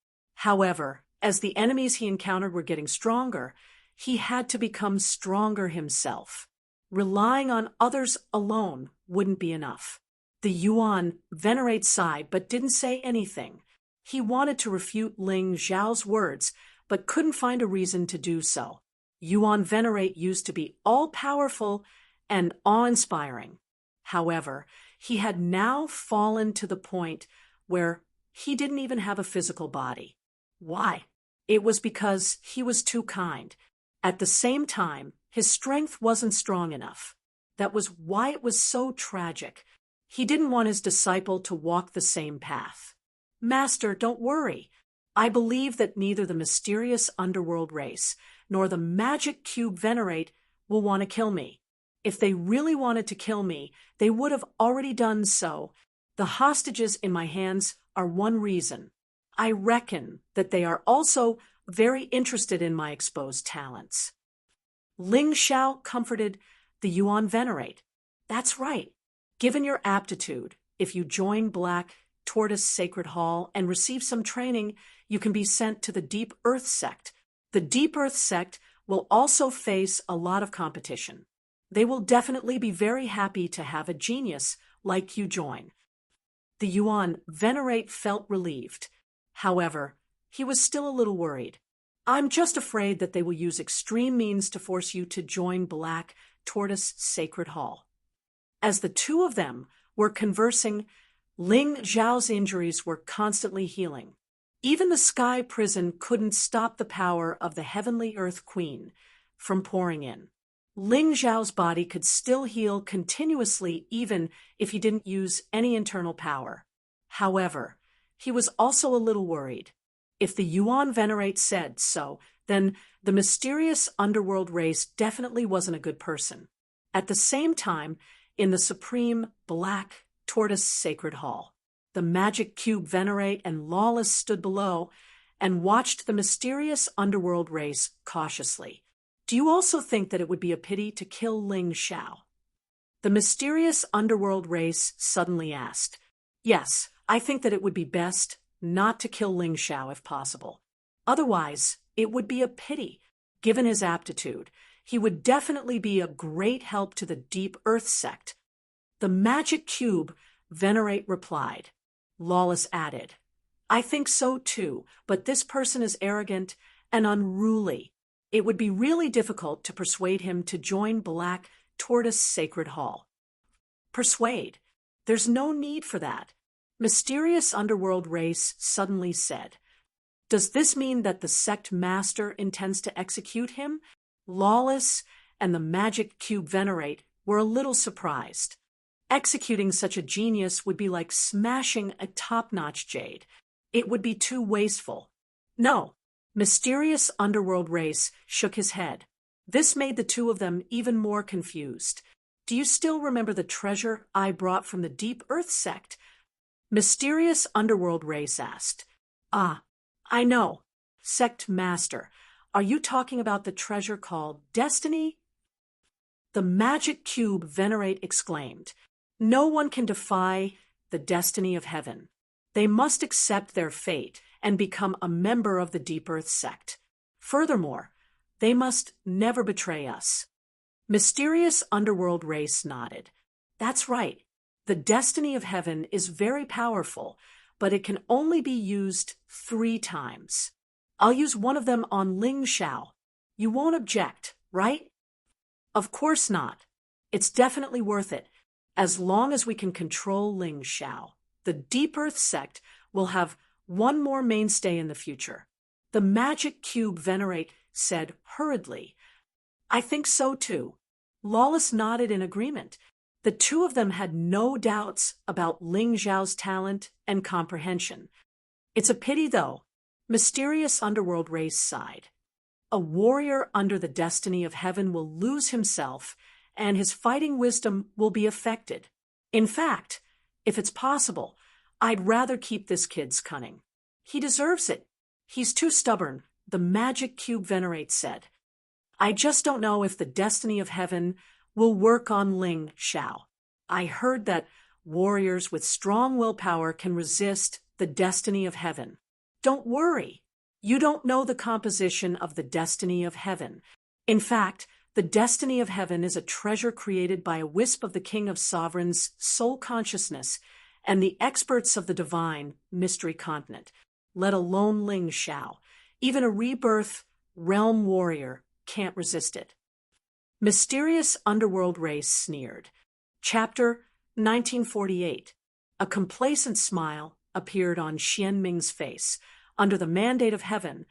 However, as the enemies he encountered were getting stronger, he had to become stronger himself. Relying on others alone wouldn't be enough. The Yuan Venerate sighed but didn't say anything. He wanted to refute Ling Zhao's words, but couldn't find a reason to do so. Yuan Venerate used to be all-powerful and awe-inspiring. However, he had now fallen to the point where he didn't even have a physical body. Why? It was because he was too kind. At the same time, his strength wasn't strong enough. That was why it was so tragic. He didn't want his disciple to walk the same path. "Master, don't worry. I believe that neither the mysterious underworld race nor the magic cube Venerate will want to kill me. If they really wanted to kill me, they would have already done so. The hostages in my hands are one reason. I reckon that they are also very interested in my exposed talents." Ling Xiao comforted the Yuan Venerate. "That's right. Given your aptitude, if you join Black Tortoise Sacred Hall and receive some training, you can be sent to the Deep Earth Sect. The Deep Earth Sect will also face a lot of competition. They will definitely be very happy to have a genius like you join. The Yuan Venerate felt relieved. However, he was still a little worried. I'm just afraid that they will use extreme means to force you to join Black Tortoise Sacred Hall. As the two of them were conversing, Ling Zhao's injuries were constantly healing. Even the sky prison couldn't stop the power of the heavenly Earth Queen from pouring in. Ling Zhao's body could still heal continuously even if he didn't use any internal power. However, he was also a little worried. If the Yuan Venerate said so, then the mysterious underworld race definitely wasn't a good person. At the same time, in the supreme Black Tortoise Sacred Hall, the Magic Cube Venerate and Lawless stood below and watched the mysterious underworld race cautiously. Do you also think that it would be a pity to kill Ling Zhao? The mysterious underworld race suddenly asked. Yes, I think that it would be best not to kill Ling Zhao if possible. Otherwise, it would be a pity. Given his aptitude, he would definitely be a great help to the Deep Earth sect. The Magic Cube Venerate replied. Lawless added, I think so too, but this person is arrogant and unruly. It would be really difficult to persuade him to join Black Tortoise Sacred Hall. Persuade? There's no need for that. Mysterious underworld race suddenly said. Does this mean that the sect master intends to execute him? Lawless and the Magic Cube Venerate were a little surprised. Executing such a genius would be like smashing a top-notch jade. It would be too wasteful. No. Mysterious underworld race shook his head. This made the two of them even more confused. Do you still remember the treasure I brought from the Deep Earth sect? Mysterious underworld race asked. Ah, I know. Sect master, are you talking about the treasure called Destiny? The Magic Cube Venerate exclaimed. No one can defy the destiny of heaven. They must accept their fate and become a member of the Deep Earth sect. Furthermore, they must never betray us. Mysterious underworld race nodded. That's right. The destiny of heaven is very powerful, but it can only be used 3 times. I'll use one of them on Ling Zhao. You won't object, right? Of course not. It's definitely worth it. As long as we can control Ling Zhao, the Deep Earth sect will have one more mainstay in the future. The Magic Cube Venerate said hurriedly. I think so too. Lawless nodded in agreement. The two of them had no doubts about Ling Zhao's talent and comprehension. It's a pity, though. Mysterious underworld race sighed. A warrior under the destiny of heaven will lose himself, and his fighting wisdom will be affected. In fact, if it's possible, I'd rather keep this kid's cunning. He deserves it. He's too stubborn, the Magic Cube Venerate said. I just don't know if the destiny of heaven will work on Ling Zhao. I heard that warriors with strong willpower can resist the destiny of heaven. Don't worry. You don't know the composition of the destiny of heaven. In fact, the destiny of heaven is a treasure created by a wisp of the King of Sovereign's soul consciousness and the experts of the divine mystery continent, let alone Ling Zhao. Even a rebirth realm warrior can't resist it. Mysterious underworld race sneered. Chapter 1948. A complacent smile appeared on Xian Ming's face. Under the mandate of heaven,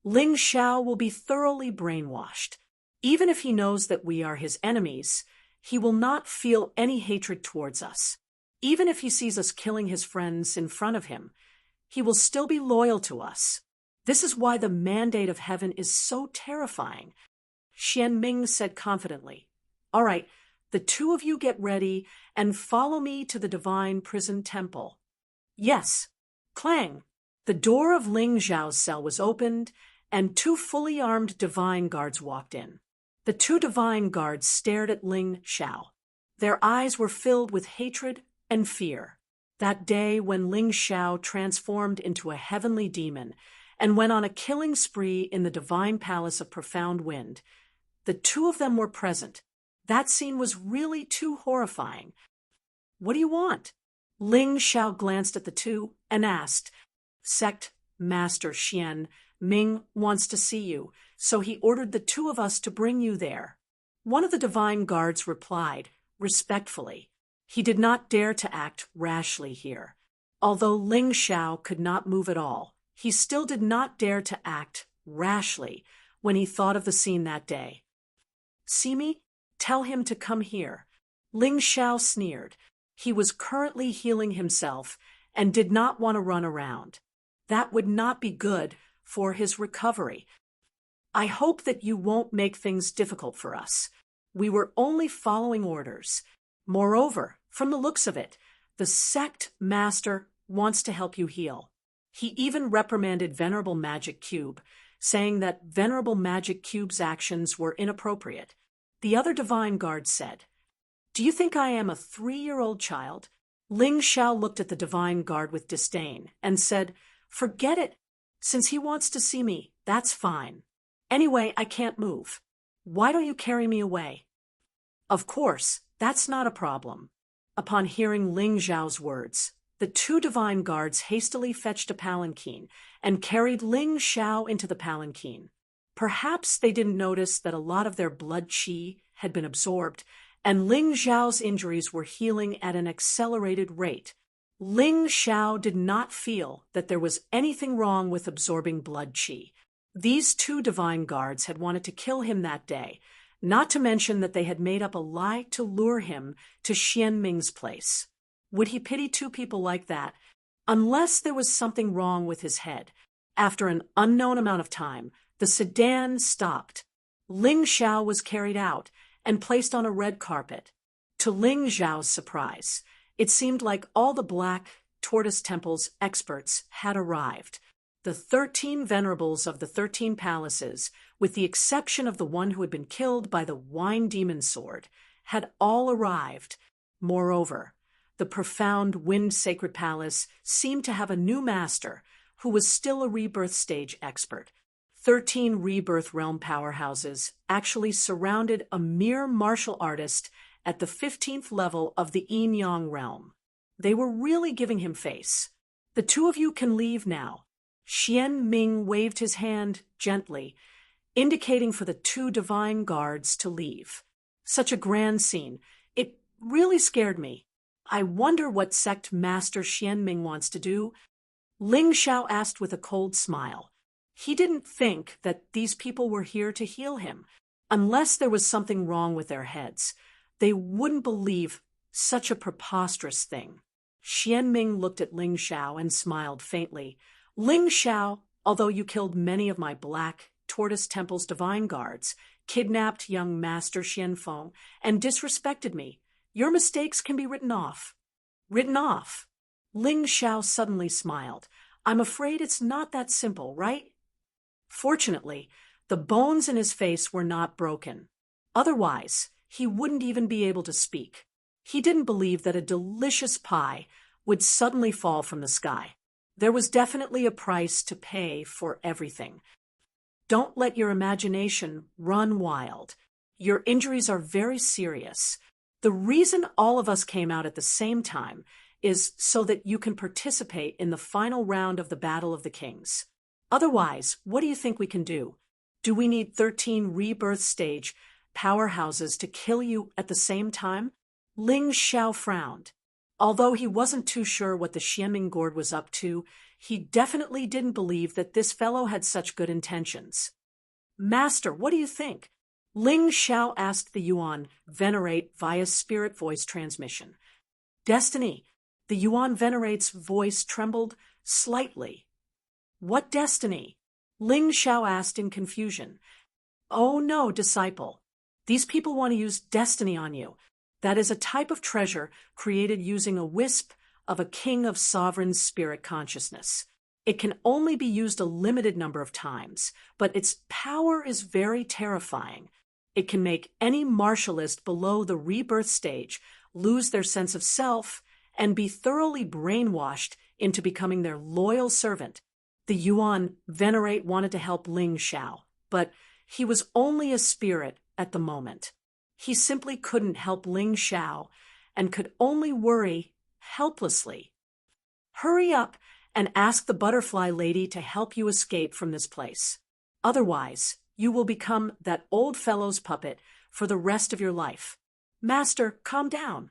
Ling Zhao will be thoroughly brainwashed. Even if he knows that we are his enemies, he will not feel any hatred towards us. Even if he sees us killing his friends in front of him, he will still be loyal to us. This is why the mandate of heaven is so terrifying. Xian Ming said confidently. All right, the two of you get ready and follow me to the divine prison temple. Yes. Clang. The door of Ling Zhao's cell was opened, and 2 fully armed divine guards walked in. The 2 divine guards stared at Ling Zhao. Their eyes were filled with hatred and fear. That day when Ling Zhao transformed into a heavenly demon and went on a killing spree in the divine palace of Profound Wind, the 2 of them were present. That scene was really too horrifying. What do you want? Ling Xiao glanced at the two and asked. Sect Master Xian Ming wants to see you, so he ordered the two of us to bring you there. One of the divine guards replied, respectfully. He did not dare to act rashly here. Although Ling Xiao could not move at all, he still did not dare to act rashly when he thought of the scene that day. See me? Tell him to come here. Ling Xiao sneered. He was currently healing himself and did not want to run around. That would not be good for his recovery. I hope that you won't make things difficult for us. We were only following orders. Moreover, from the looks of it, the sect master wants to help you heal. He even reprimanded Venerable Magic Cube, saying that Venerable Magic Cube's actions were inappropriate. The other divine guard said, Do you think I am a 3-year-old child? Ling Xiao looked at the divine guard with disdain and said, Forget it. Since he wants to see me, that's fine. Anyway, I can't move. Why don't you carry me away? Of course, that's not a problem. Upon hearing Ling Xiao's words, the two divine guards hastily fetched a palanquin and carried Ling Xiao into the palanquin. Perhaps they didn't notice that a lot of their blood qi had been absorbed, and Ling Xiao's injuries were healing at an accelerated rate. Ling Xiao did not feel that there was anything wrong with absorbing blood qi. These two divine guards had wanted to kill him that day, not to mention that they had made up a lie to lure him to Xian Ming's place. Would he pity two people like that? Unless there was something wrong with his head. After an unknown amount of time, the sedan stopped. Ling Xiao was carried out and placed on a red carpet. To Ling Xiao's surprise, it seemed like all the Black Tortoise Temple's experts had arrived. The 13 venerables of the 13 palaces, with the exception of the one who had been killed by the Wine Demon Sword, had all arrived. Moreover, the profound Wind Sacred Palace seemed to have a new master, who was still a rebirth stage expert. 13 rebirth realm powerhouses actually surrounded a mere martial artist at the 15th level of the Yin-Yang realm. They were really giving him face. The two of you can leave now. Xian Ming waved his hand gently, indicating for the two divine guards to leave. Such a grand scene. It really scared me. I wonder what sect master Xian Ming wants to do. Ling Xiao asked with a cold smile. He didn't think that these people were here to heal him. Unless there was something wrong with their heads, they wouldn't believe such a preposterous thing. Xian Ming looked at Ling Xiao and smiled faintly. Ling Xiao, although you killed many of my Black Tortoise Temple's divine guards, kidnapped young Master Xianfeng, and disrespected me, your mistakes can be written off. Written off? Ling Xiao suddenly smiled. I'm afraid it's not that simple, right? Fortunately, the bones in his face were not broken. Otherwise, he wouldn't even be able to speak. He didn't believe that a delicious pie would suddenly fall from the sky. There was definitely a price to pay for everything. Don't let your imagination run wild. Your injuries are very serious. The reason all of us came out at the same time is so that you can participate in the final round of the Battle of the Kings. Otherwise, what do you think we can do? Do we need 13 rebirth stage powerhouses to kill you at the same time? Ling Xiao frowned. Although he wasn't too sure what the Xianming Gourd was up to, he definitely didn't believe that this fellow had such good intentions. Master, what do you think? Ling Xiao asked the Yuan Venerate via spirit voice transmission. Destiny. The Yuan Venerate's voice trembled slightly. What destiny? Ling Xiao asked in confusion. Oh no, disciple. These people want to use destiny on you. That is a type of treasure created using a wisp of a king of sovereign spirit consciousness. It can only be used a limited number of times, but its power is very terrifying. It can make any martialist below the rebirth stage lose their sense of self and be thoroughly brainwashed into becoming their loyal servant. The Yuan Venerate wanted to help Ling Xiao, but he was only a spirit at the moment. He simply couldn't help Ling Xiao and could only worry helplessly. Hurry up and ask the butterfly lady to help you escape from this place. Otherwise, you will become that old fellow's puppet for the rest of your life. Master, calm down.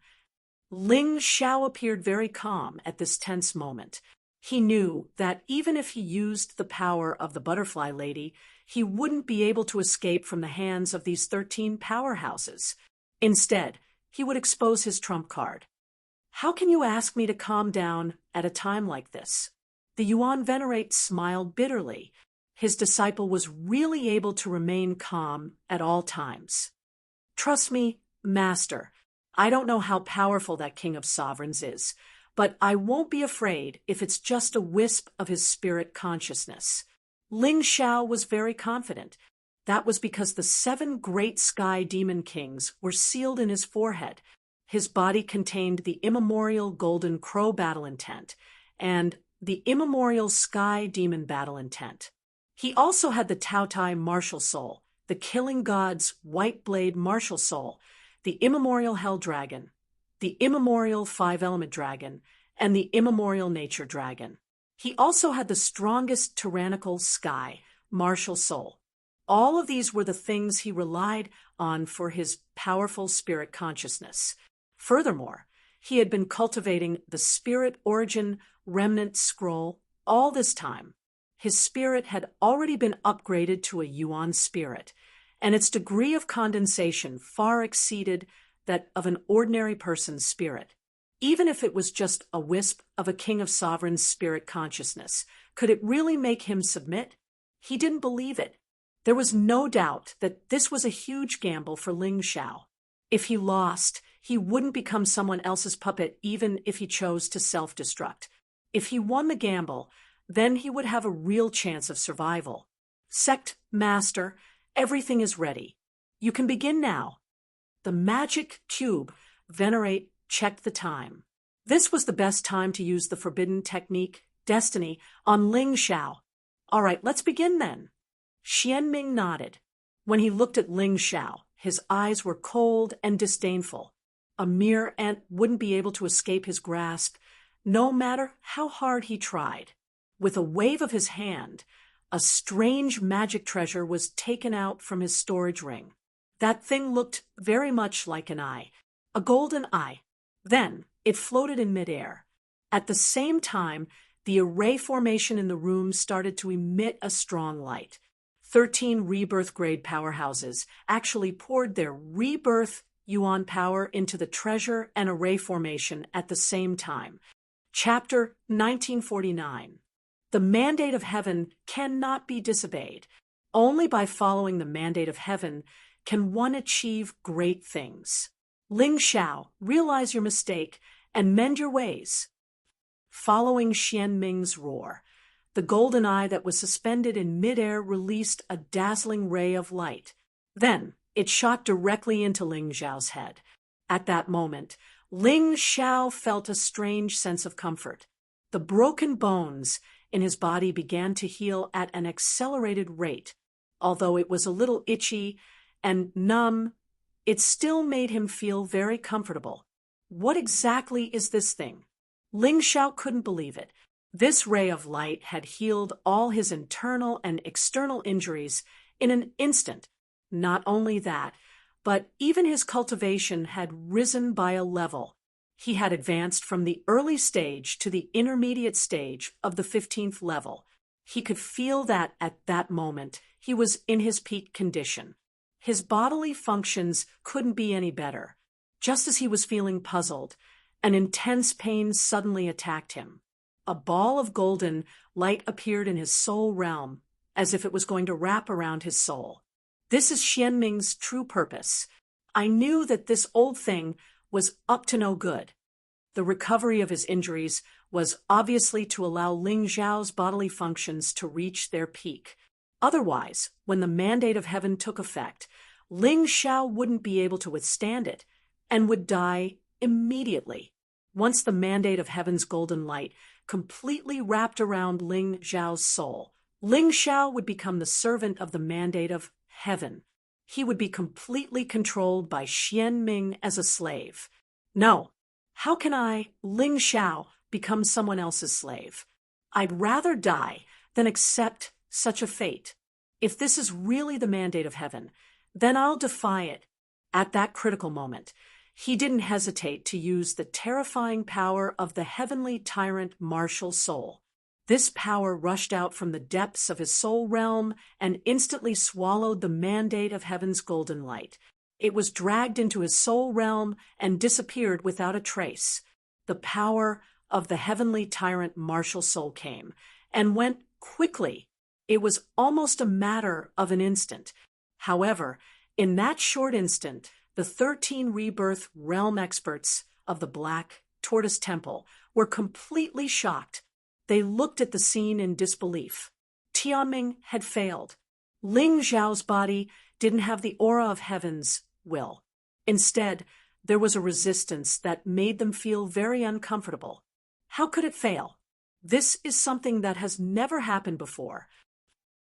Ling Xiao appeared very calm at this tense moment. He knew that even if he used the power of the butterfly lady, he wouldn't be able to escape from the hands of these 13 powerhouses. Instead, he would expose his trump card. How can you ask me to calm down at a time like this? The Yuan Venerate smiled bitterly. His disciple was really able to remain calm at all times. Trust me, Master, I don't know how powerful that King of Sovereigns is, but I won't be afraid if it's just a wisp of his spirit consciousness. Ling Xiao was very confident. That was because the 7 great sky demon kings were sealed in his forehead. His body contained the immemorial golden crow battle intent and the immemorial sky demon battle intent. He also had the Tao Tai martial soul, the killing god's white blade martial soul, the immemorial hell dragon, the immemorial 5-element dragon, and the immemorial nature dragon. He also had the strongest tyrannical sky martial soul. All of these were the things he relied on for his powerful spirit consciousness. Furthermore, he had been cultivating the spirit origin remnant scroll all this time. His spirit had already been upgraded to a Yuan spirit, and its degree of condensation far exceeded that of an ordinary person's spirit. Even if it was just a wisp of a King of Sovereigns' spirit consciousness, could it really make him submit? He didn't believe it. There was no doubt that this was a huge gamble for Ling Xiao. If he lost, he wouldn't become someone else's puppet even if he chose to self-destruct. If he won the gamble, then he would have a real chance of survival. Sect Master, everything is ready. You can begin now. The magic cube Venerate checked the time. This was the best time to use the forbidden technique, Destiny, on Ling Xiao. All right, let's begin then. Xianming nodded. When he looked at Ling Xiao, his eyes were cold and disdainful. A mere ant wouldn't be able to escape his grasp, no matter how hard he tried. With a wave of his hand, a strange magic treasure was taken out from his storage ring. That thing looked very much like an eye, a golden eye. Then it floated in midair. At the same time, the array formation in the room started to emit a strong light. 13 rebirth-grade powerhouses actually poured their rebirth Yuan power into the treasure and array formation at the same time. Chapter 1949. The mandate of heaven cannot be disobeyed. Only by following the mandate of heaven can one achieve great things. Ling Xiao, realize your mistake and mend your ways. Following Xianming's roar, the golden eye that was suspended in midair released a dazzling ray of light. Then it shot directly into Ling Xiao's head. At that moment, Ling Xiao felt a strange sense of comfort. The broken bones in his body began to heal at an accelerated rate. Although it was a little itchy and numb, it still made him feel very comfortable. What exactly is this thing? Ling Xiao couldn't believe it. This ray of light had healed all his internal and external injuries in an instant. Not only that, but even his cultivation had risen by a level. He had advanced from the early stage to the intermediate stage of the 15th level. He could feel that at that moment he was in his peak condition. His bodily functions couldn't be any better. Just as he was feeling puzzled, an intense pain suddenly attacked him. A ball of golden light appeared in his soul realm, as if it was going to wrap around his soul. This is Xianming's true purpose. I knew that this old thing was up to no good. The recovery of his injuries was obviously to allow Ling Xiao's bodily functions to reach their peak. Otherwise, when the mandate of heaven took effect, Ling Xiao wouldn't be able to withstand it and would die immediately. Once the mandate of heaven's golden light completely wrapped around Ling Xiao's soul, Ling Xiao would become the servant of the mandate of heaven. he would be completely controlled by Xian Ming as a slave. No. How can I, Ling Xiao, become someone else's slave? I'd rather die than accept such a fate. If this is really the mandate of heaven, then I'll defy it. At that critical moment, he didn't hesitate to use the terrifying power of the heavenly tyrant martial soul. This power rushed out from the depths of his soul realm and instantly swallowed the mandate of heaven's golden light. It was dragged into his soul realm and disappeared without a trace. The power of the heavenly tyrant martial soul came and went quickly. It was almost a matter of an instant. However, in that short instant, the 13 rebirth realm experts of the Black Tortoise Temple were completely shocked. They looked at the scene in disbelief. Tianming had failed. Ling Xiao's body didn't have the aura of heaven's will. Instead, there was a resistance that made them feel very uncomfortable. How could it fail? This is something that has never happened before.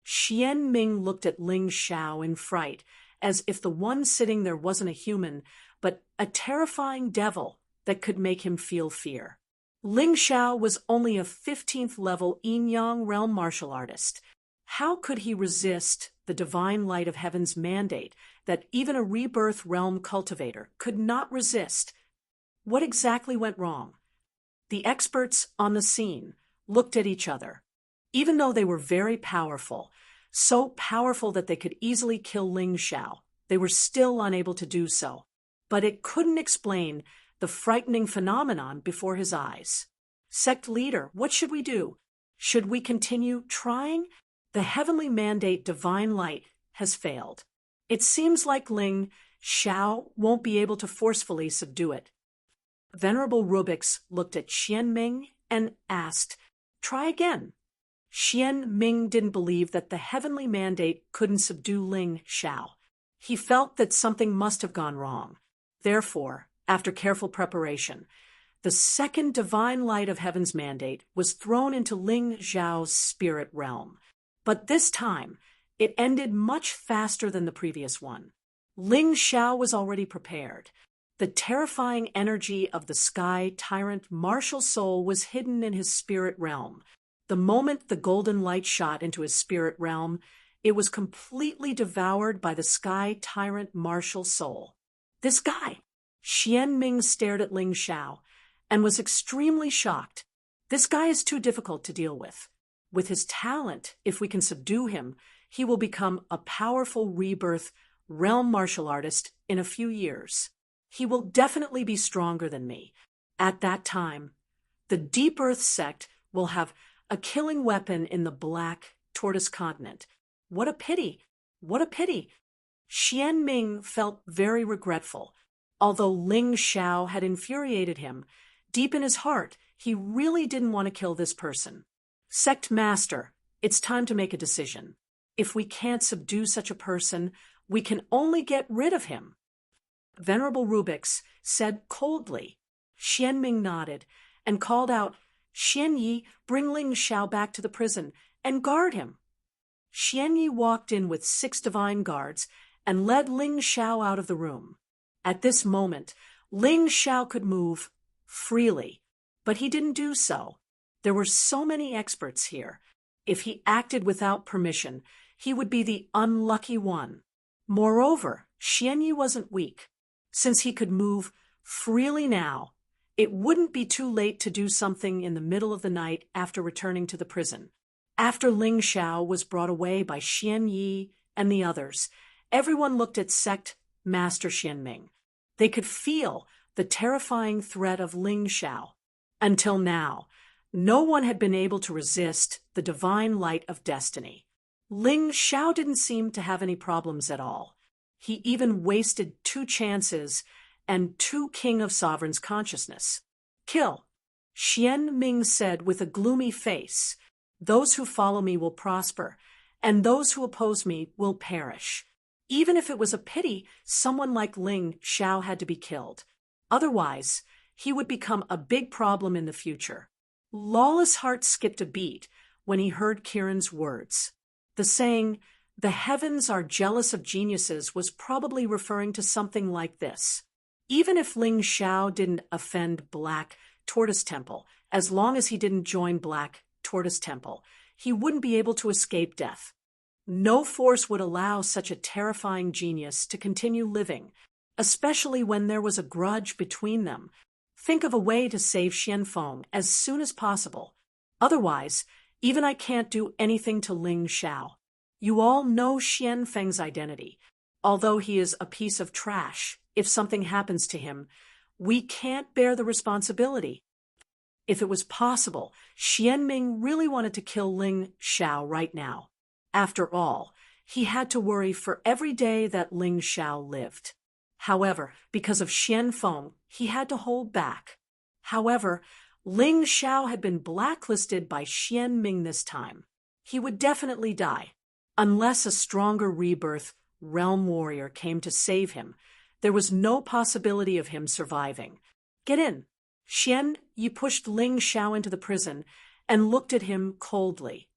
Xian Ming looked at Ling Xiao in fright, as if the one sitting there wasn't a human, but a terrifying devil that could make him feel fear. Ling Xiao was only a 15th level yin-yang realm martial artist. How could he resist the divine light of heaven's mandate that even a rebirth realm cultivator could not resist? What exactly went wrong? The experts on the scene looked at each other. Even though they were very powerful, so powerful that they could easily kill Ling Xiao, they were still unable to do so. But it couldn't explain the frightening phenomenon before his eyes. Sect leader, what should we do? Should we continue trying? The heavenly mandate divine light has failed. It seems like Ling Xiao won't be able to forcefully subdue it. Venerable Rubix looked at Xian Ming and asked, "Try again." Xian Ming didn't believe that the heavenly mandate couldn't subdue Ling Xiao. He felt that something must have gone wrong. Therefore, after careful preparation, the second divine light of heaven's mandate was thrown into Ling Xiao's spirit realm. But this time, it ended much faster than the previous one. Ling Xiao was already prepared. The terrifying energy of the sky tyrant martial soul was hidden in his spirit realm. The moment the golden light shot into his spirit realm, it was completely devoured by the sky tyrant martial soul. This guy! Xian Ming stared at Ling Xiao and was extremely shocked. This guy is too difficult to deal with. With his talent, if we can subdue him, he will become a powerful rebirth realm martial artist in a few years. He will definitely be stronger than me. At that time, the Deep Earth sect will have a killing weapon in the Black Tortoise continent. What a pity! What a pity! Xian Ming felt very regretful. Although Ling Xiao had infuriated him, deep in his heart, he really didn't want to kill this person. Sect Master, it's time to make a decision. If we can't subdue such a person, we can only get rid of him. Venerable Rubix said coldly. Xian Ming nodded and called out, "Xian Yi, bring Ling Xiao back to the prison and guard him." Xian Yi walked in with 6 divine guards and led Ling Xiao out of the room. At this moment, Ling Xiao could move freely, but he didn't do so. There were so many experts here. If he acted without permission, he would be the unlucky one. Moreover, Xian Yi wasn't weak. Since he could move freely now, it wouldn't be too late to do something in the middle of the night after returning to the prison. After Ling Xiao was brought away by Xian Yi and the others, everyone looked at Sect Master Xian Ming. They could feel the terrifying threat of Ling Xiao. Until now, no one had been able to resist the divine light of destiny. Ling Xiao didn't seem to have any problems at all. He even wasted 2 chances and 2 King of Sovereigns consciousness. "Kill," Xian Ming said with a gloomy face. "Those who follow me will prosper, and those who oppose me will perish." Even if it was a pity, someone like Ling Xiao had to be killed. Otherwise, he would become a big problem in the future. Lawless' heart skipped a beat when he heard Kiran's words. The saying, "The heavens are jealous of geniuses" was probably referring to something like this. Even if Ling Xiao didn't offend Black Tortoise Temple, as long as he didn't join Black Tortoise Temple, he wouldn't be able to escape death. No force would allow such a terrifying genius to continue living, especially when there was a grudge between them. Think of a way to save Xianfeng as soon as possible. Otherwise, even I can't do anything to Ling Xiao. You all know Xianfeng's identity. Although he is a piece of trash, if something happens to him, we can't bear the responsibility. If it was possible, Xianming really wanted to kill Ling Xiao right now. After all, he had to worry for every day that Ling Xiao lived. However, because of Xianfeng, he had to hold back. However, Ling Xiao had been blacklisted by Xianming this time. He would definitely die. Unless a stronger rebirth realm warrior came to save him, there was no possibility of him surviving. "Get in." Xian Yi pushed Ling Xiao into the prison and looked at him coldly.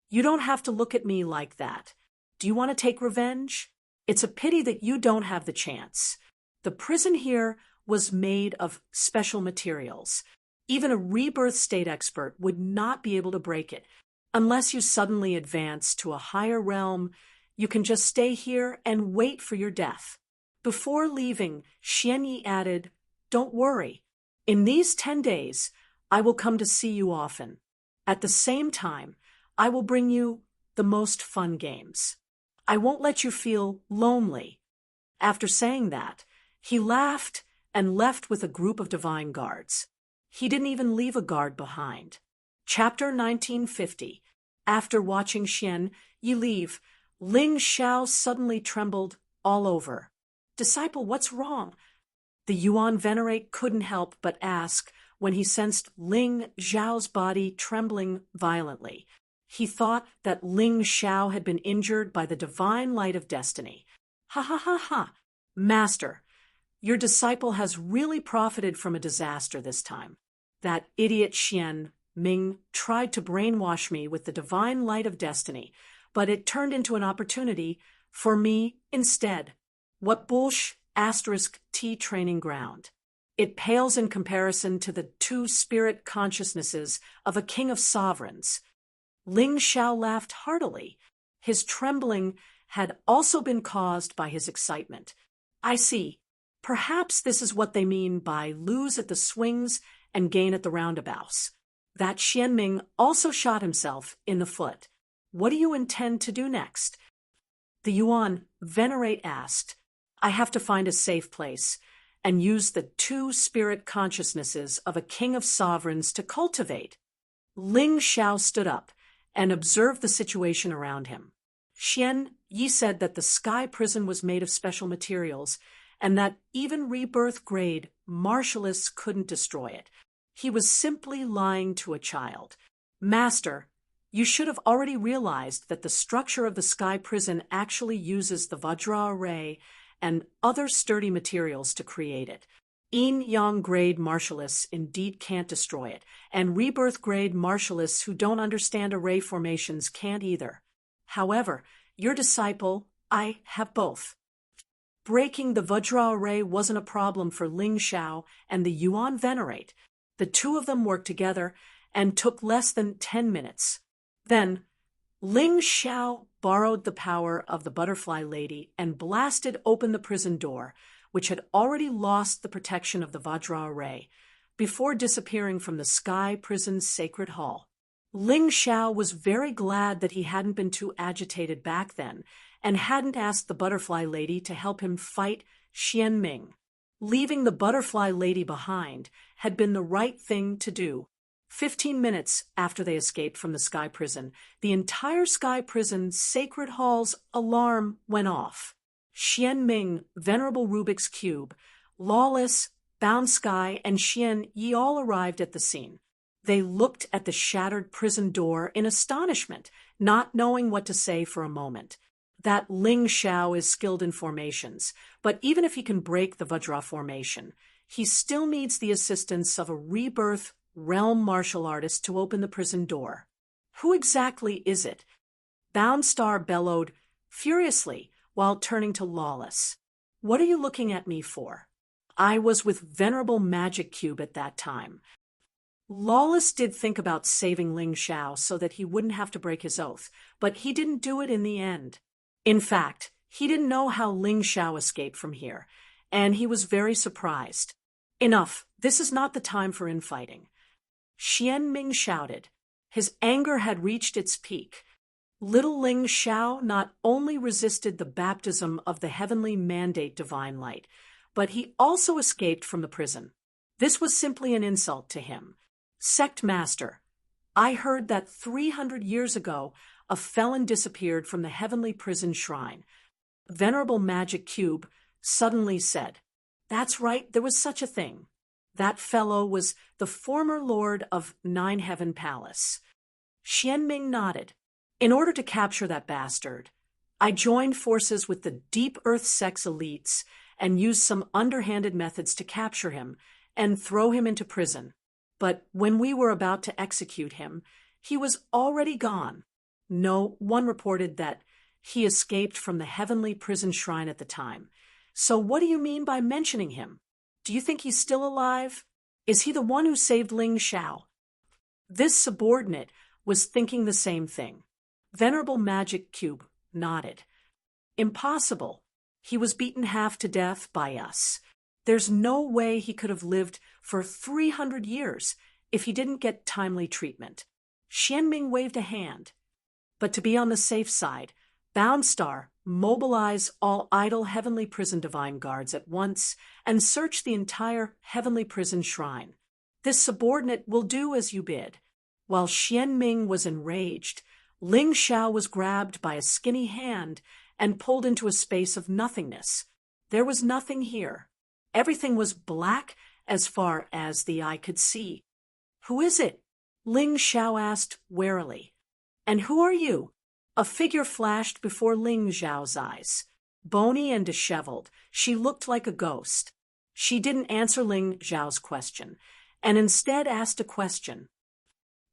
"You don't have to look at me like that. Do you want to take revenge? It's a pity that you don't have the chance. The prison here was made of special materials. Even a rebirth state expert would not be able to break it. Unless you suddenly advance to a higher realm, you can just stay here and wait for your death." Before leaving, Xian Yi added, "Don't worry. In these 10 days, I will come to see you often. At the same time, I will bring you the most fun games. I won't let you feel lonely." After saying that, he laughed and left with a group of divine guards. He didn't even leave a guard behind. Chapter 1950. After watching Xian Yi leave, Ling Xiao suddenly trembled all over. "Disciple, what's wrong?" The Yuan Venerate couldn't help but ask when he sensed Ling Xiao's body trembling violently. He thought that Ling Xiao had been injured by the divine light of destiny. "Ha ha ha ha! Master, your disciple has really profited from a disaster this time. That idiot Xian Ming tried to brainwash me with the divine light of destiny, but it turned into an opportunity for me instead. What *T training ground. It pales in comparison to the two spirit consciousnesses of a king of sovereigns." Ling Xiao laughed heartily. His trembling had also been caused by his excitement. "I see. Perhaps this is what they mean by lose at the swings and gain at the roundabouts." That Xianming also shot himself in the foot. "What do you intend to do next?" The Yuan Venerate asked. "I have to find a safe place and use the two spirit consciousnesses of a king of sovereigns to cultivate." Ling Xiao stood up and observed the situation around him. Xian Yi said that the sky prison was made of special materials and that even rebirth-grade martialists couldn't destroy it. He was simply lying to a child. "Master, you should have already realized that the structure of the sky prison actually uses the Vajra array and other sturdy materials to create it. Yin-yang-grade martialists indeed can't destroy it, and rebirth-grade martialists who don't understand array formations can't either. However, your disciple, I have both." Breaking the Vajra array wasn't a problem for Ling Xiao and the Yuan Venerate. The two of them worked together and took less than 10 minutes. Then, Ling Xiao borrowed the power of the butterfly lady and blasted open the prison door, which had already lost the protection of the Vajra array, before disappearing from the sky prison's sacred hall. Ling Xiao was very glad that he hadn't been too agitated back then and hadn't asked the butterfly lady to help him fight Xianming. Leaving the butterfly lady behind had been the right thing to do. 15 minutes after they escaped from the sky prison, the entire sky prison's sacred hall's alarm went off. Xianming, Venerable Rubik's Cube, Lawless, Bound Sky, and Xian Yi all arrived at the scene. They looked at the shattered prison door in astonishment, not knowing what to say for a moment. That Ling Xiao is skilled in formations, but even if he can break the Vajra formation, he still needs the assistance of a rebirth realm martial artist to open the prison door. Who exactly is it? Bound Star bellowed, furiously, while turning to Lawless. "What are you looking at me for?" "I was with Venerable Magic Cube at that time." Lawless did think about saving Ling Xiao so that he wouldn't have to break his oath, but he didn't do it in the end. In fact, he didn't know how Ling Xiao escaped from here, and he was very surprised. "Enough, this is not the time for infighting." Xian Ming shouted. His anger had reached its peak. Little Ling Xiao not only resisted the baptism of the heavenly mandate divine light, but he also escaped from the prison. This was simply an insult to him. "Sect Master, I heard that 300 years ago a felon disappeared from the heavenly prison shrine." Venerable Magic Cube suddenly said, "That's right, there was such a thing. That fellow was the former lord of Nine Heaven Palace." Xian Ming nodded. "In order to capture that bastard, I joined forces with the Deep Earth Sex elites and used some underhanded methods to capture him and throw him into prison. But when we were about to execute him, he was already gone. No one reported that he escaped from the heavenly prison shrine at the time. So what do you mean by mentioning him? Do you think he's still alive? Is he the one who saved Ling Xiao?" This subordinate was thinking the same thing. Venerable Magic Cube nodded. "Impossible. He was beaten half to death by us. There's no way he could have lived for 300 years if he didn't get timely treatment." Xian Ming waved a hand. "But to be on the safe side, Boundstar, mobilize all idle heavenly prison divine guards at once and search the entire heavenly prison shrine. This subordinate will do as you bid." While Xian Ming was enraged, Ling Xiao was grabbed by a skinny hand and pulled into a space of nothingness. There was nothing here. Everything was black as far as the eye could see. "Who is it?" Ling Xiao asked warily. "And who are you?" A figure flashed before Ling Xiao's eyes. Bony and disheveled, she looked like a ghost. She didn't answer Ling Xiao's question, and instead asked a question.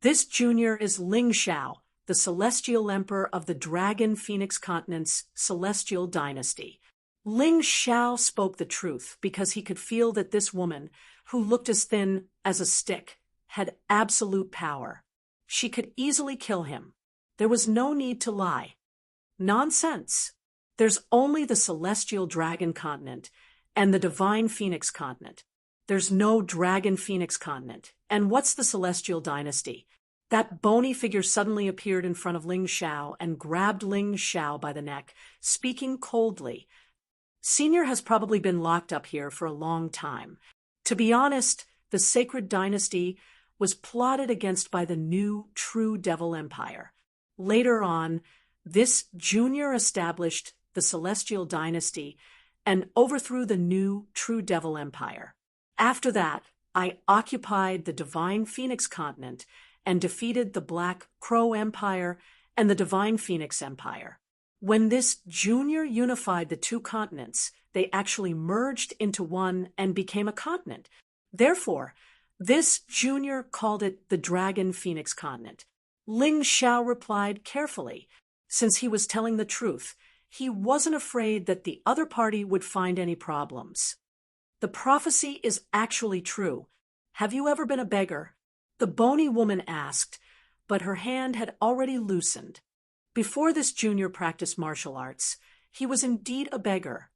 "This junior is Ling Xiao, the celestial emperor of the Dragon Phoenix Continent's celestial dynasty." Ling Xiao spoke the truth because he could feel that this woman, who looked as thin as a stick, had absolute power. She could easily kill him. There was no need to lie. Nonsense. There's only the celestial dragon continent and the divine phoenix continent. There's no dragon phoenix continent. And what's the celestial dynasty? That bony figure suddenly appeared in front of Ling Xiao and grabbed Ling Xiao by the neck, speaking coldly. "Senior has probably been locked up here for a long time. To be honest, the sacred dynasty was plotted against by the new true devil empire. Later on, this junior established the celestial dynasty and overthrew the new true devil empire. After that, I occupied the divine phoenix continent and defeated the Black Crow Empire and the Divine Phoenix Empire. When this junior unified the two continents, they actually merged into one and became a continent. Therefore, this junior called it the Dragon Phoenix Continent." Ling Xiao replied carefully. Since he was telling the truth, he wasn't afraid that the other party would find any problems. "The prophecy is actually true. Have you ever been a beggar?" the bony woman asked, but her hand had already loosened. Before this junior practiced martial arts, he was indeed a beggar.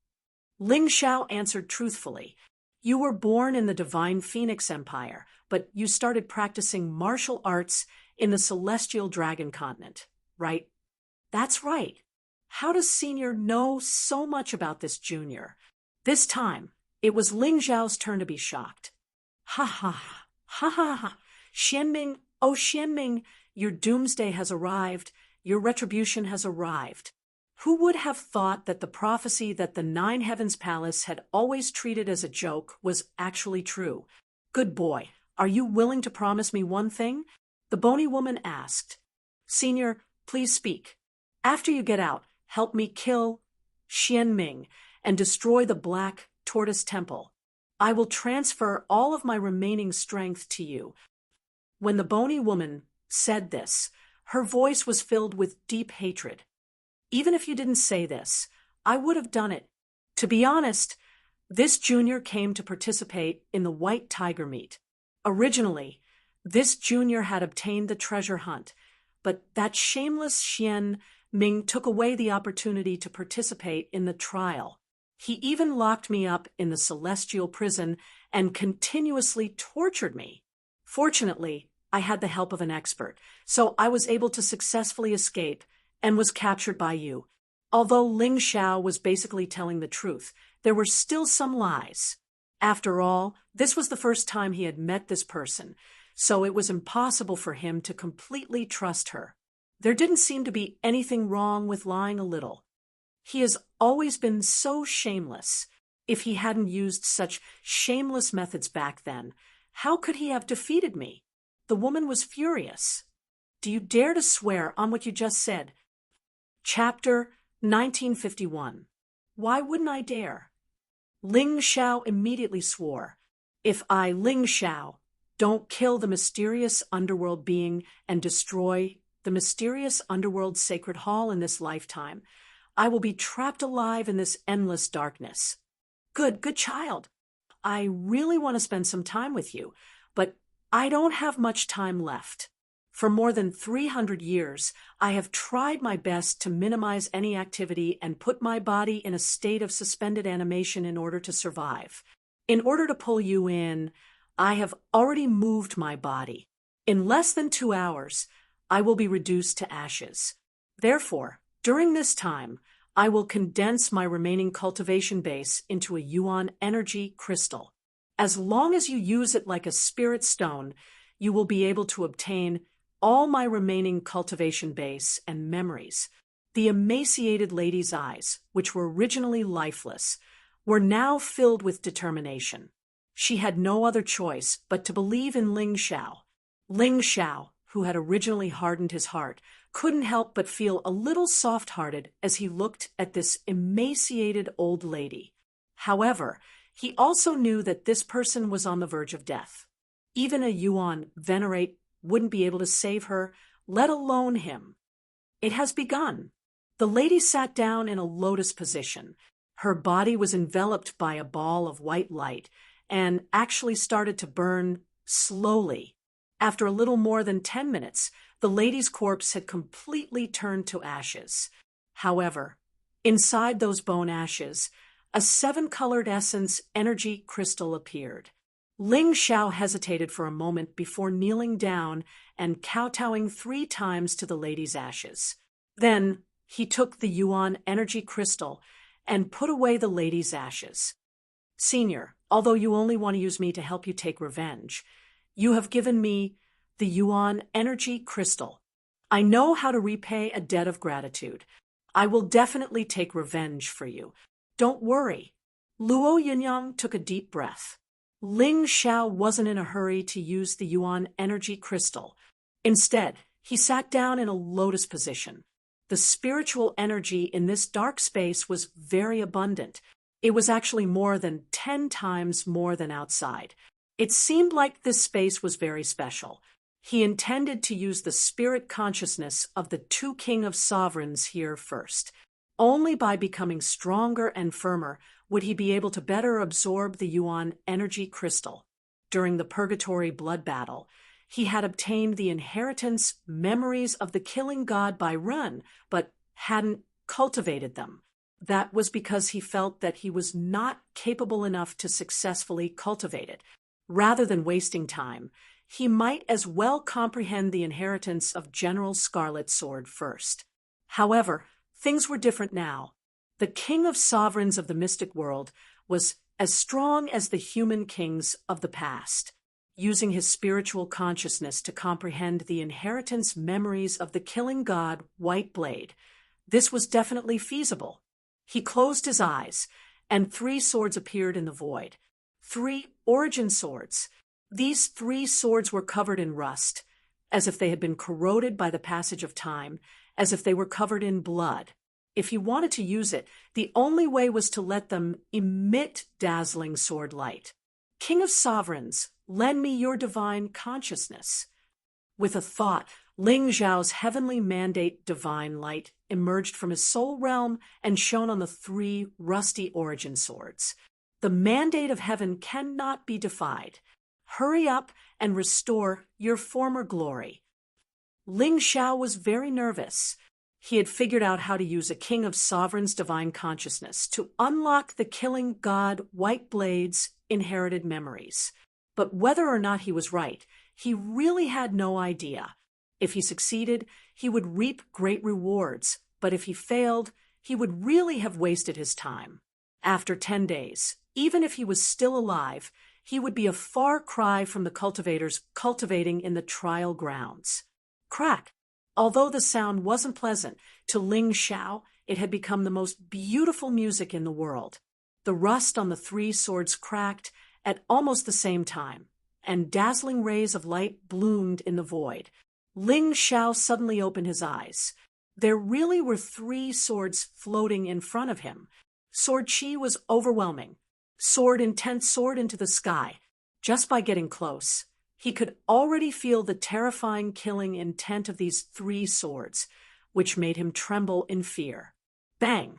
Ling Xiao answered truthfully. "You were born in the Divine Phoenix Empire, but you started practicing martial arts in the Celestial Dragon Continent, right?" "That's right. How does Senior know so much about this junior?" This time, it was Ling Xiao's turn to be shocked. "Ha ha ha, ha ha ha. Xianming, oh Xianming, your doomsday has arrived. Your retribution has arrived. Who would have thought that the prophecy that the Nine Heavens Palace had always treated as a joke was actually true? Good boy, are you willing to promise me one thing?" the bony woman asked. "Senior, please speak. After you get out, help me kill Xianming and destroy the Black Tortoise Temple. I will transfer all of my remaining strength to you." When the bony woman said this, her voice was filled with deep hatred. Even if you didn't say this, I would have done it. To be honest, this junior came to participate in the White Tiger meet. Originally, this junior had obtained the treasure hunt, but that shameless Xian Ming took away the opportunity to participate in the trial. He even locked me up in the celestial prison and continuously tortured me. Fortunately, I had the help of an expert, so I was able to successfully escape and was captured by you. Although Ling Xiao was basically telling the truth, there were still some lies. After all, this was the first time he had met this person, so it was impossible for him to completely trust her. There didn't seem to be anything wrong with lying a little. He has always been so shameless. If he hadn't used such shameless methods back then, how could he have defeated me? The woman was furious. Do you dare to swear on what you just said? Chapter 1951. Why wouldn't I dare? Ling Xiao immediately swore. If I, Ling Xiao, don't kill the mysterious underworld being and destroy the mysterious underworld sacred hall in this lifetime, I will be trapped alive in this endless darkness. Good child. I really want to spend some time with you, but I don't have much time left. For more than 300 years, I have tried my best to minimize any activity and put my body in a state of suspended animation in order to survive. In order to pull you in, I have already moved my body. In less than 2 hours, I will be reduced to ashes. Therefore, during this time, I will condense my remaining cultivation base into a yuan energy crystal. As long as you use it like a spirit stone, you will be able to obtain all my remaining cultivation base and memories. The emaciated lady's eyes, which were originally lifeless, were now filled with determination. She had no other choice but to believe in Ling Xiao. Ling Xiao, who had originally hardened his heart, couldn't help but feel a little soft-hearted as he looked at this emaciated old lady. However, he also knew that this person was on the verge of death. Even a yuan venerate wouldn't be able to save her, let alone him. It has begun. The lady sat down in a lotus position. Her body was enveloped by a ball of white light and actually started to burn slowly. After a little more than 10 minutes, the lady's corpse had completely turned to ashes. However, inside those bone ashes, a 7-colored essence energy crystal appeared. Ling Xiao hesitated for a moment before kneeling down and kowtowing 3 times to the lady's ashes. Then he took the yuan energy crystal and put away the lady's ashes. Senior, although you only want to use me to help you take revenge, you have given me the yuan energy crystal. I know how to repay a debt of gratitude. I will definitely take revenge for you. Don't worry. Luo Yinyang took a deep breath. Ling Xiao wasn't in a hurry to use the yuan energy crystal. Instead, he sat down in a lotus position. The spiritual energy in this dark space was very abundant. It was actually more than 10 times more than outside. It seemed like this space was very special. He intended to use the spirit consciousness of the 2 King of Sovereigns here first. Only by becoming stronger and firmer would he be able to better absorb the yuan energy crystal. During the purgatory blood battle, he had obtained the inheritance memories of the killing god by Ren, but hadn't cultivated them. That was because he felt that he was not capable enough to successfully cultivate it. Rather than wasting time, he might as well comprehend the inheritance of General Scarlet Sword first. However, things were different now. The King of Sovereigns of the mystic world was as strong as the human kings of the past. Using his spiritual consciousness to comprehend the inheritance memories of the killing god White Blade, this was definitely feasible. He closed his eyes, and 3 swords appeared in the void. 3 origin swords. These 3 swords were covered in rust, as if they had been corroded by the passage of time, as if they were covered in blood. If he wanted to use it, the only way was to let them emit dazzling sword light. King of Sovereigns, lend me your divine consciousness. With a thought, Ling Zhao's heavenly mandate divine light emerged from his soul realm and shone on the three rusty origin swords. The mandate of heaven cannot be defied. Hurry up and restore your former glory. Ling Zhao was very nervous. He had figured out how to use a king of sovereign's divine consciousness to unlock the killing god White Blade's inherited memories. But whether or not he was right, he really had no idea. If he succeeded, he would reap great rewards, but if he failed, he would really have wasted his time. After 10 days, even if he was still alive, he would be a far cry from the cultivators cultivating in the trial grounds. Crack! Although the sound wasn't pleasant, to Ling Zhao it had become the most beautiful music in the world. The rust on the three swords cracked at almost the same time, and dazzling rays of light bloomed in the void. Ling Zhao suddenly opened his eyes. There really were three swords floating in front of him. Sword chi was overwhelming. Sword intent soared into the sky. Just by getting close, he could already feel the terrifying killing intent of these three swords, which made him tremble in fear. Bang!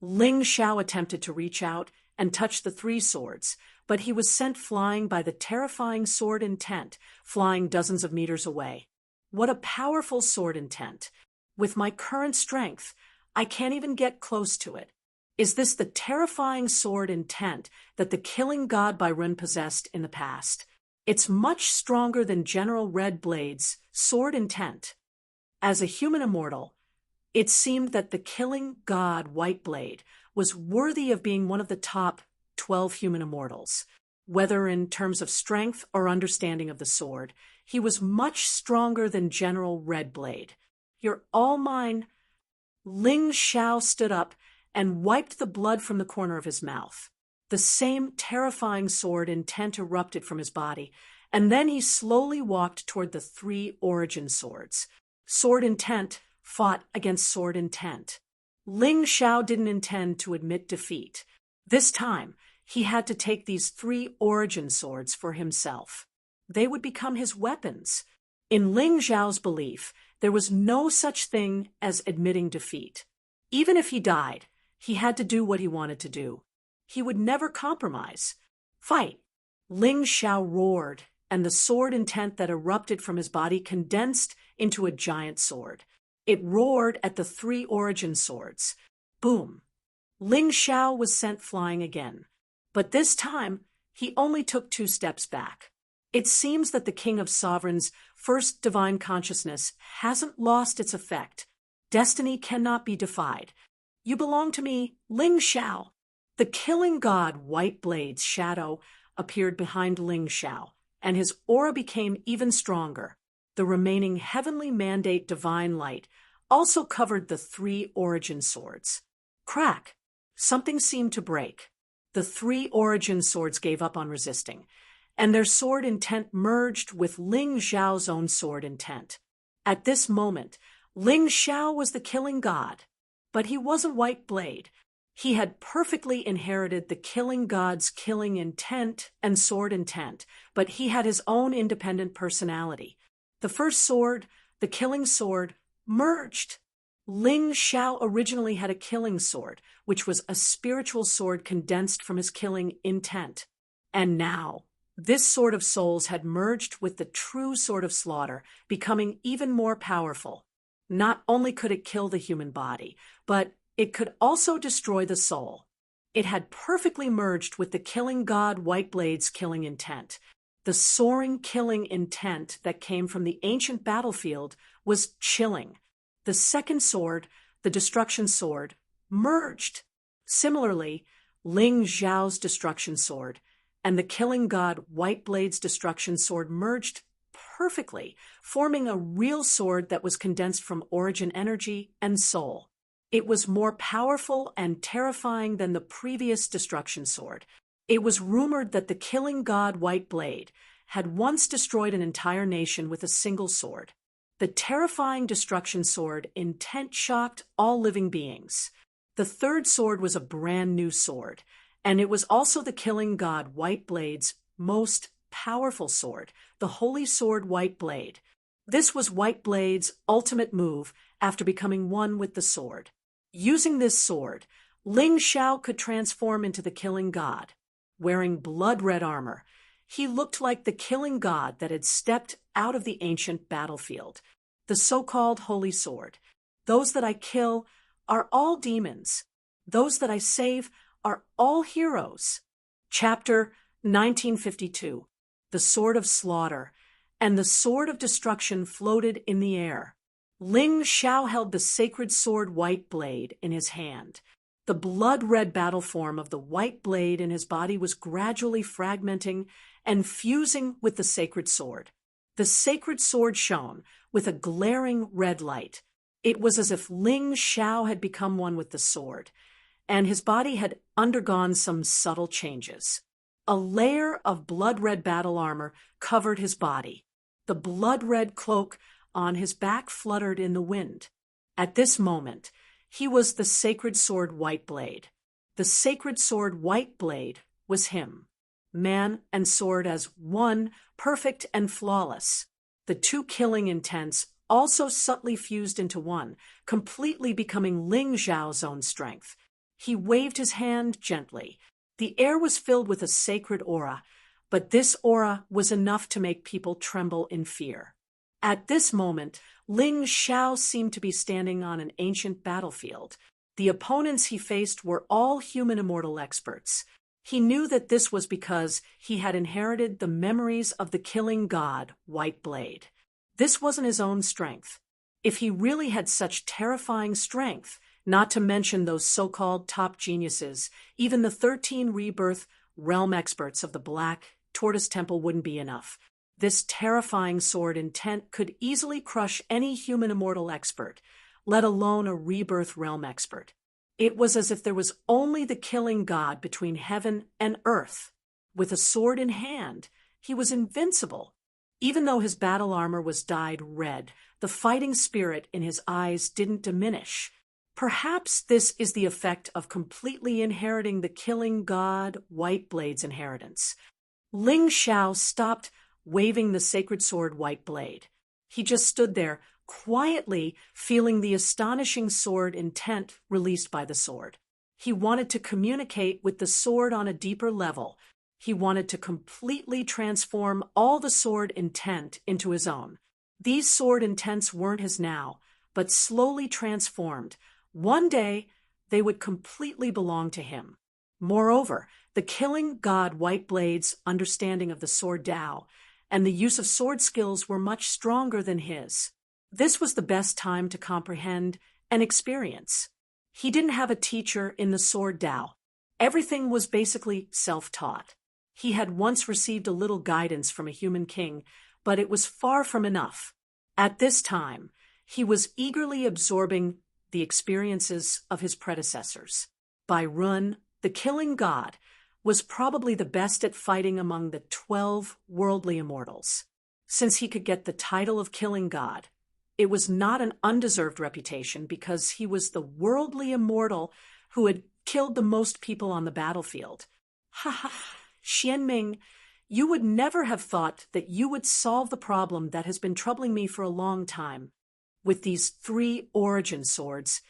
Ling Zhao attempted to reach out and touch the three swords, but he was sent flying by the terrifying sword intent, flying dozens of meters away. What a powerful sword intent! With my current strength, I can't even get close to it. Is this the terrifying sword intent that the killing god Byron possessed in the past? It's much stronger than General Red Blade's sword intent. As a human immortal, it seemed that the killing god White Blade was worthy of being one of the top 12 human immortals. Whether in terms of strength or understanding of the sword, he was much stronger than General Red Blade. You're all mine. Ling Zhao stood up and wiped the blood from the corner of his mouth. The same terrifying sword intent erupted from his body, and then he slowly walked toward the three origin swords. Sword intent fought against sword intent. Ling Zhao didn't intend to admit defeat. This time, he had to take these three origin swords for himself. They would become his weapons. In Ling Zhao's belief, there was no such thing as admitting defeat. Even if he died, he had to do what he wanted to do. He would never compromise. Fight! Ling Zhao roared, and the sword intent that erupted from his body condensed into a giant sword. It roared at the three origin swords. Boom! Ling Zhao was sent flying again. But this time, he only took 2 steps back. It seems that the King of Sovereign's first divine consciousness hasn't lost its effect. Destiny cannot be defied. You belong to me, Ling Zhao. The killing god White Blade's shadow appeared behind Ling Zhao, and his aura became even stronger. The remaining heavenly mandate divine light also covered the three origin swords. Crack! Something seemed to break. The three origin swords gave up on resisting, and their sword intent merged with Ling Zhao's own sword intent. At this moment, Ling Zhao was the killing god, but he wasn't White Blade. He had perfectly inherited the killing god's killing intent and sword intent, but he had his own independent personality. The first sword, the killing sword, merged. Ling Zhao originally had a killing sword, which was a spiritual sword condensed from his killing intent. And now, this sword of souls had merged with the true sword of slaughter, becoming even more powerful. Not only could it kill the human body, but it could also destroy the soul. It had perfectly merged with the killing god White Blade's killing intent. The soaring killing intent that came from the ancient battlefield was chilling. The second sword, the destruction sword, merged. Similarly, Ling Zhao's destruction sword and the killing god White Blade's destruction sword merged perfectly, forming a real sword that was condensed from origin energy and soul. It was more powerful and terrifying than the previous destruction sword. It was rumored that the killing god White Blade had once destroyed an entire nation with a single sword. The terrifying destruction sword intent shocked all living beings. The third sword was a brand new sword, and it was also the killing god White Blade's most powerful sword, the holy sword White Blade. This was White Blade's ultimate move after becoming one with the sword. Using this sword, Ling Xiao could transform into the killing god. Wearing blood-red armor, he looked like the killing god that had stepped out of the ancient battlefield. The so-called holy sword. Those that I kill are all demons. Those that I save are all heroes. Chapter 1952. The Sword of Slaughter and the Sword of Destruction floated in the air. Ling Xiao held the sacred sword White Blade in his hand. The blood-red battle form of the White Blade in his body was gradually fragmenting and fusing with the sacred sword. The sacred sword shone with a glaring red light. It was as if Ling Xiao had become one with the sword, and his body had undergone some subtle changes. A layer of blood-red battle armor covered his body. The blood-red cloak on his back fluttered in the wind. At this moment, he was the sacred sword White Blade. The sacred sword White Blade was him. Man and sword as one, perfect and flawless. The two killing intents also subtly fused into one, completely becoming Ling Xiao's own strength. He waved his hand gently. The air was filled with a sacred aura, but this aura was enough to make people tremble in fear. At this moment, Ling Xiao seemed to be standing on an ancient battlefield. The opponents he faced were all human immortal experts. He knew that this was because he had inherited the memories of the killing god, White Blade. This wasn't his own strength. If he really had such terrifying strength, not to mention those so-called top geniuses, even the 13 rebirth realm experts of the Black Tortoise Temple wouldn't be enough. This terrifying sword intent could easily crush any human immortal expert, let alone a rebirth realm expert. It was as if there was only the killing god between heaven and earth. With a sword in hand, he was invincible. Even though his battle armor was dyed red, the fighting spirit in his eyes didn't diminish. Perhaps this is the effect of completely inheriting the killing god White Blade's inheritance. Ling Xiao stopped waving the sacred sword White Blade. He just stood there, quietly feeling the astonishing sword intent released by the sword. He wanted to communicate with the sword on a deeper level. He wanted to completely transform all the sword intent into his own. These sword intents weren't his now, but slowly transformed. One day, they would completely belong to him. Moreover, the killing god White Blade's understanding of the sword Tao and the use of sword skills were much stronger than his. This was the best time to comprehend and experience. He didn't have a teacher in the sword Tao. Everything was basically self-taught. He had once received a little guidance from a human king, but it was far from enough. At this time, he was eagerly absorbing the experiences of his predecessors. Bai Run, the killing god, was probably the best at fighting among the 12 worldly immortals. Since he could get the title of killing god, it was not an undeserved reputation because he was the worldly immortal who had killed the most people on the battlefield. Ha ha, Xianming, you would never have thought that you would solve the problem that has been troubling me for a long time. With these 3 origin swords,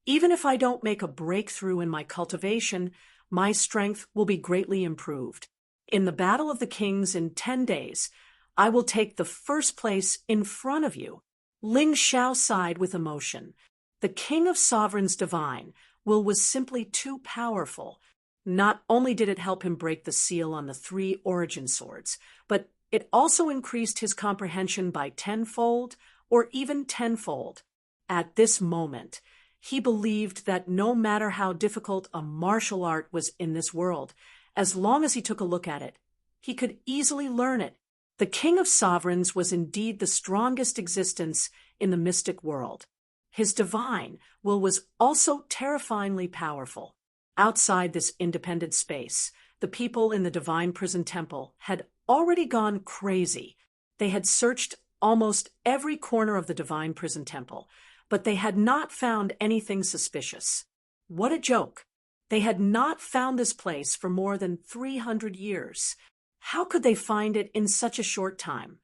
even if I don't make a breakthrough in my cultivation, my strength will be greatly improved. In the Battle of the Kings in 10 days, I will take the first place in front of you. Ling Xiao sighed with emotion. The King of Sovereigns Divine will was simply too powerful. Not only did it help him break the seal on the 3 origin swords, but it also increased his comprehension by tenfold or even tenfold. At this moment, he believed that no matter how difficult a martial art was in this world, as long as he took a look at it, he could easily learn it. The King of Sovereigns was indeed the strongest existence in the mystic world. His divine will was also terrifyingly powerful. Outside this independent space, the people in the Divine Prison Temple had already gone crazy. They had searched almost every corner of the Divine Prison Temple, but they had not found anything suspicious. What a joke! They had not found this place for more than 300 years. How could they find it in such a short time?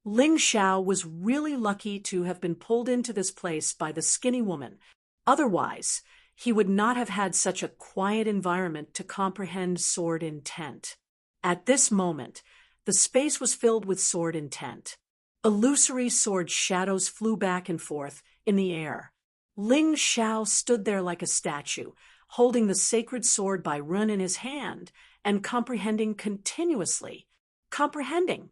Ling Xiao was really lucky to have been pulled into this place by the skinny woman. Otherwise, he would not have had such a quiet environment to comprehend sword intent. At this moment, the space was filled with sword intent. Illusory sword shadows flew back and forth in the air. Ling Xiao stood there like a statue, holding the sacred sword by Run in his hand and comprehending continuously. Comprehending.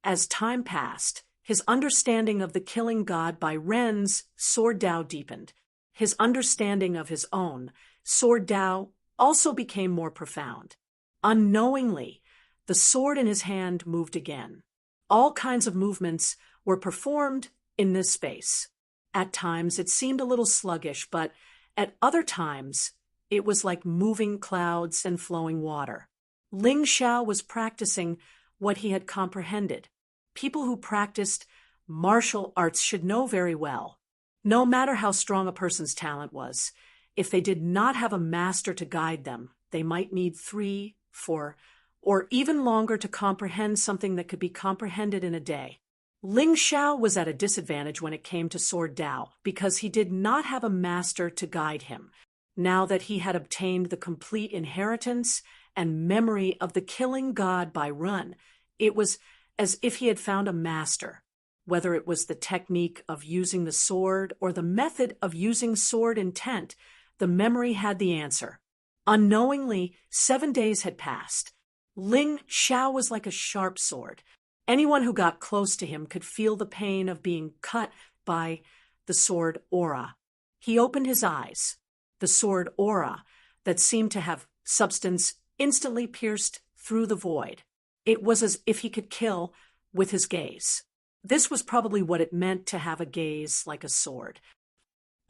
As time passed, his understanding of the killing god by Ren's sword Dao deepened. His understanding of his own sword Dao also became more profound. Unknowingly, the sword in his hand moved again. All kinds of movements were performed in this space. At times it seemed a little sluggish, but at other times it was like moving clouds and flowing water. Ling Xiao was practicing what he had comprehended. People who practiced martial arts should know very well. No matter how strong a person's talent was, if they did not have a master to guide them, they might need 3, 4, or even longer to comprehend something that could be comprehended in a day. Ling Xiao was at a disadvantage when it came to sword Dao because he did not have a master to guide him. Now that he had obtained the complete inheritance and memory of the killing god by Run, it was as if he had found a master. Whether it was the technique of using the sword or the method of using sword intent, the memory had the answer. Unknowingly, 7 days had passed. Ling Xiao was like a sharp sword. Anyone who got close to him could feel the pain of being cut by the sword aura. He opened his eyes. The sword aura, that seemed to have substance, instantly pierced through the void. It was as if he could kill with his gaze. This was probably what it meant to have a gaze like a sword.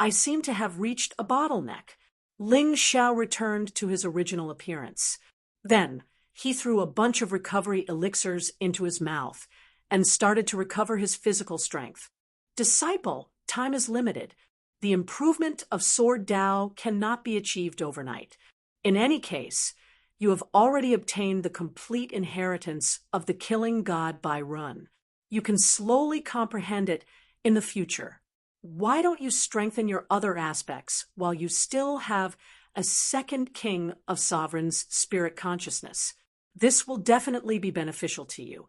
I seemed to have reached a bottleneck. Ling Xiao returned to his original appearance. Then, he threw a bunch of recovery elixirs into his mouth and started to recover his physical strength. Disciple, time is limited. The improvement of sword Dao cannot be achieved overnight. In any case, you have already obtained the complete inheritance of the killing god by Run. You can slowly comprehend it in the future. Why don't you strengthen your other aspects while you still have a second king of sovereign's spirit consciousness? This will definitely be beneficial to you.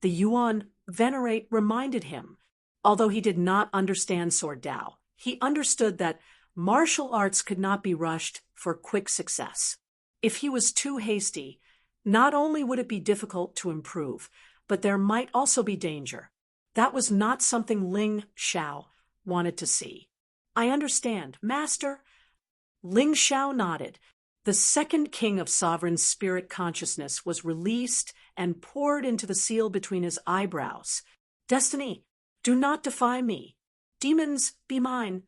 The Yuan Venerate reminded him. Although he did not understand sword Dao, he understood that martial arts could not be rushed for quick success. If he was too hasty, not only would it be difficult to improve, but there might also be danger. That was not something Ling Xiao wanted to see. I understand, Master. Ling Xiao nodded. The second king of sovereign spirit consciousness was released and poured into the seal between his eyebrows. Destiny, do not defy me. Demons, be mine.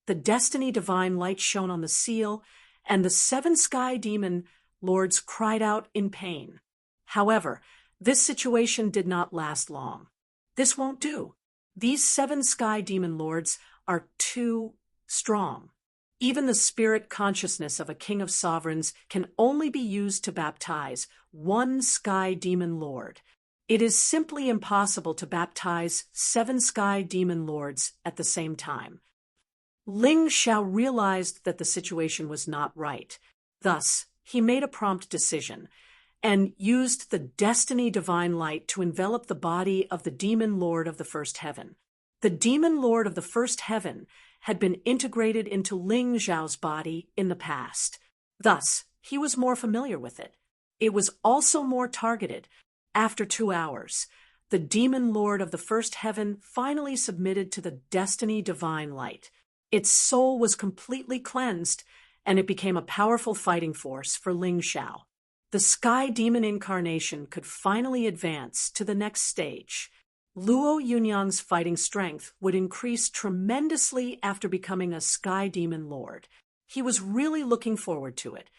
The destiny divine light shone on the seal, and the 7 sky demon lords cried out in pain. However, this situation did not last long. This won't do. These 7 sky demon lords are too strong. Even the spirit consciousness of a king of sovereigns can only be used to baptize 1 sky demon lord. It is simply impossible to baptize 7 sky demon lords at the same time. Ling Xiao realized that the situation was not right. Thus, he made a prompt decision and used the destiny divine light to envelop the body of the demon lord of the first heaven. The demon lord of the first heaven had been integrated into Ling Xiao's body in the past. Thus, he was more familiar with it. It was also more targeted. After 2 hours, the demon lord of the first heaven finally submitted to the destiny divine light. Its soul was completely cleansed, and it became a powerful fighting force for Ling Xiao. The sky demon incarnation could finally advance to the next stage. Luo Yunyang's fighting strength would increase tremendously after becoming a sky demon lord. He was really looking forward to it.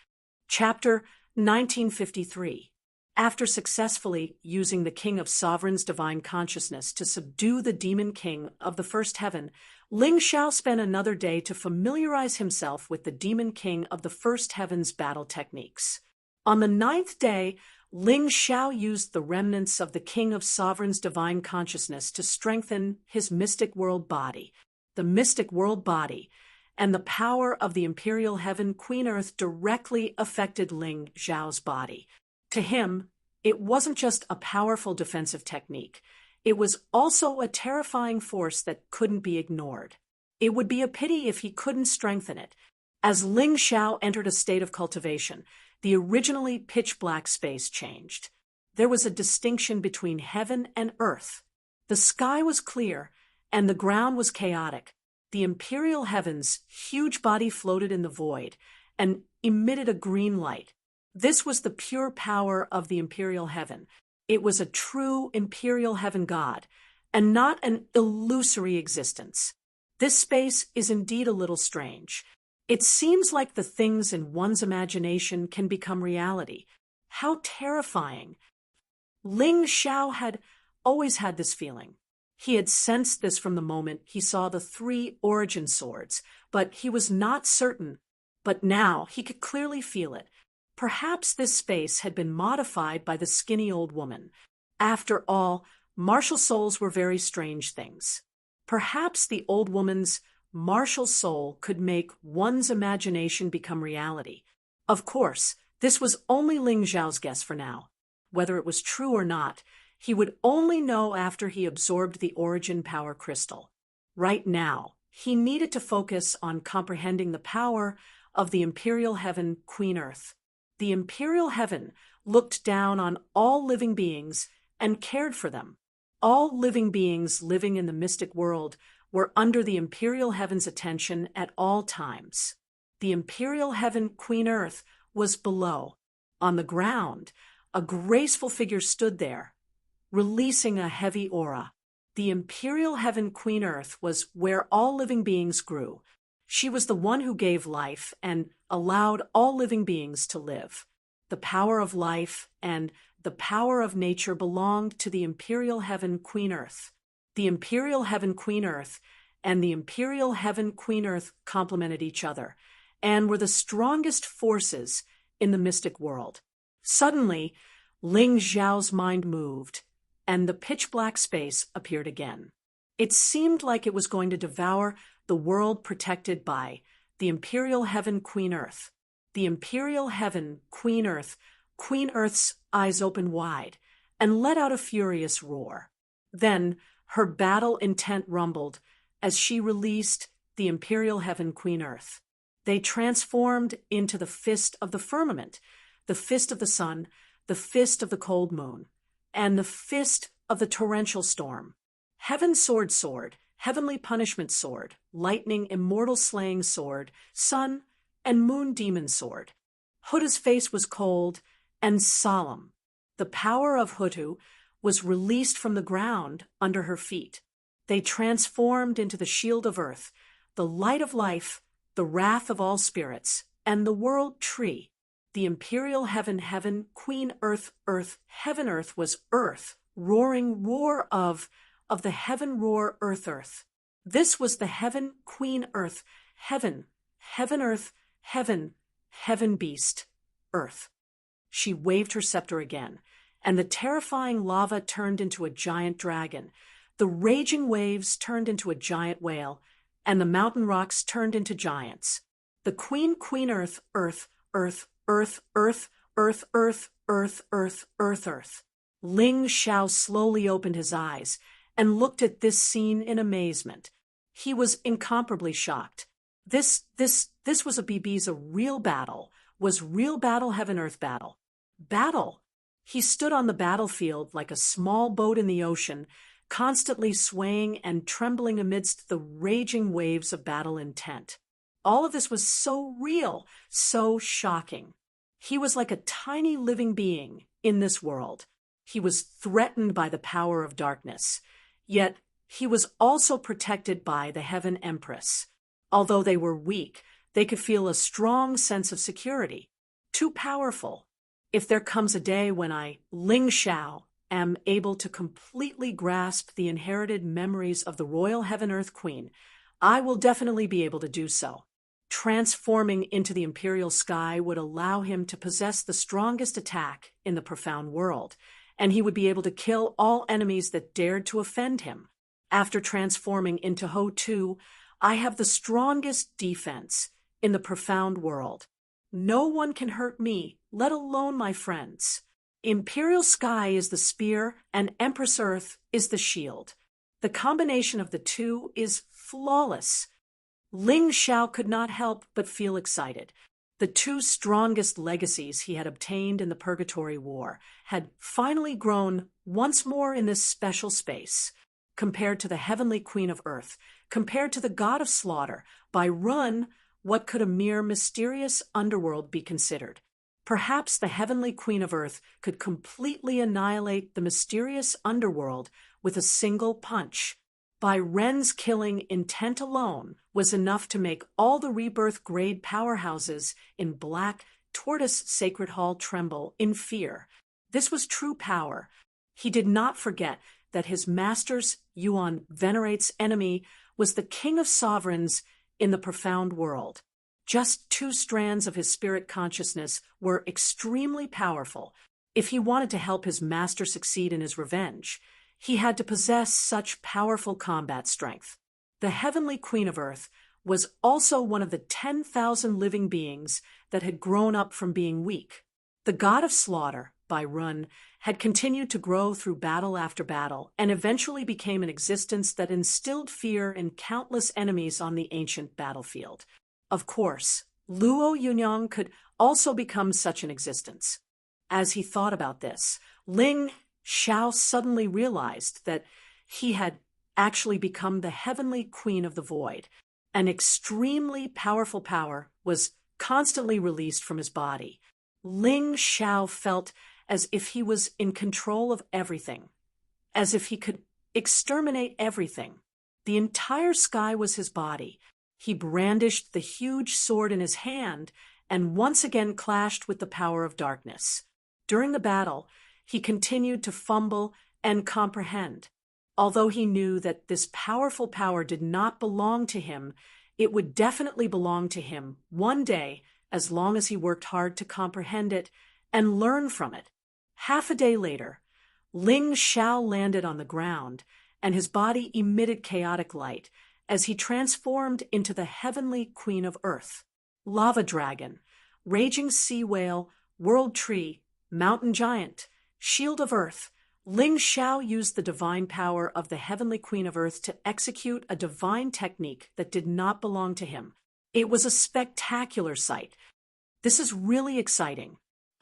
Chapter 1953. After successfully using the King of Sovereign's divine consciousness to subdue the demon king of the first heaven, Ling Xiao spent another day to familiarize himself with the demon king of the first heaven's battle techniques. On the 9th day, Ling Xiao used the remnants of the King of Sovereign's divine consciousness to strengthen his mystic world body. The mystic world body and the power of the imperial heaven Queen Earth directly affected Ling Xiao's body. To him, it wasn't just a powerful defensive technique. It was also a terrifying force that couldn't be ignored. It would be a pity if he couldn't strengthen it. As Ling Xiao entered a state of cultivation, the originally pitch-black space changed. There was a distinction between heaven and earth. The sky was clear, and the ground was chaotic. The imperial heaven's huge body floated in the void and emitted a green light. This was the pure power of the imperial heaven. It was a true imperial heaven god, and not an illusory existence. This space is indeed a little strange. It seems like the things in one's imagination can become reality. How terrifying! Ling Xiao had always had this feeling. He had sensed this from the moment he saw the 3 origin swords, but he was not certain. But now he could clearly feel it. Perhaps this space had been modified by the skinny old woman. After all, martial souls were very strange things. Perhaps the old woman's martial soul could make one's imagination become reality. Of course, this was only Ling Xiao's guess for now. Whether it was true or not, he would only know after he absorbed the origin power crystal. Right now, he needed to focus on comprehending the power of the imperial heaven Queen Earth. The imperial heaven looked down on all living beings and cared for them. All living beings living in the mystic world were under the imperial heaven's attention at all times. The imperial heaven Queen Earth was below. On the ground, a graceful figure stood there, releasing a heavy aura. The imperial heaven Queen Earth was where all living beings grew. She was the one who gave life and allowed all living beings to live. The power of life and the power of nature belonged to the imperial heaven Queen Earth. The imperial heaven Queen Earth and the imperial heaven Queen Earth complemented each other and were the strongest forces in the mystic world. Suddenly, Ling Xiao's mind moved, and the pitch-black space appeared again. It seemed like it was going to devour the world protected by the imperial heaven Queen Earth. The imperial heaven Queen Earth, Queen Earth's eyes opened wide and let out a furious roar. Then her battle intent rumbled as she released the imperial heaven Queen Earth. They transformed into the fist of the firmament, the fist of the sun, the fist of the cold moon, and the fist of the torrential storm. Heaven sword, heavenly punishment sword, lightning immortal slaying sword, sun and moon demon sword. Huda's face was cold and solemn. The power of Hutu was released from the ground under her feet. They transformed into the shield of earth, the light of life, the wrath of all spirits, and the world tree. The imperial heaven, Queen Earth, heaven earth was earth, roaring roar of the heaven roar earth. This was the heaven Queen Earth, heaven earth, heaven beast, earth. She waved her scepter again, and the terrifying lava turned into a giant dragon. The raging waves turned into a giant whale, and the mountain rocks turned into giants. The Queen Earth, earth. Ling Xiao slowly opened his eyes and looked at this scene in amazement. He was incomparably shocked. This was a real battle, was real battle, heaven-earth battle. Battle! He stood on the battlefield like a small boat in the ocean, constantly swaying and trembling amidst the raging waves of battle intent. All of this was so real, so shocking. He was like a tiny living being in this world. He was threatened by the power of darkness, yet he was also protected by the Heaven Empress. Although they were weak, they could feel a strong sense of security. Too powerful. If there comes a day when I, Ling Xiao, am able to completely grasp the inherited memories of the Royal Heaven Earth Queen, I will definitely be able to do so. transforming into the imperial sky would allow him to possess the strongest attack in the profound world, and he would be able to kill all enemies that dared to offend him. After transforming into Ho-2, I have the strongest defense in the profound world. No one can hurt me, let alone my friends. Imperial Sky is the spear, and Empress Earth is the shield. The combination of the two is flawless. Ling Xiao could not help but feel excited. The two strongest legacies he had obtained in the Purgatory War had finally grown once more in this special space. Compared to the Heavenly Queen of Earth, compared to the God of Slaughter, by Run, what could a mere mysterious underworld be considered? Perhaps the Heavenly Queen of Earth could completely annihilate the mysterious underworld with a single punch. By Ren's killing intent alone was enough to make all the rebirth grade powerhouses in Black Tortoise Sacred Hall tremble in fear. This was true power. He did not forget that his master's Yuan venerates enemy was the king of sovereigns in the profound world. Just two strands of his spirit consciousness were extremely powerful. If he wanted to help his master succeed in his revenge, he had to possess such powerful combat strength. The Heavenly Queen of Earth was also one of the 10,000 living beings that had grown up from being weak. The God of Slaughter, by Run, had continued to grow through battle after battle and eventually became an existence that instilled fear in countless enemies on the ancient battlefield. Of course, Luo Yunyang could also become such an existence. As he thought about this, Ling Xiao suddenly realized that he had actually become the Heavenly Queen of the Void. An extremely powerful power was constantly released from his body. Ling Xiao felt as if he was in control of everything, as if he could exterminate everything. The entire sky was his body. He brandished the huge sword in his hand and once again clashed with the power of darkness. During the battle, he continued to fumble and comprehend. Although he knew that this powerful power did not belong to him, it would definitely belong to him one day as long as he worked hard to comprehend it and learn from it. Half a day later, Ling Xiao landed on the ground, and his body emitted chaotic light as he transformed into the Heavenly Queen of Earth. Lava Dragon, Raging Sea Whale, World Tree, Mountain Giant, Shield of Earth, Ling Xiao used the divine power of the Heavenly Queen of Earth to execute a divine technique that did not belong to him. It was a spectacular sight. This is really exciting.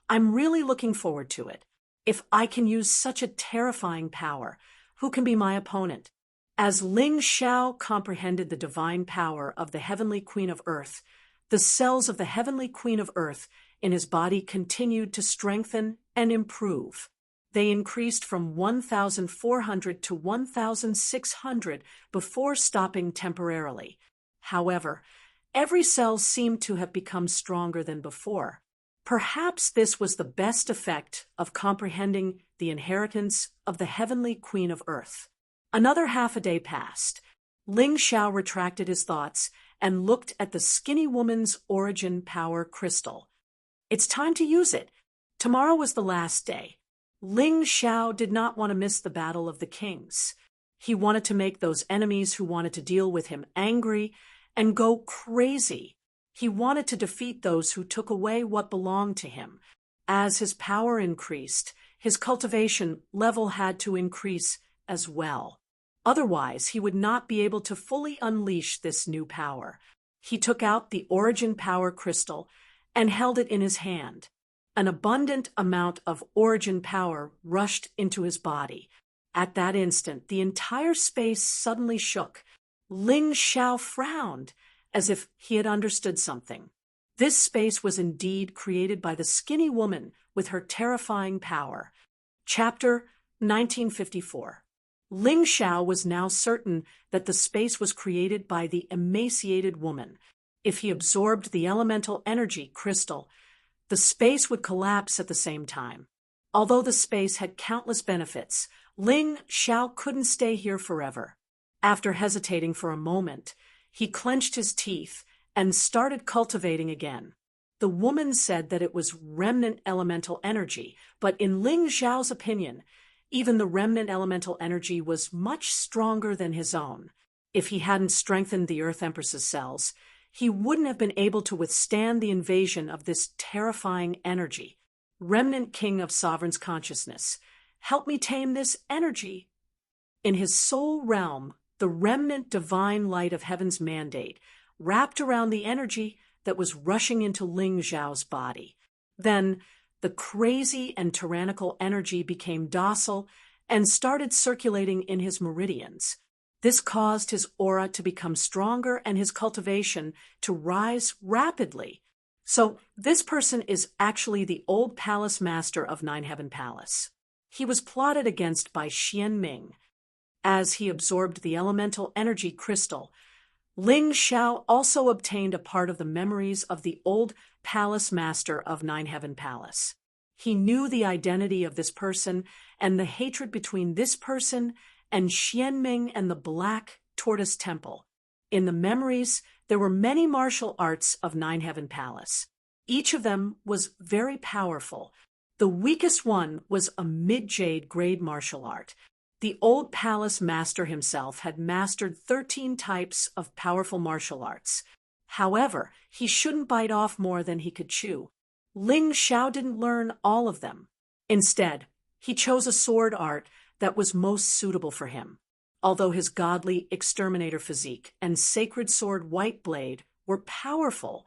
I'm really looking forward to it. If I can use such a terrifying power, who can be my opponent? As Ling Xiao comprehended the divine power of the Heavenly Queen of Earth, the cells of the Heavenly Queen of Earth in his body continued to strengthen and improve. They increased from 1,400 to 1,600 before stopping temporarily. However, every cell seemed to have become stronger than before. Perhaps this was the best effect of comprehending the inheritance of the Heavenly Queen of Earth. Another half a day passed. Ling Xiao retracted his thoughts and looked at the skinny woman's origin power crystal. It's time to use it. Tomorrow was the last day. Ling Xiao did not want to miss the Battle of the Kings. He wanted to make those enemies who wanted to deal with him angry and go crazy. He wanted to defeat those who took away what belonged to him. As his power increased, his cultivation level had to increase as well. Otherwise, he would not be able to fully unleash this new power. He took out the origin power crystal and held it in his hand. An abundant amount of origin power rushed into his body. At that instant, the entire space suddenly shook. Ling Xiao frowned, as if he had understood something. This space was indeed created by the skinny woman with her terrifying power. Chapter 1954. Ling Xiao was now certain that the space was created by the emaciated woman. If he absorbed the elemental energy crystal, the space would collapse at the same time. Although the space had countless benefits, Ling Xiao couldn't stay here forever. After hesitating for a moment, he clenched his teeth and started cultivating again. The woman said that it was remnant elemental energy, but in Ling Xiao's opinion, even the remnant elemental energy was much stronger than his own. If he hadn't strengthened the Earth Empress's cells, he wouldn't have been able to withstand the invasion of this terrifying energy. Remnant King of Sovereign's consciousness, help me tame this energy. In his soul realm, the remnant divine light of heaven's mandate wrapped around the energy that was rushing into Ling Xiao's body. Then, the crazy and tyrannical energy became docile and started circulating in his meridians. This caused his aura to become stronger and his cultivation to rise rapidly. So, this person is actually the old palace master of Nine Heaven Palace. He was plotted against by Xianming. As he absorbed the elemental energy crystal, Ling Xiao also obtained a part of the memories of the old palace master of Nine Heaven Palace. He knew the identity of this person and the hatred between this person and Xianming and the Black Tortoise Temple. In the memories, there were many martial arts of Nine Heaven Palace. Each of them was very powerful. The weakest one was a mid-jade grade martial art. The old palace master himself had mastered 13 types of powerful martial arts. However, he shouldn't bite off more than he could chew. Ling Xiao didn't learn all of them. Instead, he chose a sword art that was most suitable for him. Although his godly exterminator physique and sacred sword white blade were powerful,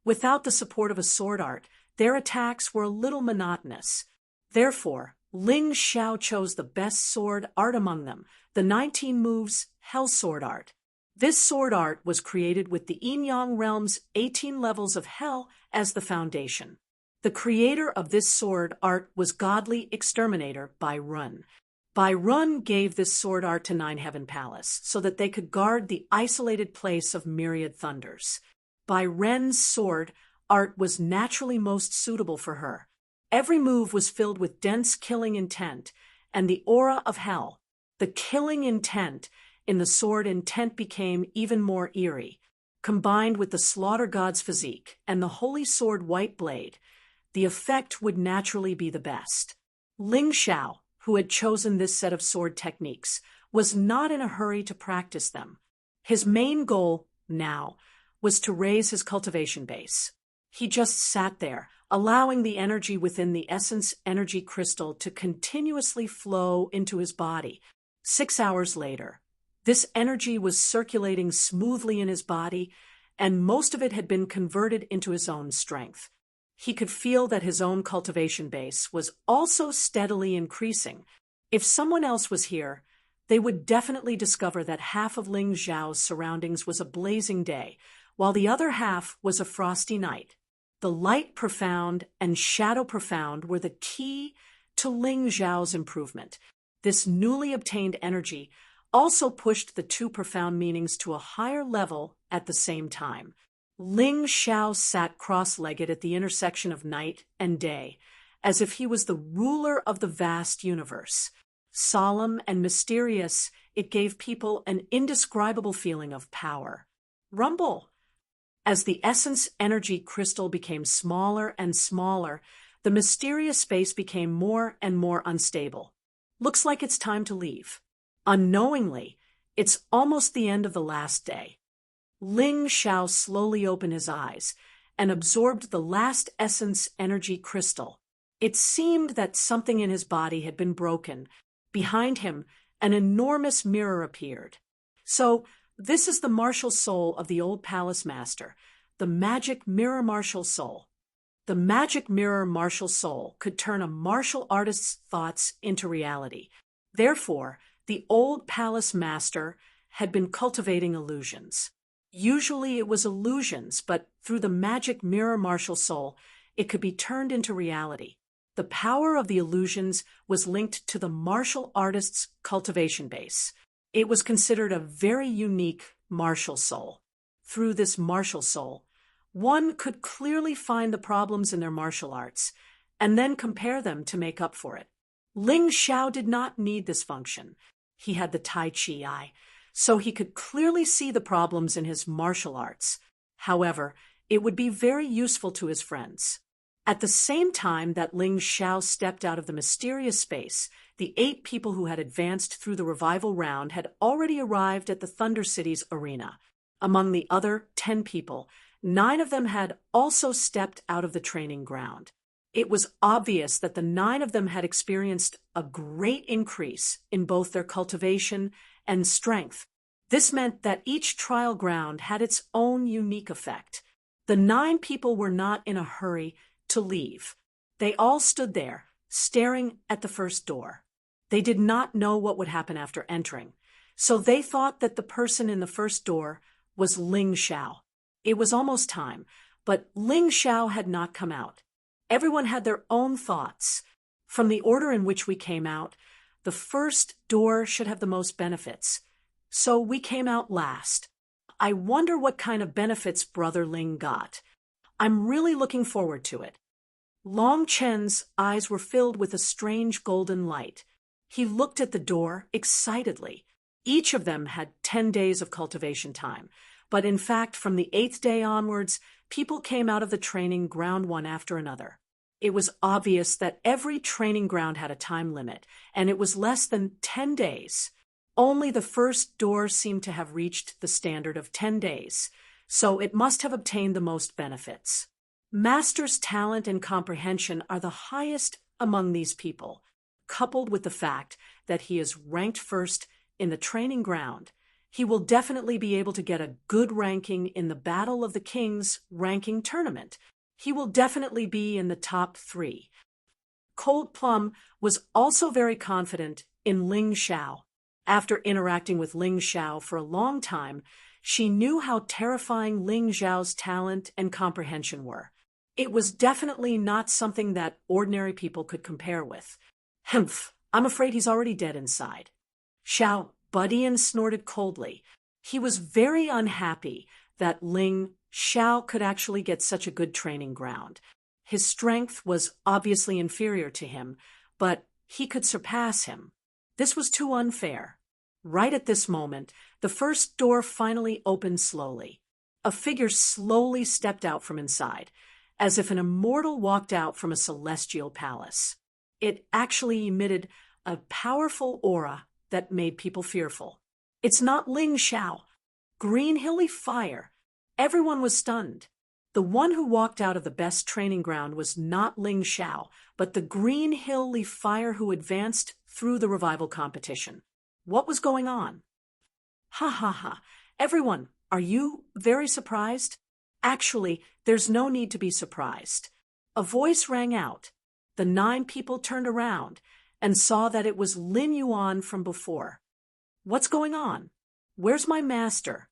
without the support of a sword art, their attacks were a little monotonous. Therefore, Ling Xiao chose the best sword art among them, the 19 moves Hell Sword Art. This sword art was created with the Yin-Yang realm's 18 levels of Hell as the foundation. The creator of this sword art was godly exterminator Bai Run. Bai Run gave this sword art to Nine Heaven Palace so that they could guard the isolated place of myriad thunders. Bai Ren's sword art was naturally most suitable for her. Every move was filled with dense killing intent and the aura of hell. The killing intent in the sword intent became even more eerie. Combined with the slaughter god's physique and the holy sword white blade, the effect would naturally be the best. Ling Xiao, who had chosen this set of sword techniques, was not in a hurry to practice them. His main goal, now, was to raise his cultivation base. He just sat there, allowing the energy within the essence energy crystal to continuously flow into his body. 6 hours later, this energy was circulating smoothly in his body, and most of it had been converted into his own strength. He could feel that his own cultivation base was also steadily increasing. If someone else was here, they would definitely discover that half of Ling Xiao's surroundings was a blazing day, while the other half was a frosty night. The light profound and shadow profound were the key to Ling Xiao's improvement. This newly obtained energy also pushed the two profound meanings to a higher level at the same time. Ling Xiao sat cross-legged at the intersection of night and day, as if he was the ruler of the vast universe. Solemn and mysterious, it gave people an indescribable feeling of power. Rumble! As the essence energy crystal became smaller and smaller, the mysterious space became more and more unstable. Looks like it's time to leave. Unknowingly, it's almost the end of the last day. Ling Xiao slowly opened his eyes and absorbed the last essence energy crystal. It seemed that something in his body had been broken. Behind him, an enormous mirror appeared. So, this is the martial soul of the old palace master, the magic mirror martial soul. The magic mirror martial soul could turn a martial artist's thoughts into reality. Therefore, the old palace master had been cultivating illusions. Usually it was illusions, but through the magic mirror martial soul, it could be turned into reality. The power of the illusions was linked to the martial artist's cultivation base. It was considered a very unique martial soul. Through this martial soul, one could clearly find the problems in their martial arts and then compare them to make up for it. Ling Xiao did not need this function. He had the Tai Chi eye, so he could clearly see the problems in his martial arts. However, it would be very useful to his friends. At the same time that Ling Xiao stepped out of the mysterious space, the 8 people who had advanced through the revival round had already arrived at the Thunder City's arena. Among the other 10 people, 9 of them had also stepped out of the training ground. It was obvious that the 9 of them had experienced a great increase in both their cultivation and strength. This meant that each trial ground had its own unique effect. The 9 people were not in a hurry to leave. They all stood there, staring at the first door. They did not know what would happen after entering, so they thought that the person in the first door was Ling Xiao. It was almost time, but Ling Xiao had not come out. Everyone had their own thoughts. From the order in which we came out, the first door should have the most benefits, so we came out last. I wonder what kind of benefits Brother Ling got. I'm really looking forward to it. Long Chen's eyes were filled with a strange golden light. He looked at the door excitedly. Each of them had 10 days of cultivation time, but in fact, from the 8th day onwards, people came out of the training ground one after another. It was obvious that every training ground had a time limit, and it was less than 10 days. Only the first door seemed to have reached the standard of 10 days, so it must have obtained the most benefits. Master's talent and comprehension are the highest among these people, coupled with the fact that he is ranked first in the training ground. He will definitely be able to get a good ranking in the Battle of the Kings ranking tournament. He will definitely be in the top 3. Cold Plum was also very confident in Ling Xiao. After interacting with Ling Xiao for a long time, she knew how terrifying Ling Xiao's talent and comprehension were. It was definitely not something that ordinary people could compare with. Humph, I'm afraid he's already dead inside. Xiao Budian snorted coldly. He was very unhappy that Ling Xiao could actually get such a good training ground. His strength was obviously inferior to him, but he could surpass him. This was too unfair. Right at this moment, the first door finally opened slowly. A figure slowly stepped out from inside, as if an immortal walked out from a celestial palace. It actually emitted a powerful aura that made people fearful. It's not Ling Xiao. Green hilly fire. Everyone was stunned. The one who walked out of the best training ground was not Ling Xiao, but the green hilly fire who advanced through the revival competition. What was going on? Ha ha ha. Everyone, are you very surprised? Actually, there's no need to be surprised. A voice rang out. The 9 people turned around and saw that it was Lin Yuan from before. What's going on? Where's my master?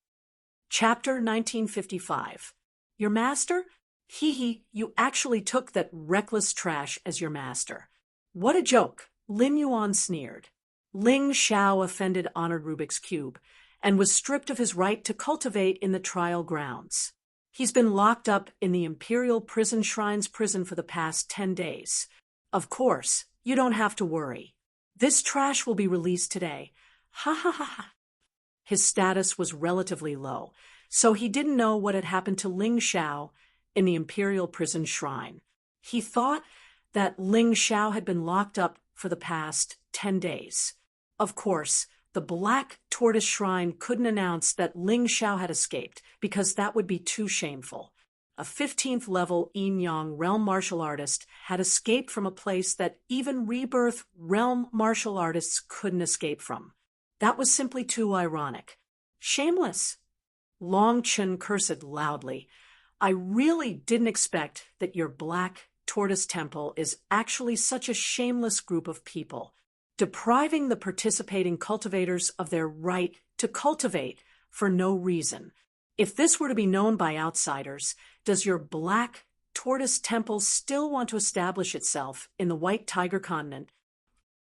Chapter 1955. Your master? Hee, you actually took that reckless trash as your master. What a joke, Lin Yuan sneered. Ling Xiao offended Honored Rubik's Cube and was stripped of his right to cultivate in the trial grounds. He's been locked up in the Imperial Prison Shrine's prison for the past 10 days. Of course, you don't have to worry. This trash will be released today. Ha ha ha ha. His status was relatively low, so he didn't know what had happened to Ling Xiao in the Imperial Prison Shrine. He thought that Ling Xiao had been locked up for the past 10 days. Of course, the Black Tortoise Shrine couldn't announce that Ling Xiao had escaped, because that would be too shameful. A 15th level Yin Yang realm martial artist had escaped from a place that even Rebirth realm martial artists couldn't escape from. That was simply too ironic. Shameless. Long Chen cursed loudly. I really didn't expect that your Black Tortoise Temple is actually such a shameless group of people, depriving the participating cultivators of their right to cultivate for no reason. If this were to be known by outsiders, does your Black Tortoise Temple still want to establish itself in the White Tiger Continent?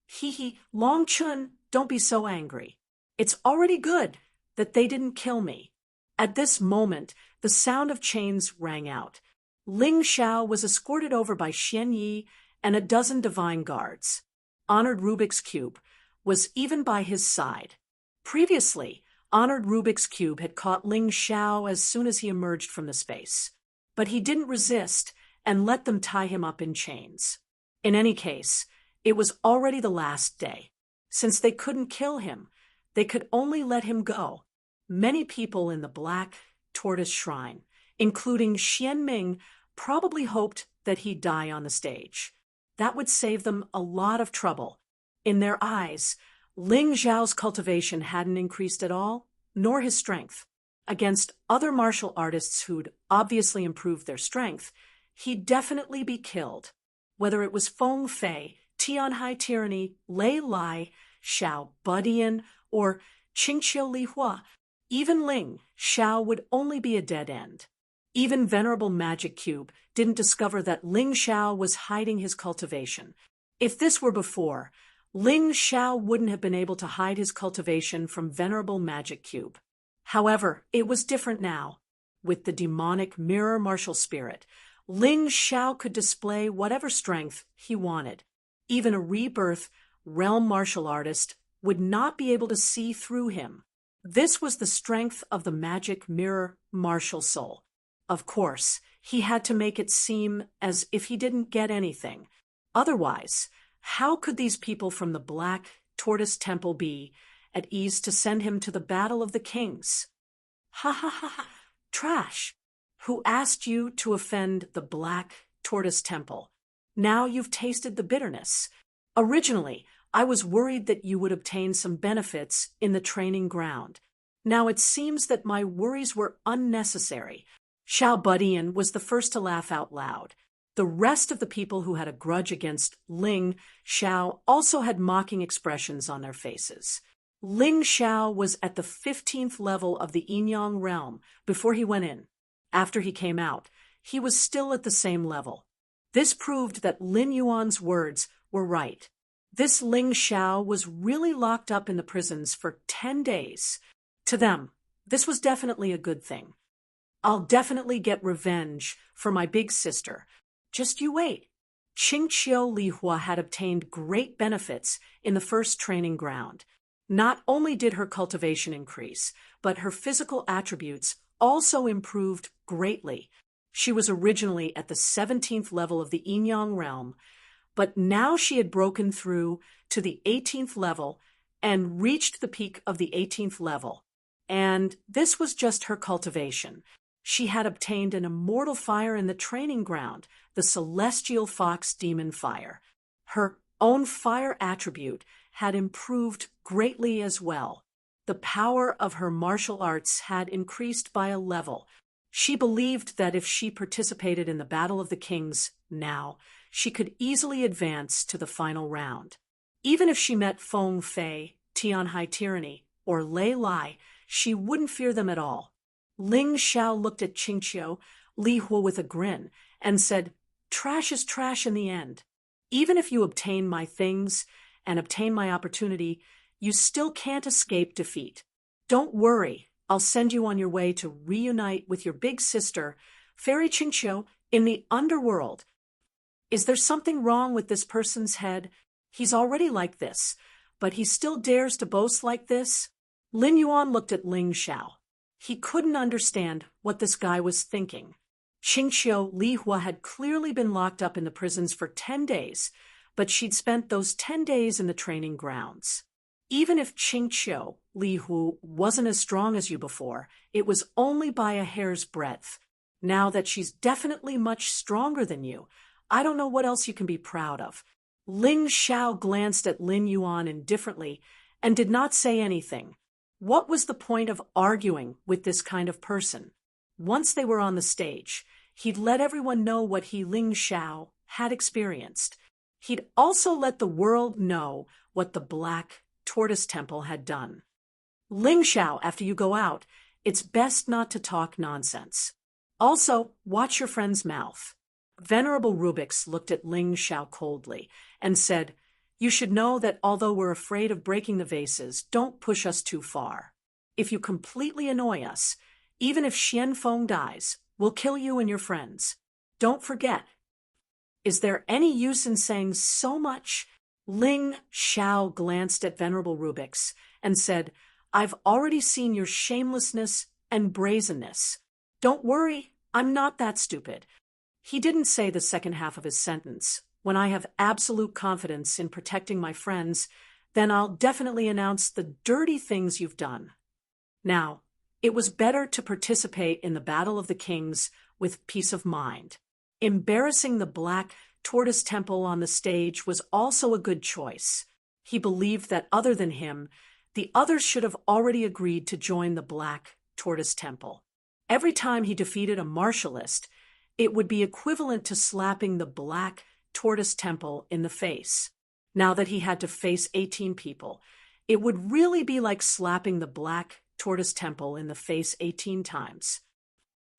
Hee, Long Chun, don't be so angry. It's already good that they didn't kill me. At this moment, the sound of chains rang out. Ling Xiao was escorted over by Xian Yi and a dozen divine guards. Honored Rubik's Cube was even by his side. Previously, Honored Rubik's Cube had caught Ling Xiao as soon as he emerged from the space. But he didn't resist and let them tie him up in chains. In any case, it was already the last day. Since they couldn't kill him, they could only let him go. Many people in the Black Tortoise Shrine, including Xian Ming, probably hoped that he'd die on the stage. That would save them a lot of trouble. In their eyes, Ling Xiao's cultivation hadn't increased at all, nor his strength. Against other martial artists who'd obviously improved their strength, he'd definitely be killed. Whether it was Feng Fei, Tianhai Tyranny, Lei Lai, Xiao Budian, or Qingqiu Li Hua, even Ling Xiao would only be a dead end. Even Venerable Magic Cube didn't discover that Ling Xiao was hiding his cultivation. If this were before, Ling Xiao wouldn't have been able to hide his cultivation from Venerable Magic Cube. However, it was different now. With the demonic mirror martial spirit, Ling Xiao could display whatever strength he wanted. Even a rebirth realm martial artist would not be able to see through him. This was the strength of the magic mirror martial soul. Of course, he had to make it seem as if he didn't get anything. Otherwise, how could these people from the Black Tortoise Temple be at ease to send him to the Battle of the Kings? Ha ha ha ha! Trash! Who asked you to offend the Black Tortoise Temple? Now you've tasted the bitterness. Originally, I was worried that you would obtain some benefits in the training ground. Now it seems that my worries were unnecessary. Xiao Budian was the first to laugh out loud. The rest of the people who had a grudge against Ling Xiao also had mocking expressions on their faces. Ling Xiao was at the 15th level of the Yin-Yang realm before he went in. After he came out, he was still at the same level. This proved that Lin Yuan's words were right. This Ling Xiao was really locked up in the prisons for 10 days. To them, this was definitely a good thing. I'll definitely get revenge for my big sister. Just you wait. Qingqiu Li Hua had obtained great benefits in the first training ground. Not only did her cultivation increase, but her physical attributes also improved greatly. She was originally at the 17th level of the Yin-Yang realm, but now she had broken through to the 18th level and reached the peak of the 18th level. And this was just her cultivation. She had obtained an immortal fire in the training ground, the Celestial Fox Demon Fire. Her own fire attribute had improved greatly as well. The power of her martial arts had increased by a level. She believed that if she participated in the Battle of the Kings now, she could easily advance to the final round. Even if she met Feng Fei, Tianhai Tyranny, or Lei Lai, she wouldn't fear them at all. Ling Xiao looked at Qingqiu Li Hua with a grin and said, "Trash is trash in the end. Even if you obtain my things and obtain my opportunity, you still can't escape defeat. Don't worry, I'll send you on your way to reunite with your big sister, Fairy Qingqiu, in the underworld." Is there something wrong with this person's head? He's already like this, but he still dares to boast like this? Lin Yuan looked at Ling Xiao. He couldn't understand what this guy was thinking. Qingqiu Li Hua had clearly been locked up in the prisons for 10 days, but she'd spent those 10 days in the training grounds. Even if Qingqiu Li Hua wasn't as strong as you before, it was only by a hair's breadth. Now that she's definitely much stronger than you, I don't know what else you can be proud of. Ling Xiao glanced at Lin Yuan indifferently and did not say anything. What was the point of arguing with this kind of person? Once they were on the stage, he'd let everyone know what he, Ling Xiao, had experienced. He'd also let the world know what the Black Tortoise Temple had done. Ling Xiao, after you go out, it's best not to talk nonsense. Also, watch your friend's mouth. Venerable Rubix looked at Ling Xiao coldly and said, "You should know that although we're afraid of breaking the vases, don't push us too far. If you completely annoy us, even if Xian Feng dies, we'll kill you and your friends. Don't forget." Is there any use in saying so much? Ling Xiao glanced at Venerable Rubix and said, I've already seen your shamelessness and brazenness. Don't worry, I'm not that stupid. He didn't say the second half of his sentence. When I have absolute confidence in protecting my friends, then I'll definitely announce the dirty things you've done. Now, it was better to participate in the Battle of the Kings with peace of mind. Embarrassing the Black Tortoise Temple on the stage was also a good choice. He believed that other than him, the others should have already agreed to join the Black Tortoise Temple. Every time he defeated a martialist, it would be equivalent to slapping the Black Tortoise Temple in the face. Now that he had to face 18 people, it would really be like slapping the Black Tortoise Temple in the face 18 times.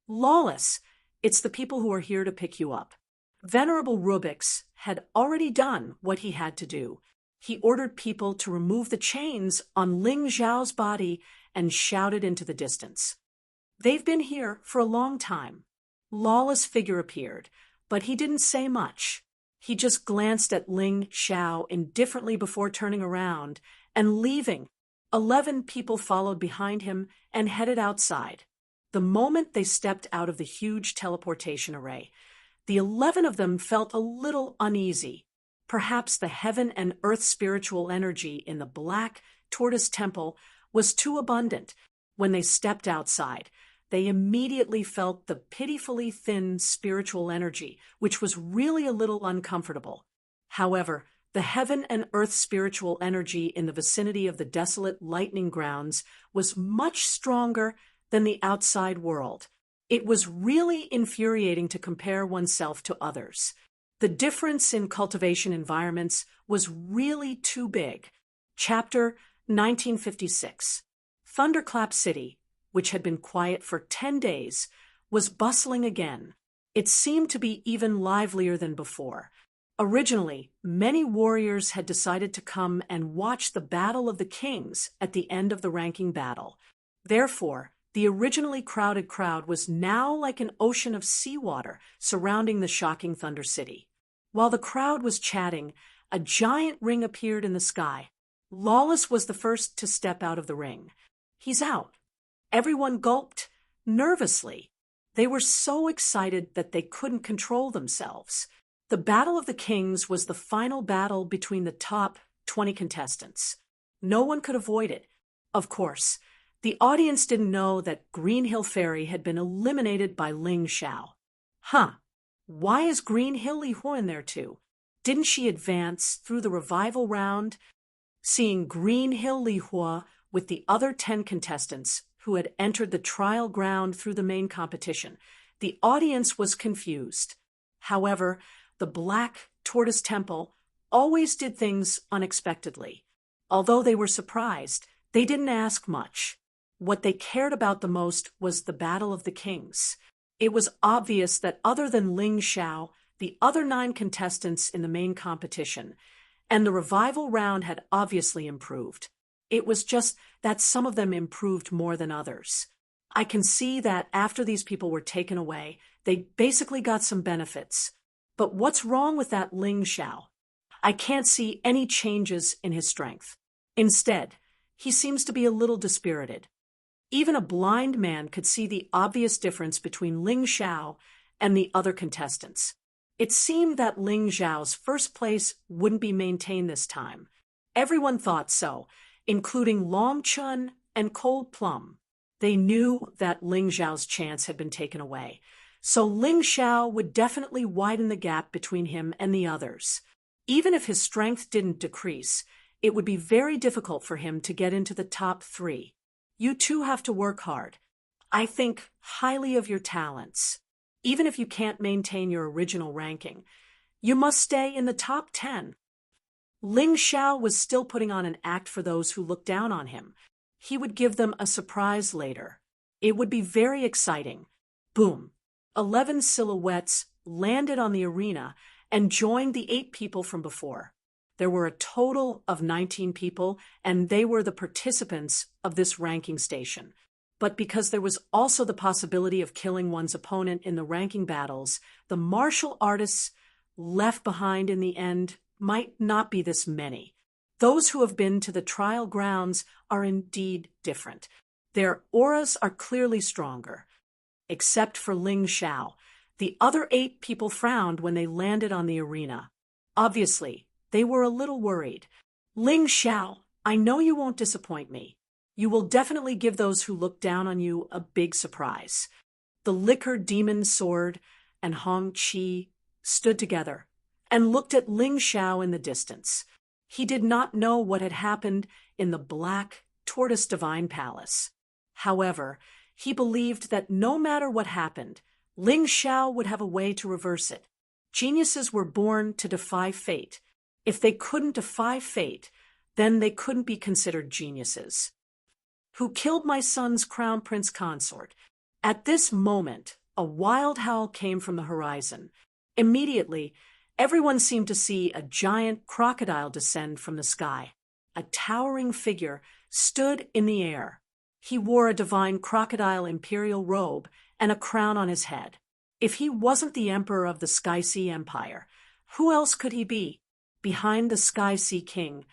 Lawless, it's the people who are here to pick you up. Venerable Rubix had already done what he had to do. He ordered people to remove the chains on Ling Zhao's body and shouted into the distance. They've been here for a long time. Lawless figure appeared, but he didn't say much. He just glanced at Ling Zhao indifferently before turning around and leaving. 11 people followed behind him and headed outside. The moment they stepped out of the huge teleportation array, the 11 of them felt a little uneasy. Perhaps the heaven and earth spiritual energy in the Black Tortoise Temple was too abundant. When they stepped outside, they immediately felt the pitifully thin spiritual energy, which was really a little uncomfortable. However, the heaven and earth spiritual energy in the vicinity of the desolate lightning grounds was much stronger than the outside world. It was really infuriating to compare oneself to others. The difference in cultivation environments was really too big. Chapter 1956. Thunderclap City, which had been quiet for 10 days, was bustling again. It seemed to be even livelier than before. Originally, many warriors had decided to come and watch the Battle of the Kings at the end of the ranking battle. Therefore, the originally crowded crowd was now like an ocean of seawater surrounding the shocking Thunder City. While the crowd was chatting, a giant ring appeared in the sky. Lawless was the first to step out of the ring. He's out. Everyone gulped nervously. They were so excited that they couldn't control themselves. The Battle of the Kings was the final battle between the top 20 contestants. No one could avoid it. Of course, the audience didn't know that Green Hill Fairy had been eliminated by Ling Zhao. Why is Green Hill Li Hua in there too? Didn't she advance through the revival round? Seeing Green Hill Li Hua with the other 10 contestants who had entered the trial ground through the main competition, the audience was confused. However, the Black Tortoise Temple always did things unexpectedly. Although they were surprised, they didn't ask much. What they cared about the most was the Battle of the Kings. It was obvious that other than Ling Zhao, the other 9 contestants in the main competition, and the revival round had obviously improved. It was just that some of them improved more than others. I can see that after these people were taken away, they basically got some benefits. But what's wrong with that Ling Zhao? I can't see any changes in his strength. Instead, he seems to be a little dispirited. Even a blind man could see the obvious difference between Ling Zhao and the other contestants. It seemed that Ling Zhao's first place wouldn't be maintained this time. Everyone thought so, including Long Chun and Cold Plum. They knew that Ling Zhao's chance had been taken away, so Ling Zhao would definitely widen the gap between him and the others. Even if his strength didn't decrease, it would be very difficult for him to get into the top 3. You too have to work hard. I think highly of your talents. Even if you can't maintain your original ranking, you must stay in the top 10. Ling Zhao was still putting on an act for those who looked down on him. He would give them a surprise later. It would be very exciting. Boom. 11 silhouettes landed on the arena and joined the 8 people from before. There were a total of 19 people, and they were the participants of this ranking station. But because there was also the possibility of killing one's opponent in the ranking battles, the martial artists left behind in the end might not be this many. Those who have been to the trial grounds are indeed different. Their auras are clearly stronger. Except for Ling Xiao, the other 8 people frowned when they landed on the arena. Obviously, they were a little worried. Ling Xiao, I know you won't disappoint me. You will definitely give those who look down on you a big surprise. The liquor demon sword and Hong Qi stood together and looked at Ling Xiao in the distance. He did not know what had happened in the black tortoise divine palace. However, he believed that no matter what happened, Ling Xiao would have a way to reverse it. Geniuses were born to defy fate. If they couldn't defy fate, then they couldn't be considered geniuses. Who killed my son's crown prince consort? At this moment, a wild howl came from the horizon. Immediately, everyone seemed to see a giant crocodile descend from the sky. A towering figure stood in the air. He wore a divine crocodile imperial robe and a crown on his head. If he wasn't the emperor of the Sky Sea Empire, who else could he be? Behind the Sky Sea King,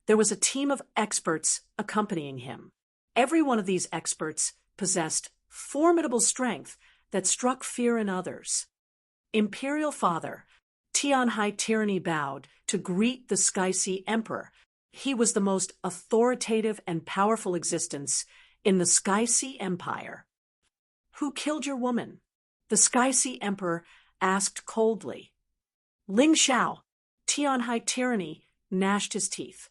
there was a team of experts accompanying him. Every one of these experts possessed formidable strength that struck fear in others. Imperial Father Tianhai Tyranny bowed to greet the Sky Sea Emperor. He was the most authoritative and powerful existence in the Sky Sea Empire. Who killed your woman? The Sky Sea Emperor asked coldly. Ling Xiao. Tianhai Tyranny gnashed his teeth.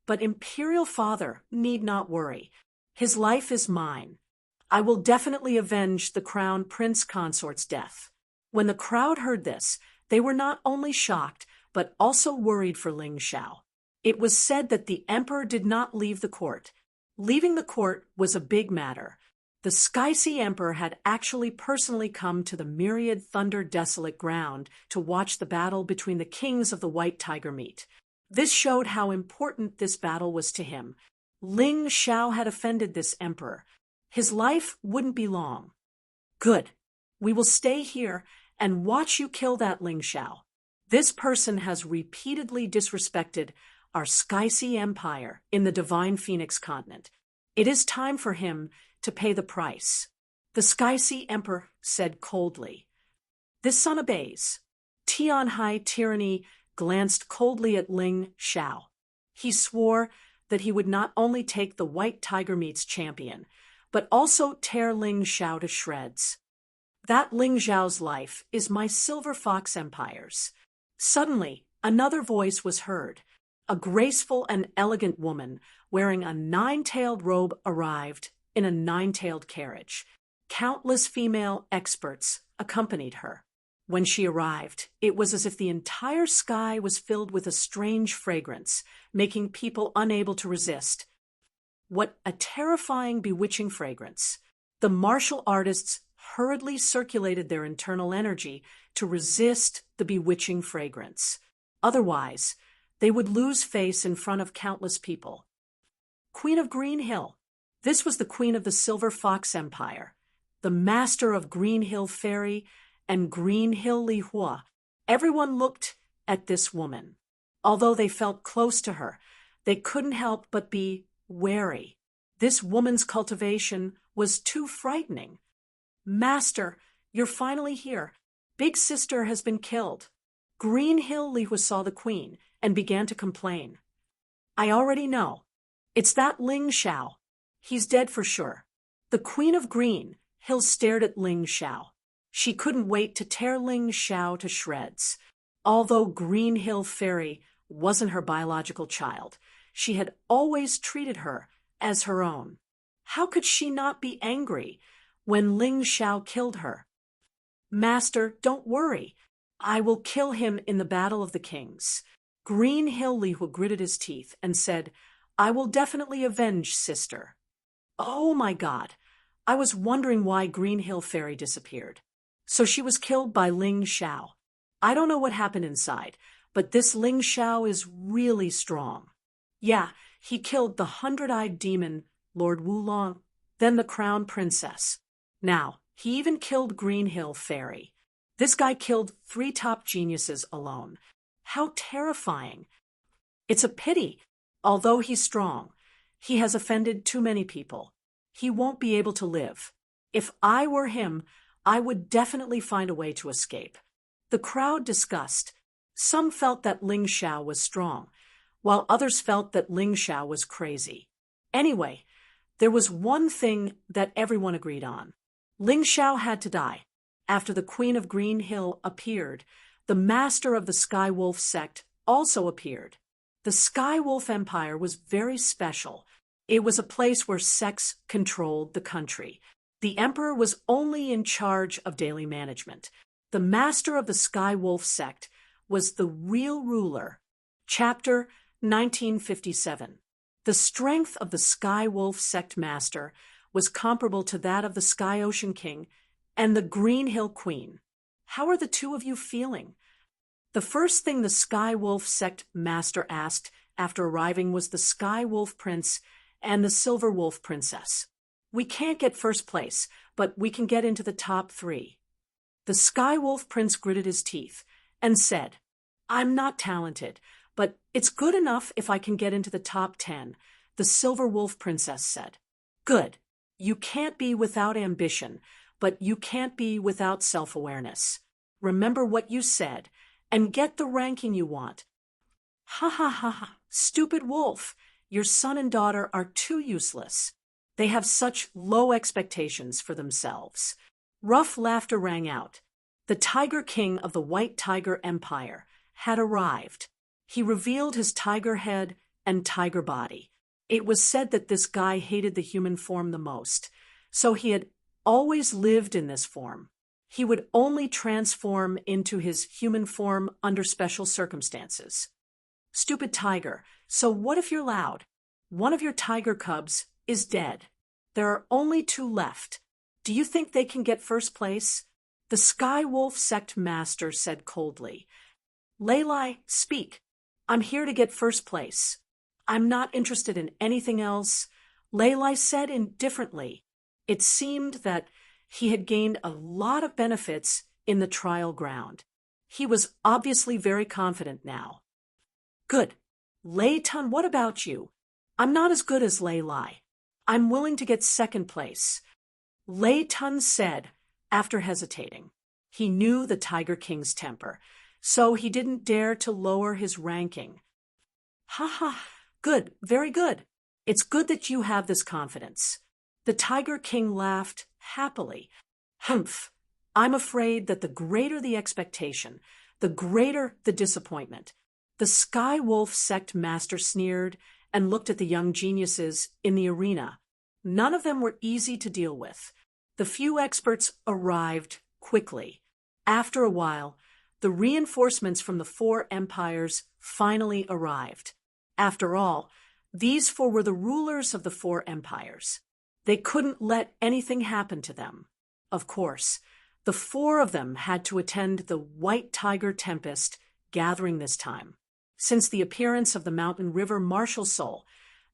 But Imperial Father need not worry. His life is mine. I will definitely avenge the crown prince consort's death. When the crowd heard this, they were not only shocked, but also worried for Ling Xiao. It was said that the emperor did not leave the court. Leaving the court was a big matter. The Sky Sea Emperor had actually personally come to the myriad thunder desolate ground to watch the battle between the kings of the White Tiger meet. This showed how important this battle was to him. Ling Xiao had offended this emperor. His life wouldn't be long. Good. We will stay here and watch you kill that Ling Xiao. This person has repeatedly disrespected our Sky Sea Empire in the Divine Phoenix continent. It is time for him to pay the price. The Sky Sea Emperor said coldly. This son obeys. Tianhai Tyranny glanced coldly at Ling Xiao. He swore that he would not only take the White Tiger meat's champion, but also tear Ling Xiao to shreds. That Ling Xiao's life is my Silver Fox Empire's. Suddenly, another voice was heard. A graceful and elegant woman wearing a 9-tailed robe arrived in a 9-tailed carriage. Countless female experts accompanied her. When she arrived, it was as if the entire sky was filled with a strange fragrance, making people unable to resist. What a terrifying, bewitching fragrance. The martial artists hurriedly circulated their internal energy to resist the bewitching fragrance. Otherwise, they would lose face in front of countless people. Queen of Green Hill. This was the queen of the Silver Fox Empire, the master of Green Hill Fairy and Green Hill Li Hua. Everyone looked at this woman. Although they felt close to her, they couldn't help but be wary. This woman's cultivation was too frightening. Master, you're finally here. Big sister has been killed. Green Hill Li Hua saw the queen and began to complain. I already know. It's that Ling Xiao. He's dead for sure. The Queen of Green Hill stared at Ling Xiao. She couldn't wait to tear Ling Xiao to shreds. Although Green Hill Fairy wasn't her biological child, she had always treated her as her own. How could she not be angry when Ling Xiao killed her? Master, don't worry. I will kill him in the Battle of the Kings. Green Hill Li Hua gritted his teeth and said, I will definitely avenge sister. Oh my God, I was wondering why Green Hill Fairy disappeared. So she was killed by Ling Xiao. I don't know what happened inside, but this Ling Xiao is really strong. Yeah, he killed the 100-eyed demon, Lord Wulong, then the crown princess. Now, he even killed Green Hill Fairy. This guy killed 3 top geniuses alone. How terrifying. It's a pity Although he's strong, he has offended too many people. He won't be able to live. If I were him, I would definitely find a way to escape." The crowd discussed. Some felt that Ling Xiao was strong, while others felt that Ling Xiao was crazy. Anyway, there was one thing that everyone agreed on. Ling Xiao had to die. After the Queen of Green Hill appeared, the master of the Sky Wolf sect also appeared. The Sky Wolf Empire was very special. It was a place where sects controlled the country. The emperor was only in charge of daily management. The master of the Sky Wolf sect was the real ruler. Chapter 1957. The strength of the Sky Wolf sect master was comparable to that of the Sky Ocean King and the Green Hill Queen. How are the two of you feeling? The first thing the Sky Wolf sect master asked after arriving was the Sky Wolf Prince and the Silver Wolf Princess. "We can't get first place, but we can get into the top 3. The Sky Wolf Prince gritted his teeth and said, "I'm not talented, but it's good enough if I can get into the top 10, the Silver Wolf Princess said. "Good. You can't be without ambition, but you can't be without self-awareness. Remember what you said, and get the ranking you want." "Ha ha ha ha, stupid wolf. Your son and daughter are too useless. They have such low expectations for themselves." Rough laughter rang out. The Tiger King of the White Tiger Empire had arrived. He revealed his tiger head and tiger body. It was said that this guy hated the human form the most, so he had always lived in this form. He would only transform into his human form under special circumstances. "Stupid tiger, so what if you're loud? One of your tiger cubs is dead. There are only 2 left. Do you think they can get first place?" The Sky Wolf sect master said coldly. "Leilai, speak. I'm here to get first place." "I'm not interested in anything else," Leilai said indifferently. It seemed that he had gained a lot of benefits in the trial ground. He was obviously very confident now. "Good. Lei Tun, what about you?" "I'm not as good as Leilai. I'm willing to get second place," Lei Tun said after hesitating. He knew the Tiger King's temper, so he didn't dare to lower his ranking. "Ha ha, good, very good. It's good that you have this confidence." The Tiger King laughed happily. "Humph, I'm afraid that the greater the expectation, the greater the disappointment." The Sky Wolf sect master sneered and looked at the young geniuses in the arena. None of them were easy to deal with. The few experts arrived quickly. After a while, the reinforcements from the 4 empires finally arrived. After all, these 4 were the rulers of the 4 empires. They couldn't let anything happen to them. Of course, the 4 of them had to attend the White Tiger Tempest gathering this time. Since the appearance of the Mountain River martial soul,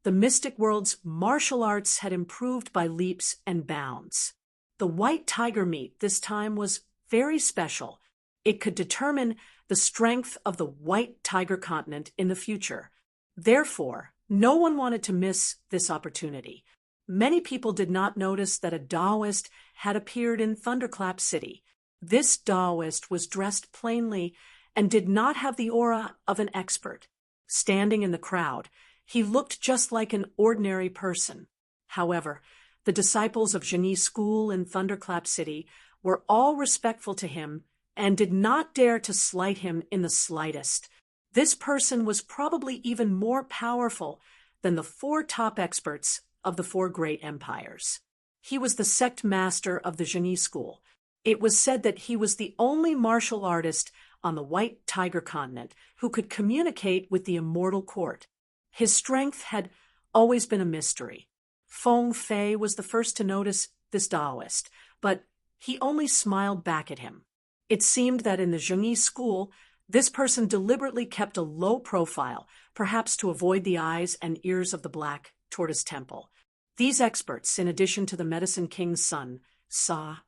the mystic world's martial arts had improved by leaps and bounds. The White Tiger meet this time was very special. It could determine the strength of the White Tiger continent in the future. Therefore, no one wanted to miss this opportunity. Many people did not notice that a Taoist had appeared in Thunderclap City. This Taoist was dressed plainly and did not have the aura of an expert. Standing in the crowd, he looked just like an ordinary person. However, the disciples of Genie School in Thunderclap City were all respectful to him and did not dare to slight him in the slightest. This person was probably even more powerful than the 4 top experts of the 4 great empires. He was the sect master of the Genie School. It was said that he was the only martial artist on the White Tiger continent who could communicate with the immortal court. His strength had always been a mystery. Feng Fei was the first to notice this Taoist, but he only smiled back at him. It seemed that in the Genie School, this person deliberately kept a low profile, perhaps to avoid the eyes and ears of the Black Tortoise Temple. These experts, in addition to the Medicine King's son, Sa,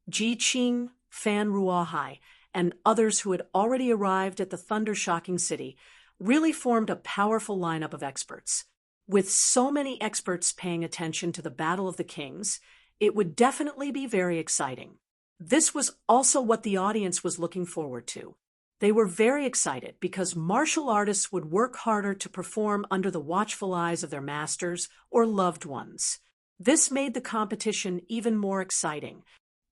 Ji Qing, Fan Ruahai, and others who had already arrived at the Thunder Shocking City, really formed a powerful lineup of experts. With so many experts paying attention to the Battle of the Kings, it would definitely be very exciting. This was also what the audience was looking forward to. They were very excited because martial artists would work harder to perform under the watchful eyes of their masters or loved ones. This made the competition even more exciting.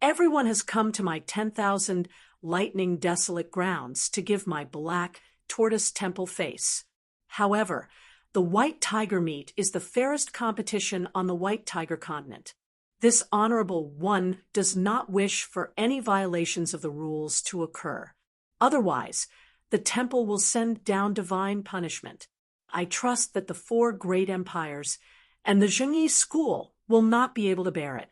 Everyone has come to my 10,000 lightning desolate grounds to give my black tortoise temple face. However, the white tiger meet is the fairest competition on the white tiger continent. This honorable one does not wish for any violations of the rules to occur. Otherwise, the temple will send down divine punishment. I trust that the four great empires and the Zhengyi school will not be able to bear it.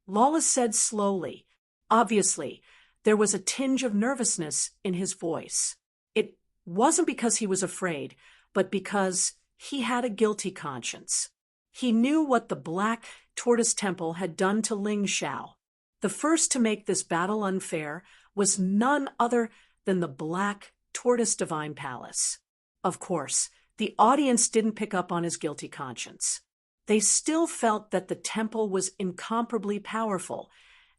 Lawless said slowly. Obviously, there was a tinge of nervousness in his voice. It wasn't because he was afraid, but because he had a guilty conscience. He knew what the Black Tortoise Temple had done to Ling Xiao. The first to make this battle unfair was none other than the Black Tortoise Divine Palace. Of course, the audience didn't pick up on his guilty conscience. They still felt that the temple was incomparably powerful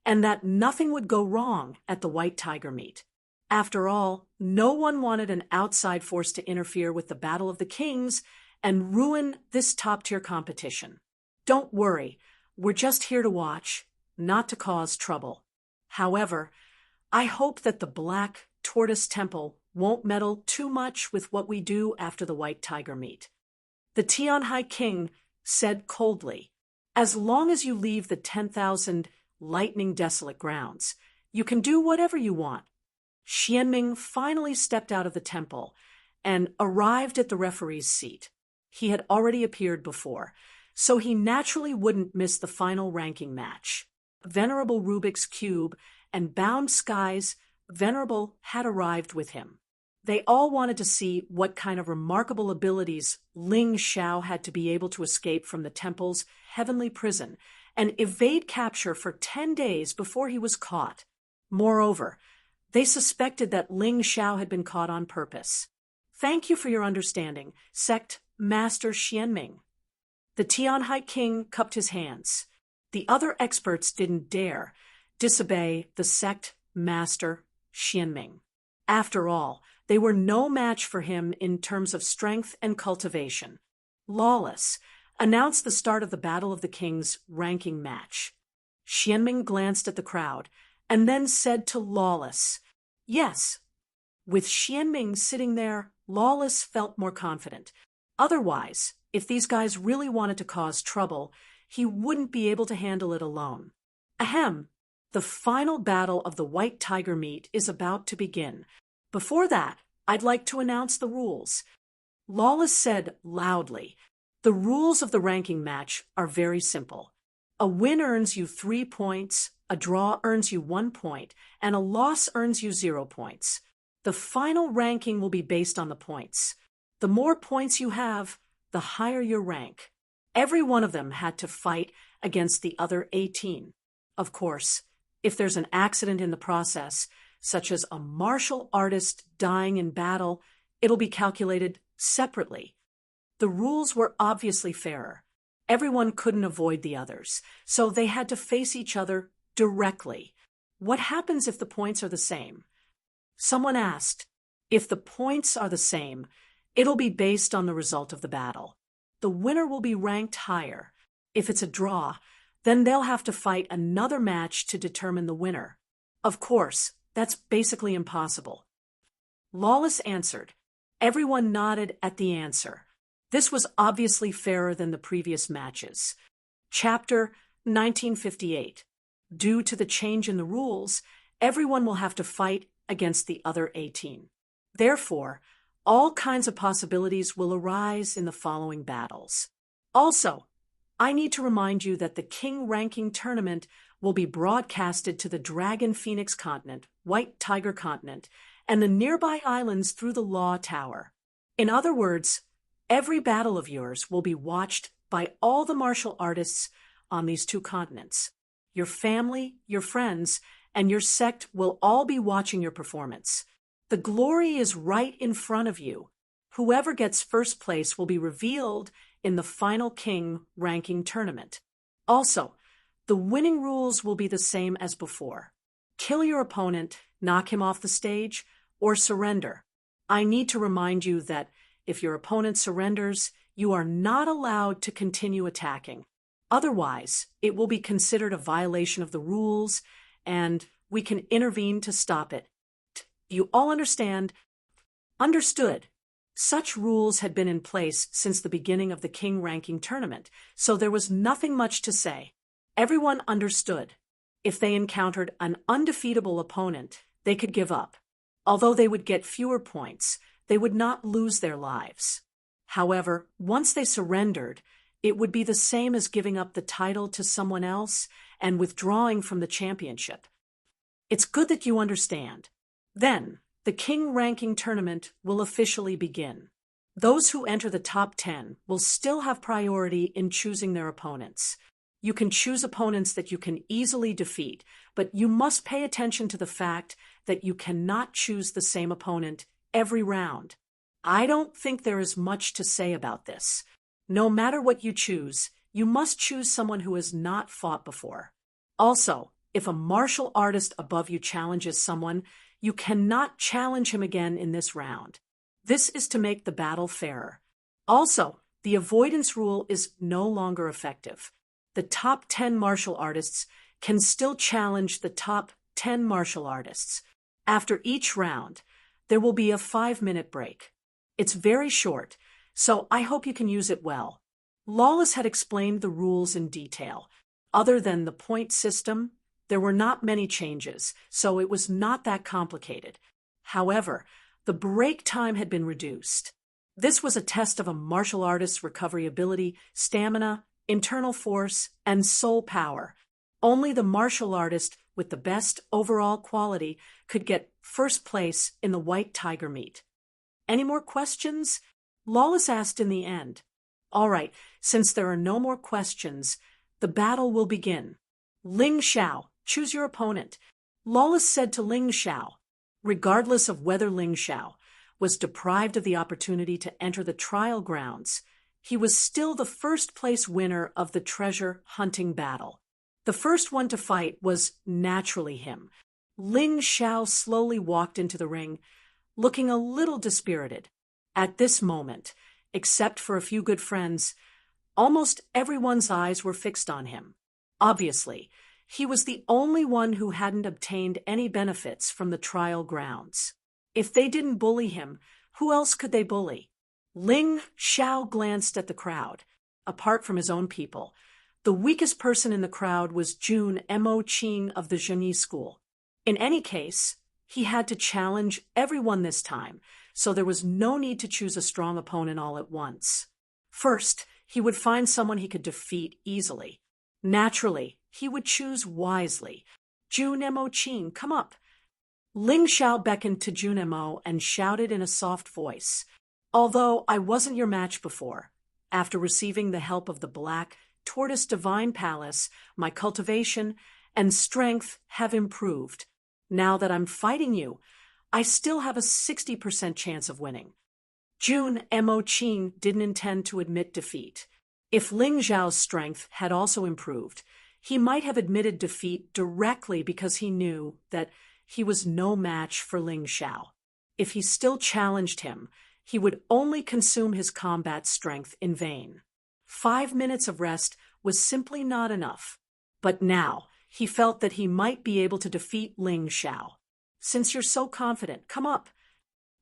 and that nothing would go wrong at the White Tiger meet. After all, no one wanted an outside force to interfere with the Battle of the Kings and ruin this top-tier competition. Don't worry, we're just here to watch, not to cause trouble. However, I hope that the Black Tortoise Temple won't meddle too much with what we do after the White Tiger meet. The Tianhai King said coldly, "As long as you leave the 10,000 lightning desolate grounds, you can do whatever you want." Xianming finally stepped out of the temple and arrived at the referee's seat. He had already appeared before, so he naturally wouldn't miss the final ranking match. Venerable Rubik's Cube and Bound Sky's Venerable had arrived with him. They all wanted to see what kind of remarkable abilities Ling Xiao had to be able to escape from the temple's heavenly prison and evade capture for 10 days before he was caught. Moreover, they suspected that Ling Xiao had been caught on purpose. "Thank you for your understanding, Sect Master Xianming." The Tianhai King cupped his hands. The other experts didn't dare disobey the Sect Master Xianming. After all, they were no match for him in terms of strength and cultivation. Lawless announced the start of the Battle of the Kings ranking match. Xianming glanced at the crowd and then said to Lawless, "Yes." With Xianming sitting there, Lawless felt more confident. Otherwise, if these guys really wanted to cause trouble, he wouldn't be able to handle it alone. Ahem. The final battle of the White Tiger meet is about to begin. Before that, I'd like to announce the rules. Lawless said loudly, "The rules of the ranking match are very simple. A win earns you 3 points, a draw earns you 1 point, and a loss earns you 0 points. The final ranking will be based on the points. The more points you have, the higher your rank." Every one of them had to fight against the other 18. Of course, if there's an accident in the process, such as a martial artist dying in battle, it'll be calculated separately. The rules were obviously fairer. Everyone couldn't avoid the others, so they had to face each other directly. What happens if the points are the same? Someone asked. If the points are the same, it'll be based on the result of the battle. The winner will be ranked higher. If it's a draw, then they'll have to fight another match to determine the winner. Of course, that's basically impossible. Lawless answered. Everyone nodded at the answer. This was obviously fairer than the previous matches. Chapter 1958. Due to the change in the rules, everyone will have to fight against the other 18. Therefore, all kinds of possibilities will arise in the following battles. Also, I need to remind you that the King Ranking Tournament will be broadcasted to the Dragon Phoenix Continent, White Tiger Continent, and the nearby islands through the Law Tower. In other words, every battle of yours will be watched by all the martial artists on these 2 continents. Your family, your friends, and your sect will all be watching your performance. The glory is right in front of you. Whoever gets first place will be revealed in the final king ranking tournament. Also, the winning rules will be the same as before. Kill your opponent, knock him off the stage, or surrender. I need to remind you that if your opponent surrenders, you are not allowed to continue attacking. Otherwise, it will be considered a violation of the rules, and we can intervene to stop it. You all understand? Understood. Such rules had been in place since the beginning of the king ranking tournament, so there was nothing much to say. Everyone understood. If they encountered an undefeatable opponent, they could give up. Although they would get fewer points, they would not lose their lives. However, once they surrendered, it would be the same as giving up the title to someone else and withdrawing from the championship. It's good that you understand. Then, the king ranking tournament will officially begin. Those who enter the top 10 will still have priority in choosing their opponents. You can choose opponents that you can easily defeat, but you must pay attention to the fact that you cannot choose the same opponent every round. I don't think there is much to say about this. No matter what you choose, you must choose someone who has not fought before. Also, if a martial artist above you challenges someone, you cannot challenge him again in this round. This is to make the battle fairer. Also, the avoidance rule is no longer effective. The top 10 martial artists can still challenge the top 10 martial artists. After each round, there will be a 5-minute break. It's very short, so I hope you can use it well. Lawless had explained the rules in detail. Other than the point system, there were not many changes, so it was not that complicated. However, the break time had been reduced. This was a test of a martial artist's recovery ability, stamina, internal force, and soul power. Only the martial artist with the best overall quality could get first place in the White Tiger meet. Any more questions? Lawless asked in the end. All right, since there are no more questions, the battle will begin. Ling Xiao, choose your opponent. Lawless said to Ling Xiao. Regardless of whether Ling Xiao was deprived of the opportunity to enter the trial grounds, he was still the first-place winner of the treasure hunting battle. The first one to fight was naturally him. Ling Xiao slowly walked into the ring, looking a little dispirited. At this moment, except for a few good friends, almost everyone's eyes were fixed on him. Obviously, he was the only one who hadn't obtained any benefits from the trial grounds. If they didn't bully him, who else could they bully? Ling Xiao glanced at the crowd. Apart from his own people, the weakest person in the crowd was Jun Mo Qing of the Zhenyi school. In any case, he had to challenge everyone this time, so there was no need to choose a strong opponent all at once. First, he would find someone he could defeat easily. Naturally, he would choose wisely. Jun Mo Qing, come up. Ling Xiao beckoned to Jun Mo and shouted in a soft voice, "Although I wasn't your match before, after receiving the help of the Black Tortoise Divine Palace, my cultivation and strength have improved. Now that I'm fighting you, I still have a 60% chance of winning." Jun Mo Qing didn't intend to admit defeat. If Ling Xiao's strength had also improved, he might have admitted defeat directly because he knew that he was no match for Ling Xiao. If he still challenged him, he would only consume his combat strength in vain. 5 minutes of rest was simply not enough. But now, he felt that he might be able to defeat Ling Xiao. "Since you're so confident, come up."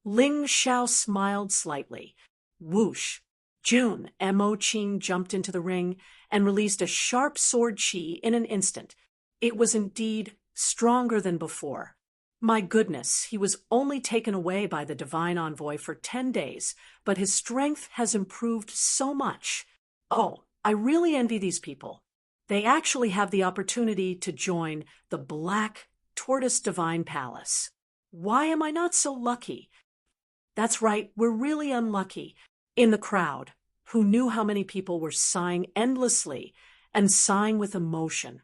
Ling Xiao smiled slightly. Whoosh! Jun Mo Qing jumped into the ring and released a sharp sword chi in an instant. It was indeed stronger than before. My goodness, he was only taken away by the divine envoy for 10 days, but his strength has improved so much. Oh, I really envy these people. They actually have the opportunity to join the Black Tortoise Divine Palace. Why am I not so lucky? That's right, we're really unlucky. In the crowd, who knew how many people were sighing endlessly and sighing with emotion.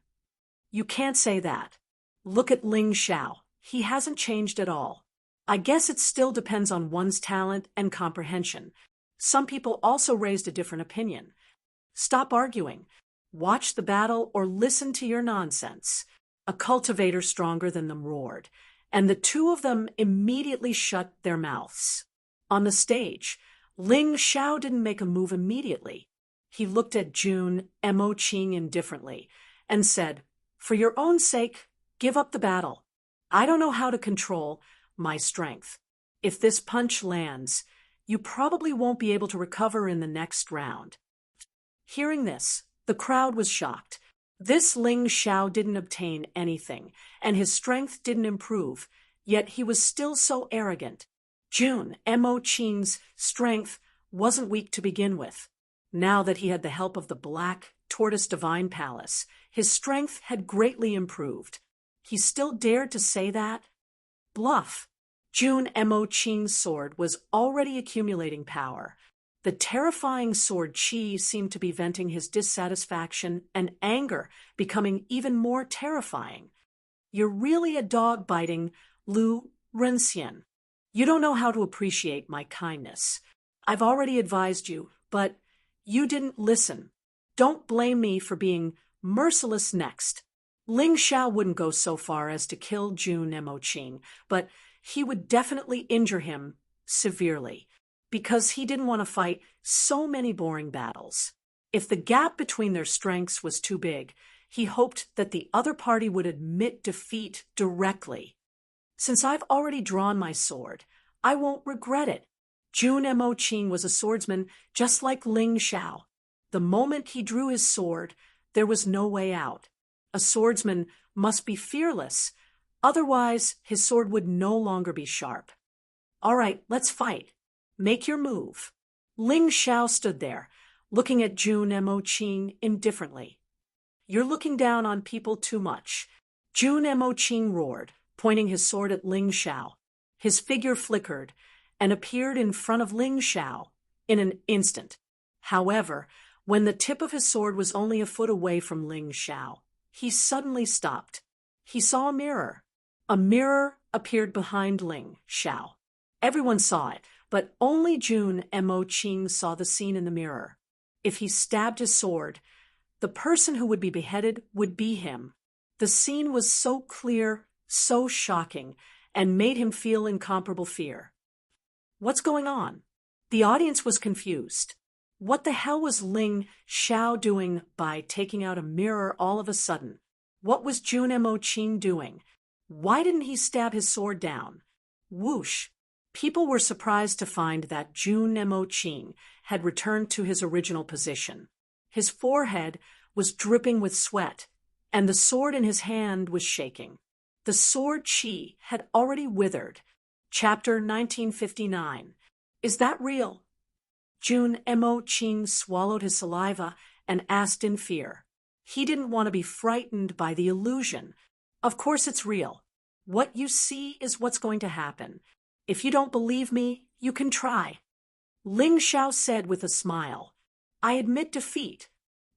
You can't say that. Look at Ling Xiao. He hasn't changed at all. I guess it still depends on one's talent and comprehension. Some people also raised a different opinion. Stop arguing. Watch the battle or listen to your nonsense. A cultivator stronger than them roared, and the two of them immediately shut their mouths. On the stage, Ling Xiao didn't make a move immediately. He looked at Jun Emoqing indifferently and said, "For your own sake, give up the battle. I don't know how to control my strength. If this punch lands, you probably won't be able to recover in the next round." Hearing this, the crowd was shocked. This Ling Xiao didn't obtain anything, and his strength didn't improve, yet he was still so arrogant. Jun Emoqing's strength wasn't weak to begin with. Now that he had the help of the Black Tortoise Divine Palace, his strength had greatly improved. He still dared to say that? Bluff. Jun Emoqing's sword was already accumulating power. The terrifying sword Qi seemed to be venting his dissatisfaction and anger, becoming even more terrifying. "You're really a dog-biting Lu Renxian. You don't know how to appreciate my kindness. I've already advised you, but you didn't listen. Don't blame me for being merciless next." Ling Xiao wouldn't go so far as to kill Jun Emoqing, but he would definitely injure him severely, because he didn't want to fight so many boring battles. If the gap between their strengths was too big, he hoped that the other party would admit defeat directly. "Since I've already drawn my sword, I won't regret it." Jun Emoqing was a swordsman just like Ling Xiao. The moment he drew his sword, there was no way out. A swordsman must be fearless, otherwise his sword would no longer be sharp. "All right, let's fight. Make your move." Ling Xiao stood there, looking at Jun Emoqing indifferently. "You're looking down on people too much." Jun Emoqing roared, pointing his sword at Ling Xiao. His figure flickered and appeared in front of Ling Xiao in an instant. However, when the tip of his sword was only a foot away from Ling Xiao, he suddenly stopped. He saw a mirror. A mirror appeared behind Ling Xiao. Everyone saw it, but only Jun Emoqing saw the scene in the mirror. If he stabbed his sword, the person who would be beheaded would be him. The scene was so clear, so shocking, and made him feel incomparable fear. What's going on? The audience was confused. What the hell was Ling Xiao doing by taking out a mirror all of a sudden? What was Jun Emoqing doing? Why didn't he stab his sword down? Whoosh! People were surprised to find that Jun Emoqing had returned to his original position. His forehead was dripping with sweat, and the sword in his hand was shaking. The sword Qi had already withered. Chapter 1959. Is that real? Jun Emoqing swallowed his saliva and asked in fear. He didn't want to be frightened by the illusion. Of course it's real. What you see is what's going to happen. If you don't believe me, you can try. Ling Xiao said with a smile. "I admit defeat."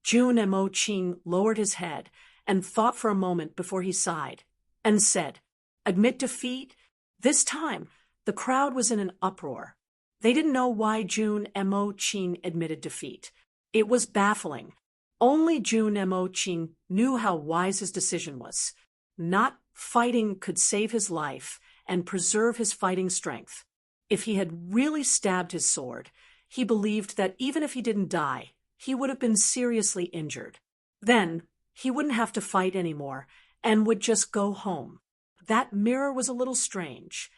Jun Emoqing lowered his head and thought for a moment before he sighed, and said, "Admit defeat?" This time, the crowd was in an uproar. They didn't know why Jun Emoqing admitted defeat. It was baffling. Only Jun Emoqing knew how wise his decision was. Not fighting could save his life and preserve his fighting strength. If he had really stabbed his sword, he believed that even if he didn't die, he would have been seriously injured. Then, he wouldn't have to fight anymore and would just go home. That mirror was a little strange.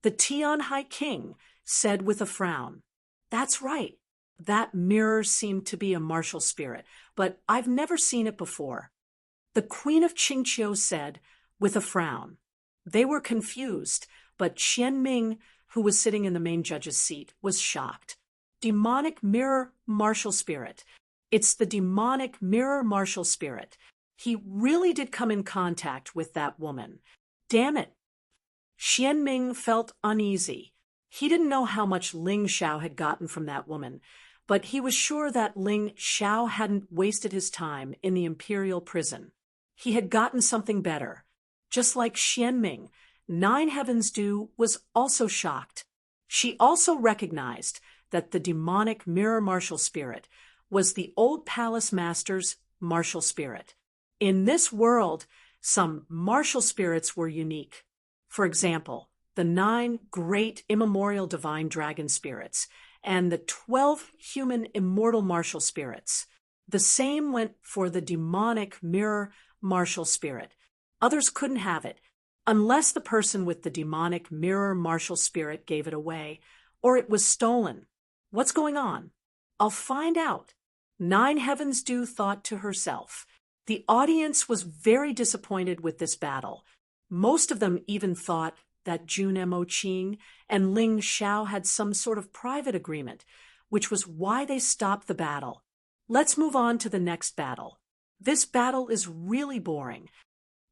The Tianhai king said with a frown, "That's right. That mirror seemed to be a martial spirit, but I've never seen it before." The Queen of Qingqiu said with a frown. They were confused, but Qianming, who was sitting in the main judge's seat, was shocked. Demonic mirror martial spirit. It's the demonic mirror martial spirit. He really did come in contact with that woman. Damn it. Qianming felt uneasy. He didn't know how much Ling Xiao had gotten from that woman, but he was sure that Ling Xiao hadn't wasted his time in the imperial prison. He had gotten something better. Just like Qianming, Nine Heavens Dew was also shocked. She also recognized that the demonic mirror martial spirit was the old palace master's martial spirit. In this world, some martial spirits were unique. For example, the 9 great immemorial divine dragon spirits and the 12 human immortal martial spirits. The same went for the demonic mirror martial spirit. Others couldn't have it, unless the person with the demonic mirror martial spirit gave it away, or it was stolen. What's going on? I'll find out. Nine Heavens Dew thought to herself. The audience was very disappointed with this battle. Most of them even thought that Jun Mo Qing and Ling Xiao had some sort of private agreement, which was why they stopped the battle. Let's move on to the next battle. This battle is really boring.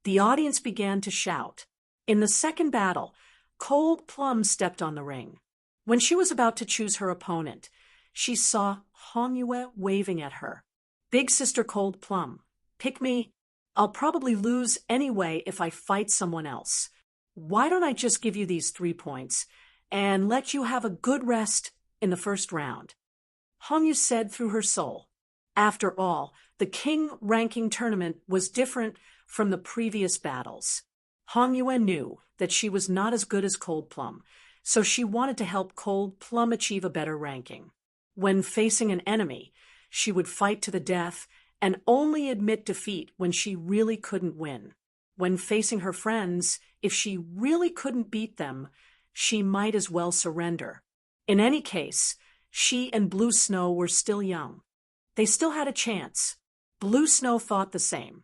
The audience began to shout. In the second battle, Cold Plum stepped on the ring. When she was about to choose her opponent, she saw Hong Yue waving at her. Big Sister Cold Plum, pick me. I'll probably lose anyway if I fight someone else. Why don't I just give you these 3 points and let you have a good rest in the first round? Hong Yue said through her soul. After all, the king ranking tournament was different from the previous battles. Hong Yue knew that she was not as good as Cold Plum, so she wanted to help Cold Plum achieve a better ranking. When facing an enemy, she would fight to the death and only admit defeat when she really couldn't win. When facing her friends, if she really couldn't beat them, she might as well surrender. In any case, she and Blue Snow were still young. They still had a chance. Blue Snow thought the same.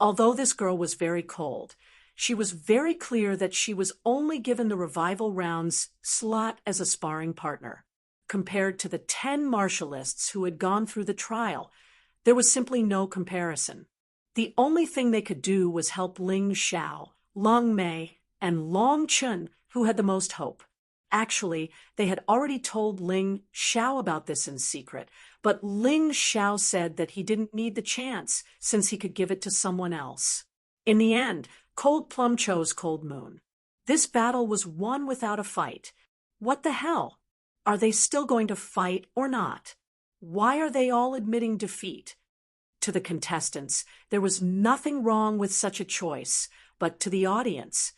Although this girl was very cold, she was very clear that she was only given the revival rounds slot as a sparring partner. Compared to the 10 martialists who had gone through the trial, there was simply no comparison. The only thing they could do was help Ling Xiao, Long Mei, and Long Chun, who had the most hope. Actually, they had already told Ling Xiao about this in secret, but Ling Xiao said that he didn't need the chance since he could give it to someone else. In the end, Cold Plum chose Cold Moon. This battle was won without a fight. What the hell? Are they still going to fight or not? Why are they all admitting defeat? To the contestants, there was nothing wrong with such a choice, but to the audience,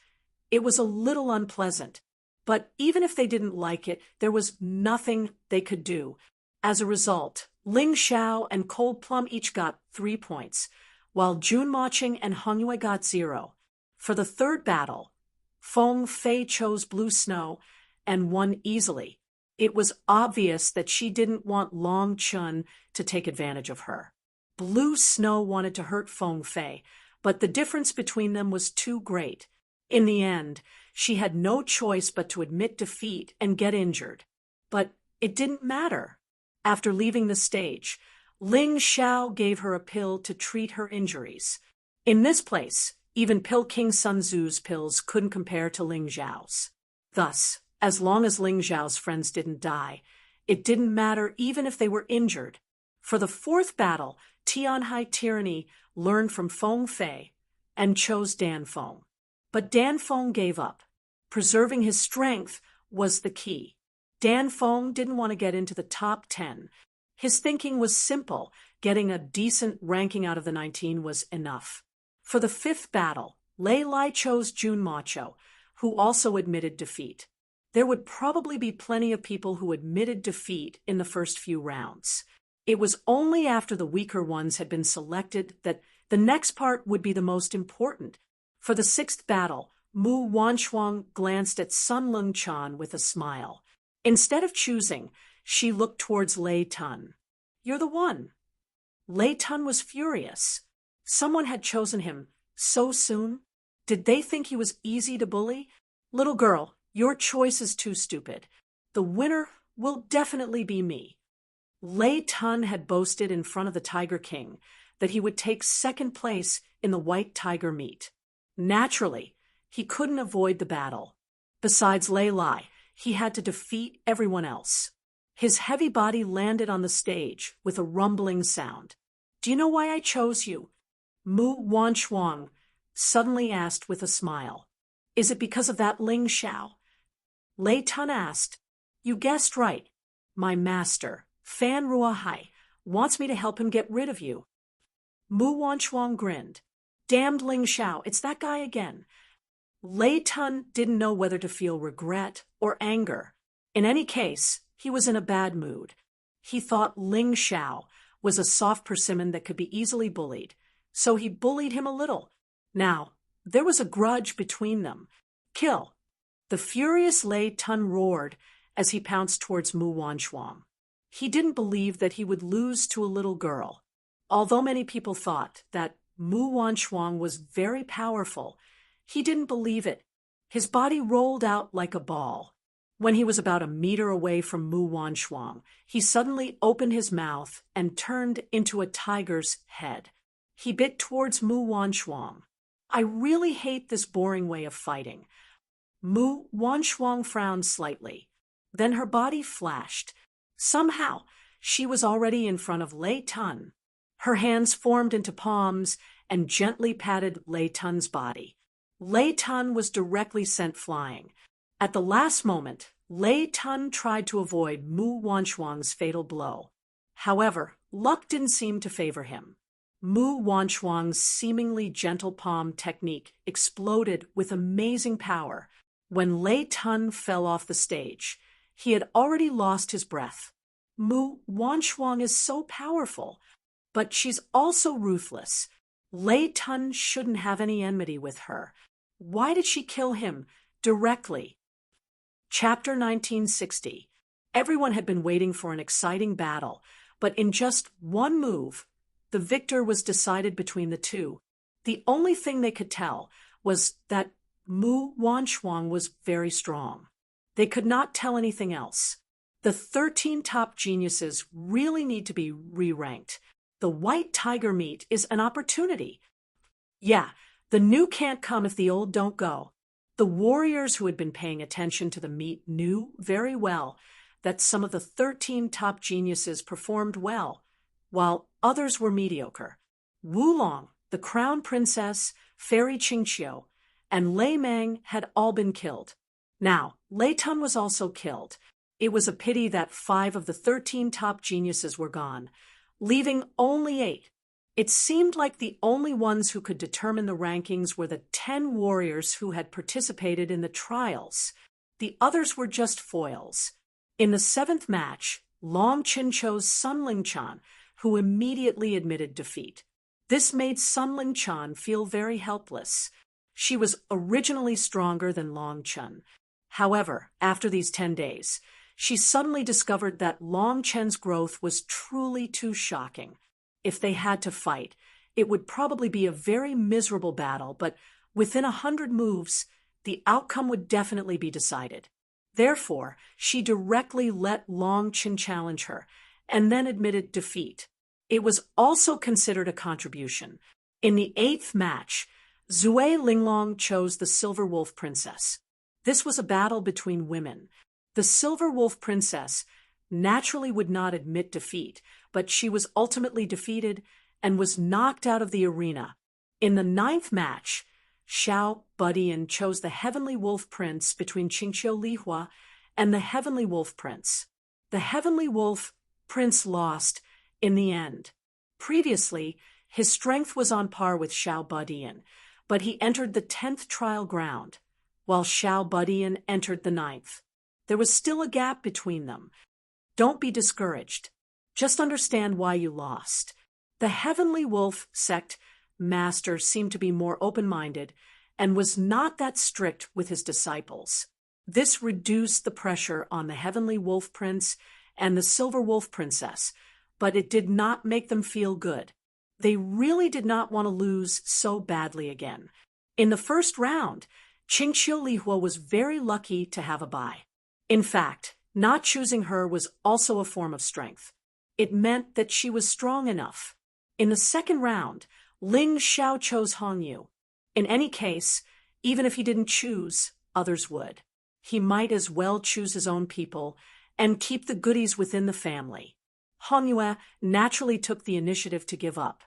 it was a little unpleasant. But even if they didn't like it, there was nothing they could do. As a result, Ling Xiao and Cold Plum each got 3 points, while Jun Moqing and Hong Yue got 0. For the third battle, Feng Fei chose Blue Snow and won easily. It was obvious that she didn't want Long Chun to take advantage of her. Blue Snow wanted to hurt Feng Fei, but the difference between them was too great. In the end, she had no choice but to admit defeat and get injured. But it didn't matter. After leaving the stage, Ling Xiao gave her a pill to treat her injuries. In this place, even Pill King Sun Tzu's pills couldn't compare to Ling Xiao's. Thus, as long as Ling Xiao's friends didn't die, it didn't matter even if they were injured. For the fourth battle, Tianhai Tyranny learned from Feng Fei and chose Dan Feng. But Dan Feng gave up. Preserving his strength was the key. Dan Feng didn't want to get into the top 10. His thinking was simple. Getting a decent ranking out of the 19 was enough. For the fifth battle, Lei Lai chose Jun Macho, who also admitted defeat. There would probably be plenty of people who admitted defeat in the first few rounds. It was only after the weaker ones had been selected that the next part would be the most important. For the sixth battle, Mu Wanchuang glanced at Sun Lung Chan with a smile. Instead of choosing, she looked towards Lei Tun. "You're the one." Lei Tun was furious. Someone had chosen him so soon. Did they think he was easy to bully? "Little girl, your choice is too stupid. The winner will definitely be me." Lei Tun had boasted in front of the Tiger King that he would take second place in the White Tiger meet. Naturally, he couldn't avoid the battle. Besides Lei Lai, he had to defeat everyone else. His heavy body landed on the stage with a rumbling sound. "Do you know why I chose you?" Mu Wanchuang suddenly asked with a smile. Is it because of that Ling Xiao? Lei Tun asked. You guessed right. My master, Fan Ruahai, wants me to help him get rid of you. Mu Wanchuang grinned. Damned Ling Xiao, it's that guy again. Lei Tun didn't know whether to feel regret or anger. In any case, he was in a bad mood. He thought Ling Xiao was a soft persimmon that could be easily bullied, so he bullied him a little. Now, there was a grudge between them. Kill. The furious Lei Tun roared as he pounced towards Mu Wanchuang. He didn't believe that he would lose to a little girl. Although many people thought that Mu Wanchuang was very powerful, he didn't believe it. His body rolled out like a ball. When he was about a meter away from Mu Wanchuang, he suddenly opened his mouth and turned into a tiger's head. He bit towards Mu Wanchuang. I really hate this boring way of fighting. Mu Wanchuang frowned slightly. Then her body flashed. Somehow, she was already in front of Lei Tun. Her hands formed into palms and gently patted Lei Tun's body. Lei Tun was directly sent flying. At the last moment, Lei Tun tried to avoid Mu Wanchuang's fatal blow. However, luck didn't seem to favor him. Mu Wanchuang's seemingly gentle palm technique exploded with amazing power. When Lei Tun fell off the stage, he had already lost his breath. Mu Wanchuang is so powerful, but she's also ruthless. Lei Tun shouldn't have any enmity with her. Why did she kill him directly? Chapter 1960. Everyone had been waiting for an exciting battle, but in just one move, the victor was decided between the two. The only thing they could tell was that Mu Wanchuang was very strong. They could not tell anything else. The 13 top geniuses really need to be re-ranked. The white tiger meat is an opportunity. Yeah, the new can't come if the old don't go. The warriors who had been paying attention to the meet knew very well that some of the 13 top geniuses performed well, while others were mediocre. Wulong, the crown princess, Fairy Qingqiu, and Lei Meng had all been killed. Now, Lei Tun was also killed. It was a pity that 5 of the 13 top geniuses were gone, leaving only 8. It seemed like the only ones who could determine the rankings were the 10 warriors who had participated in the trials. The others were just foils. In the 7th match, Long Qin chose Sun Lingchan, who immediately admitted defeat. This made Sun Lingchan feel very helpless. She was originally stronger than Long Chen. However, after these 10 days, she suddenly discovered that Long Chen's growth was truly too shocking. If they had to fight, it would probably be a very miserable battle, but within 100 moves, the outcome would definitely be decided. Therefore, she directly let Long Chen challenge her, and then admitted defeat. It was also considered a contribution. In the 8th match, Zui Linglong chose the Silver Wolf Princess. This was a battle between women. The Silver Wolf Princess naturally would not admit defeat, but she was ultimately defeated and was knocked out of the arena. In the 9th match, Xiao Budian chose the Heavenly Wolf Prince between Qingqiu Lihua and the Heavenly Wolf Prince. The Heavenly Wolf Prince lost in the end. Previously, his strength was on par with Xiao Budian, but he entered the 10th trial ground, while Xiao Budian entered the 9th. There was still a gap between them. Don't be discouraged. Just understand why you lost. The Heavenly Wolf sect master seemed to be more open-minded and was not that strict with his disciples. This reduced the pressure on the Heavenly Wolf Prince and the Silver Wolf Princess, but it did not make them feel good. They really did not want to lose so badly again. In the first round, Qingqiu Lihua was very lucky to have a bye. In fact, not choosing her was also a form of strength. It meant that she was strong enough. In the second round, Ling Xiao chose Hong Yu. In any case, even if he didn't choose, others would. He might as well choose his own people and keep the goodies within the family. Hong Yue naturally took the initiative to give up.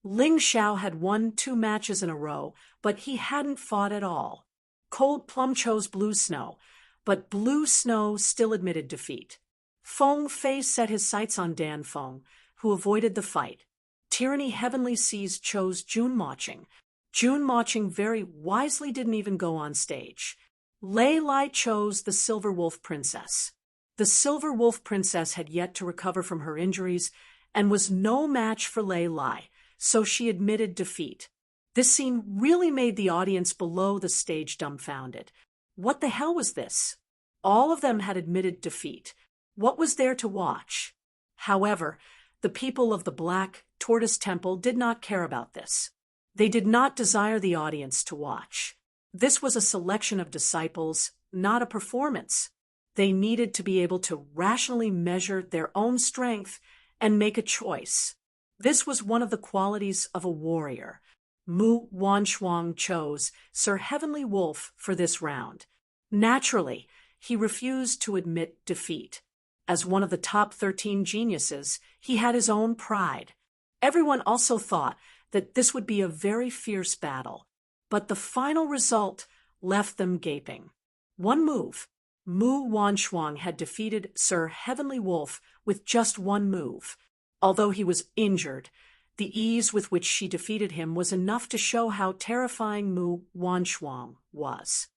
Ling Xiao had won 2 matches in a row, but he hadn't fought at all. Cold Plum chose Blue Snow, but Blue Snow still admitted defeat. Feng Fei set his sights on Dan Feng, who avoided the fight. Tyranny Heavenly Seas chose Jun Moching. Jun Moching very wisely didn't even go on stage. Lei Lai chose the Silver Wolf Princess. The Silver Wolf Princess had yet to recover from her injuries and was no match for Lei Lai, so she admitted defeat. This scene really made the audience below the stage dumbfounded. What the hell was this? All of them had admitted defeat. What was there to watch? However, the people of the Black Tortoise Temple did not care about this. They did not desire the audience to watch. This was a selection of disciples, not a performance. They needed to be able to rationally measure their own strength and make a choice. This was one of the qualities of a warrior. Mu Wanshuang chose Sir Heavenly Wolf for this round. Naturally, he refused to admit defeat. As one of the top 13 geniuses, he had his own pride. Everyone also thought that this would be a very fierce battle, but the final result left them gaping. One move. Mu Wanshuang had defeated Sir Heavenly Wolf with just one move. Although he was injured, the ease with which she defeated him was enough to show how terrifying Mu Wanshuang was.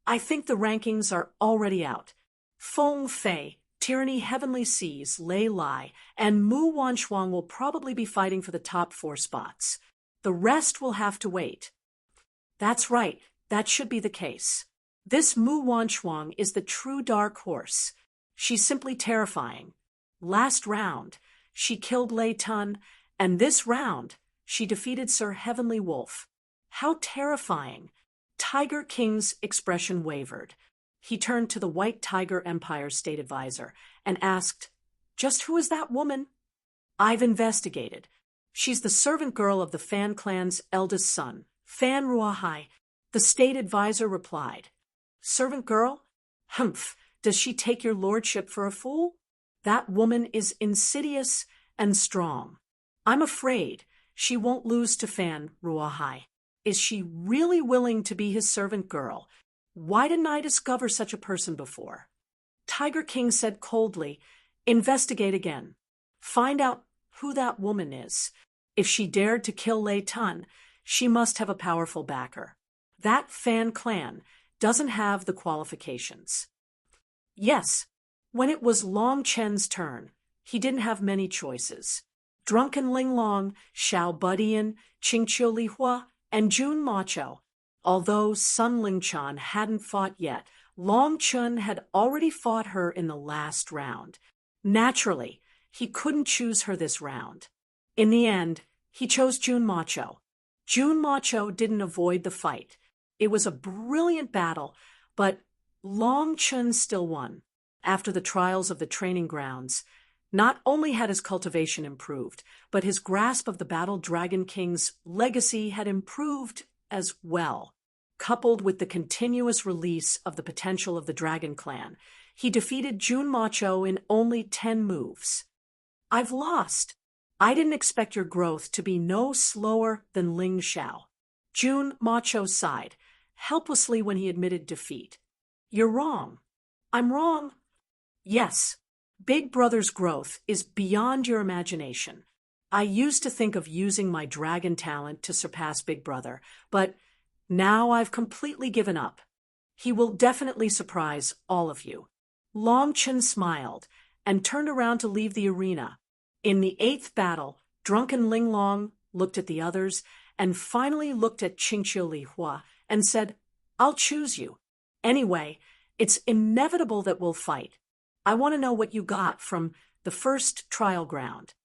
I think the rankings are already out. Feng Fei, Tyranny Heavenly Seas, Lei Lai, and Mu Wanshuang will probably be fighting for the top 4 spots. The rest will have to wait. That's right, that should be the case. This Mu Wanshuang is the true dark horse. She's simply terrifying. Last round, she killed Lei Tun, and this round, she defeated Sir Heavenly Wolf. How terrifying! Tiger King's expression wavered. He turned to the White Tiger Empire State Advisor and asked, "Just who is that woman?" "I've investigated. She's the servant girl of the Fan clan's eldest son, Fan Ruahai," the State Advisor replied. "Servant girl? Humph, does she take your lordship for a fool? That woman is insidious and strong. I'm afraid she won't lose to Fan Ruahai. Is she really willing to be his servant girl? Why didn't I discover such a person before?" Tiger King said coldly, "Investigate again. Find out who that woman is. If she dared to kill Lei Tun, she must have a powerful backer. That Fan clan doesn't have the qualifications." Yes, when it was Long Chen's turn, he didn't have many choices. Drunken Linglong, Xiao Budian, Qingqiu Lihua, and Jun Macho. Although Sun Lingchan hadn't fought yet, Long Chun had already fought her in the last round. Naturally, he couldn't choose her this round. In the end, he chose Jun Macho. Jun Macho didn't avoid the fight. It was a brilliant battle, but Long Chun still won. After the trials of the training grounds, not only had his cultivation improved, but his grasp of the Battle Dragon King's legacy had improved as well. Coupled with the continuous release of the potential of the Dragon Clan, he defeated Jun Macho in only 10 moves. "I've lost. I didn't expect your growth to be no slower than Ling Xiao." Jun Macho sighed, helplessly when he admitted defeat. "You're wrong." "I'm wrong?" "Yes. Big Brother's growth is beyond your imagination. I used to think of using my dragon talent to surpass Big Brother, but now I've completely given up. He will definitely surprise all of you." Long Chen smiled and turned around to leave the arena. In the 8th battle, Drunken Linglong looked at the others and finally looked at Qingqiu Lihua and said, "I'll choose you. Anyway, it's inevitable that we'll fight. I want to know what you got from the first trial ground."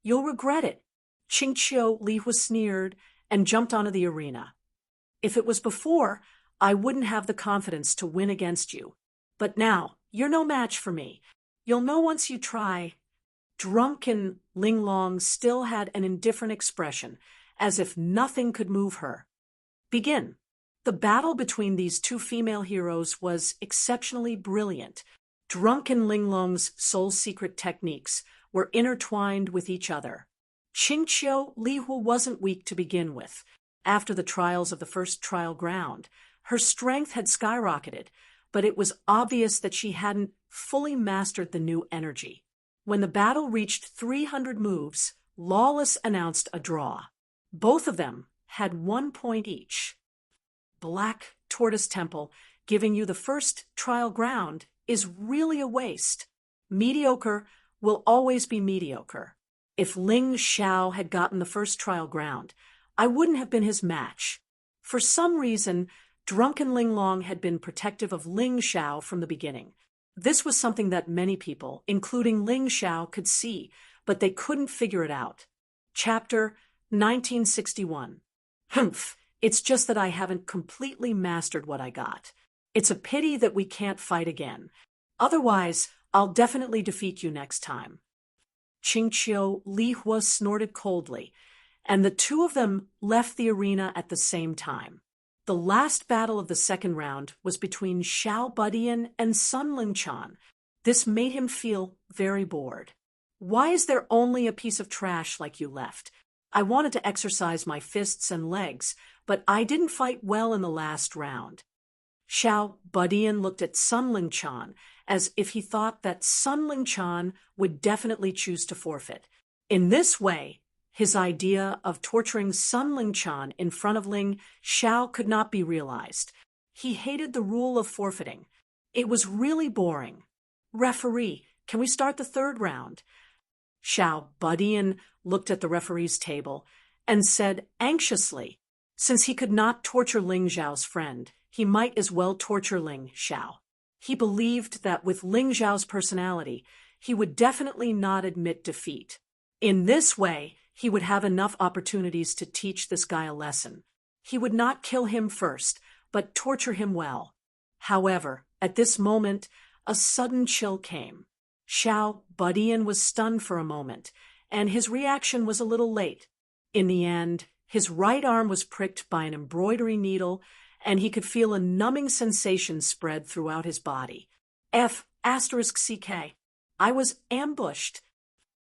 "You'll regret it." Qingqiu Lihua sneered and jumped onto the arena. "If it was before, I wouldn't have the confidence to win against you. But now, you're no match for me. You'll know once you try." Drunken Linglong still had an indifferent expression, as if nothing could move her. "Begin." The battle between these two female heroes was exceptionally brilliant. Drunken Linglong's soul secret techniques were intertwined with each other. Qingqiu Lihua wasn't weak to begin with. After the trials of the first trial ground, Her strength had skyrocketed, but it was obvious that she hadn't fully mastered the new energy. When the battle reached 300 moves, Lawless announced a draw. Both of them had 1 point each. Black Tortoise Temple, giving you the first trial ground, is really a waste. Mediocre will always be mediocre. If Ling Xiao had gotten the first trial ground, I wouldn't have been his match. For some reason, drunken Ling Long had been protective of Ling Xiao from the beginning. This was something that many people, including Ling Xiao, could see, but they couldn't figure it out. Chapter 1961. Humph, it's just that I haven't completely mastered what I got. It's a pity that we can't fight again. Otherwise, I'll definitely defeat you next time. Qingqiu Li Hua snorted coldly, and the two of them left the arena at the same time. The last battle of the second round was between Xiao Budian and Sun Lingchan. This made him feel very bored. Why is there only a piece of trash like you left? I wanted to exercise my fists and legs, but I didn't fight well in the last round. Xiao Budian looked at Sun Lingchan as if he thought that Sun Lingchan would definitely choose to forfeit. In this way, his idea of torturing Sun Lingchan in front of Ling Xiao could not be realized. He hated the rule of forfeiting. It was really boring. Referee, can we start the third round? Xiao Budian looked at the referee's table and said anxiously, since he could not torture Ling Xiao's friend, he might as well torture Ling Xiao. He believed that with Ling Xiao's personality, he would definitely not admit defeat. In this way, he would have enough opportunities to teach this guy a lesson. He would not kill him first, but torture him well. However, at this moment, a sudden chill came. Xiao Budian was stunned for a moment, and his reaction was a little late. In the end, his right arm was pricked by an embroidery needle, and he could feel a numbing sensation spread throughout his body. *CK. I was ambushed.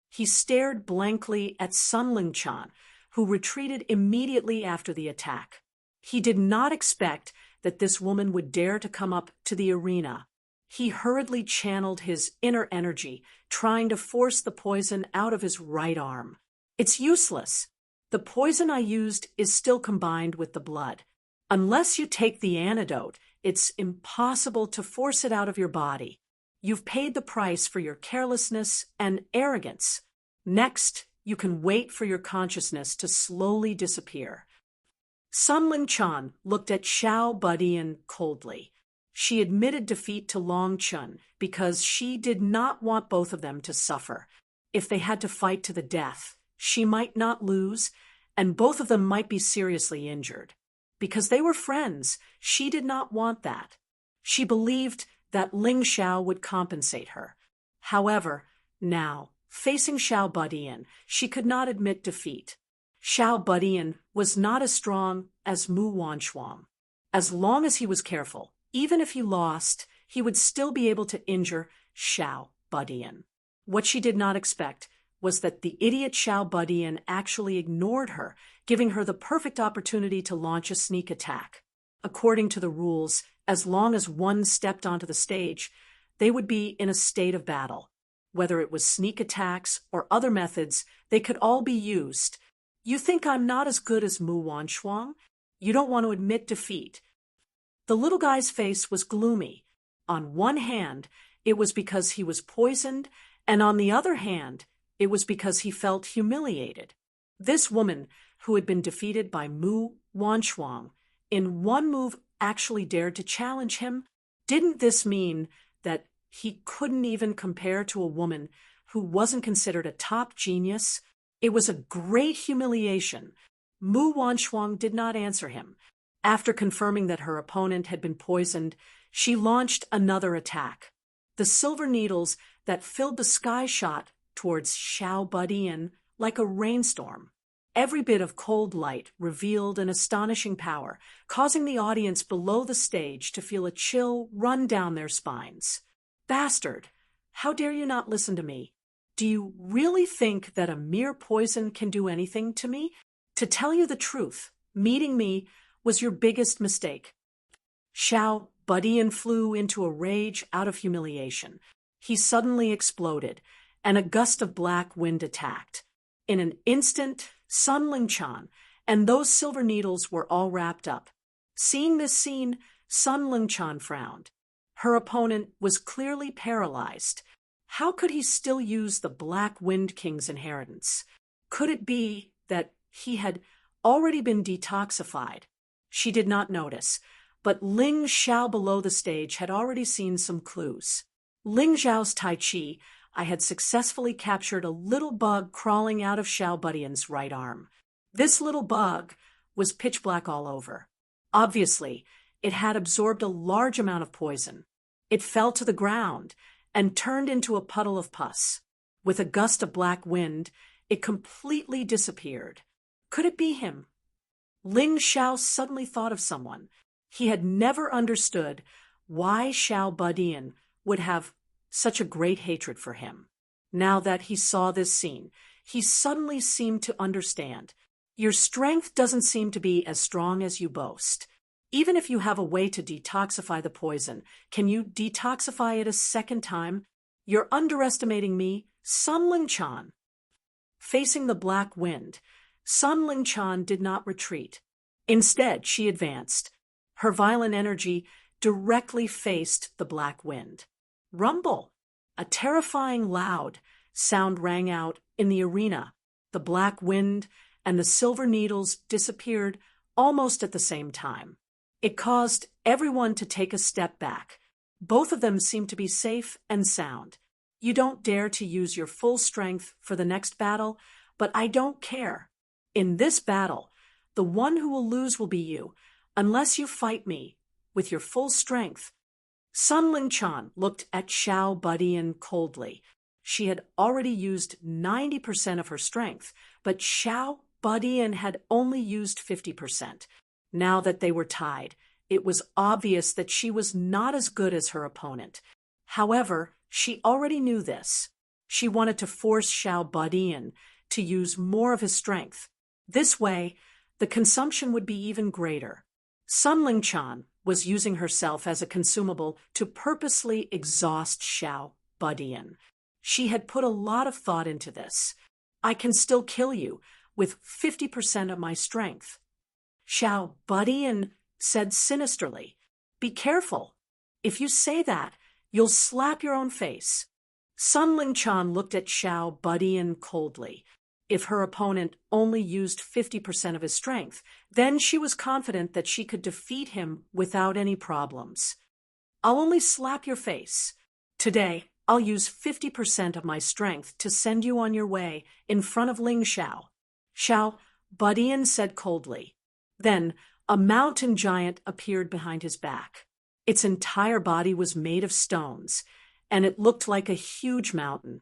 He stared blankly at Sun Lingchan, who retreated immediately after the attack. He did not expect that this woman would dare to come up to the arena. He hurriedly channeled his inner energy, trying to force the poison out of his right arm. It's useless. The poison I used is still combined with the blood. Unless you take the antidote, it's impossible to force it out of your body. You've paid the price for your carelessness and arrogance. Next, you can wait for your consciousness to slowly disappear. Sun Lingchan looked at Xiao Budian coldly. She admitted defeat to Long Chun because she did not want both of them to suffer. If they had to fight to the death, she might not lose, and both of them might be seriously injured. Because they were friends, she did not want that. She believed that Ling Xiao would compensate her. However, now, facing Xiao Budian, she could not admit defeat. Xiao Budian was not as strong as Mu Wanchuang. As long as he was careful, even if he lost, he would still be able to injure Xiao Budian. What she did not expect was that the idiot Xiao Budian actually ignored her, giving her the perfect opportunity to launch a sneak attack. According to the rules, as long as one stepped onto the stage, they would be in a state of battle. Whether it was sneak attacks or other methods, they could all be used. You think I'm not as good as Mu Wanchuang? You don't want to admit defeat. The little guy's face was gloomy. On one hand, it was because he was poisoned, and on the other hand, it was because he felt humiliated. This woman, who had been defeated by Mu Wanchuang, in one move actually dared to challenge him. Didn't this mean that he couldn't even compare to a woman who wasn't considered a top genius? It was a great humiliation. Mu Wanchuang did not answer him. After confirming that her opponent had been poisoned, she launched another attack. The silver needles that filled the sky shot towards Xiao Budian like a rainstorm. Every bit of cold light revealed an astonishing power, causing the audience below the stage to feel a chill run down their spines. Bastard! How dare you not listen to me? Do you really think that a mere poison can do anything to me? To tell you the truth, meeting me was your biggest mistake. Xiao Budian flew into a rage out of humiliation. He suddenly exploded, and a gust of black wind attacked. In an instant, Sun Lingchan and those silver needles were all wrapped up. Seeing this scene, Sun Lingchan frowned. Her opponent was clearly paralyzed. How could he still use the Black Wind King's inheritance? Could it be that he had already been detoxified? She did not notice, but Ling Xiao below the stage had already seen some clues. Ling Xiao's Tai Chi, I had successfully captured a little bug crawling out of Xiao Budian's right arm. This little bug was pitch black all over. Obviously, it had absorbed a large amount of poison. It fell to the ground and turned into a puddle of pus. With a gust of black wind, it completely disappeared. Could it be him? Ling Xiao suddenly thought of someone. He had never understood why Xiao Budian would have such a great hatred for him. Now that he saw this scene, he suddenly seemed to understand. Your strength doesn't seem to be as strong as you boast. Even if you have a way to detoxify the poison, can you detoxify it a second time? You're underestimating me, Sun Lingchan. Facing the black wind, Sun Lingchan did not retreat. Instead, she advanced. Her violent energy directly faced the black wind. Rumble! A terrifying loud sound rang out in the arena. The black wind and the silver needles disappeared almost at the same time. It caused everyone to take a step back. Both of them seemed to be safe and sound. You don't dare to use your full strength for the next battle, but I don't care. In this battle, the one who will lose will be you, unless you fight me with your full strength. Sun Lingchan looked at Xiao Budian coldly. She had already used 90% of her strength, but Xiao Budian had only used 50%. Now that they were tied, it was obvious that she was not as good as her opponent. However, she already knew this. She wanted to force Xiao Budian to use more of his strength. This way, the consumption would be even greater. Sun Lingchan was using herself as a consumable to purposely exhaust Xiao Budian. She had put a lot of thought into this. I can still kill you with 50% of my strength. Xiao Budian said sinisterly, "Be careful. If you say that, you'll slap your own face." Sun Lingchan looked at Xiao Budian coldly. If her opponent only used 50% of his strength, then she was confident that she could defeat him without any problems. "I'll only slap your face. Today, I'll use 50% of my strength to send you on your way in front of Ling Xiao." Xiao Budian said coldly. Then, a mountain giant appeared behind his back. Its entire body was made of stones, and it looked like a huge mountain.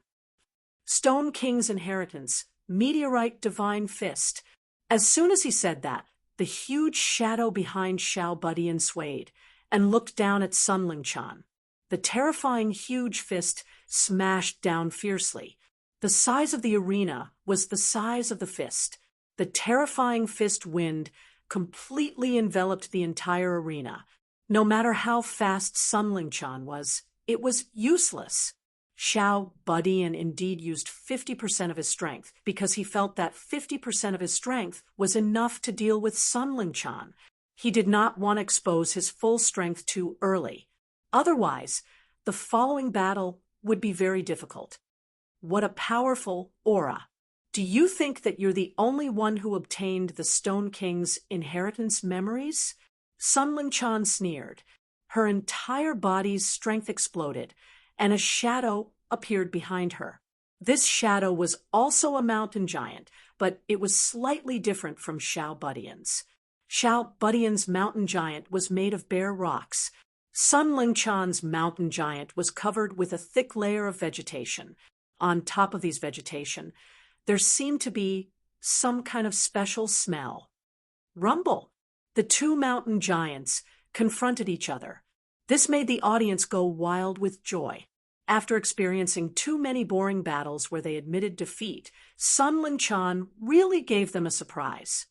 Stone King's inheritance, meteorite divine fist. As soon as he said that, the huge shadow behind Xiao Budian swayed and looked down at Sun Lingchan. The terrifying huge fist smashed down fiercely. The size of the arena was the size of the fist. The terrifying fist wind completely enveloped the entire arena. No matter how fast Sun Lingchan was, it was useless. Xiao Budian indeed used 50% of his strength because he felt that 50% of his strength was enough to deal with Sun Lingchan. He did not want to expose his full strength too early. Otherwise, the following battle would be very difficult. What a powerful aura! Do you think that you're the only one who obtained the Stone King's inheritance memories? Sun Lingchan sneered. Her entire body's strength exploded, and a shadow appeared behind her. This shadow was also a mountain giant, but it was slightly different from Xiao Budian's. Xiao Budian's mountain giant was made of bare rocks. Sun Lingchan's mountain giant was covered with a thick layer of vegetation. On top of these vegetation, there seemed to be some kind of special smell. Rumble! The two mountain giants confronted each other. This made the audience go wild with joy. After experiencing too many boring battles where they admitted defeat, Sun Lingchan really gave them a surprise.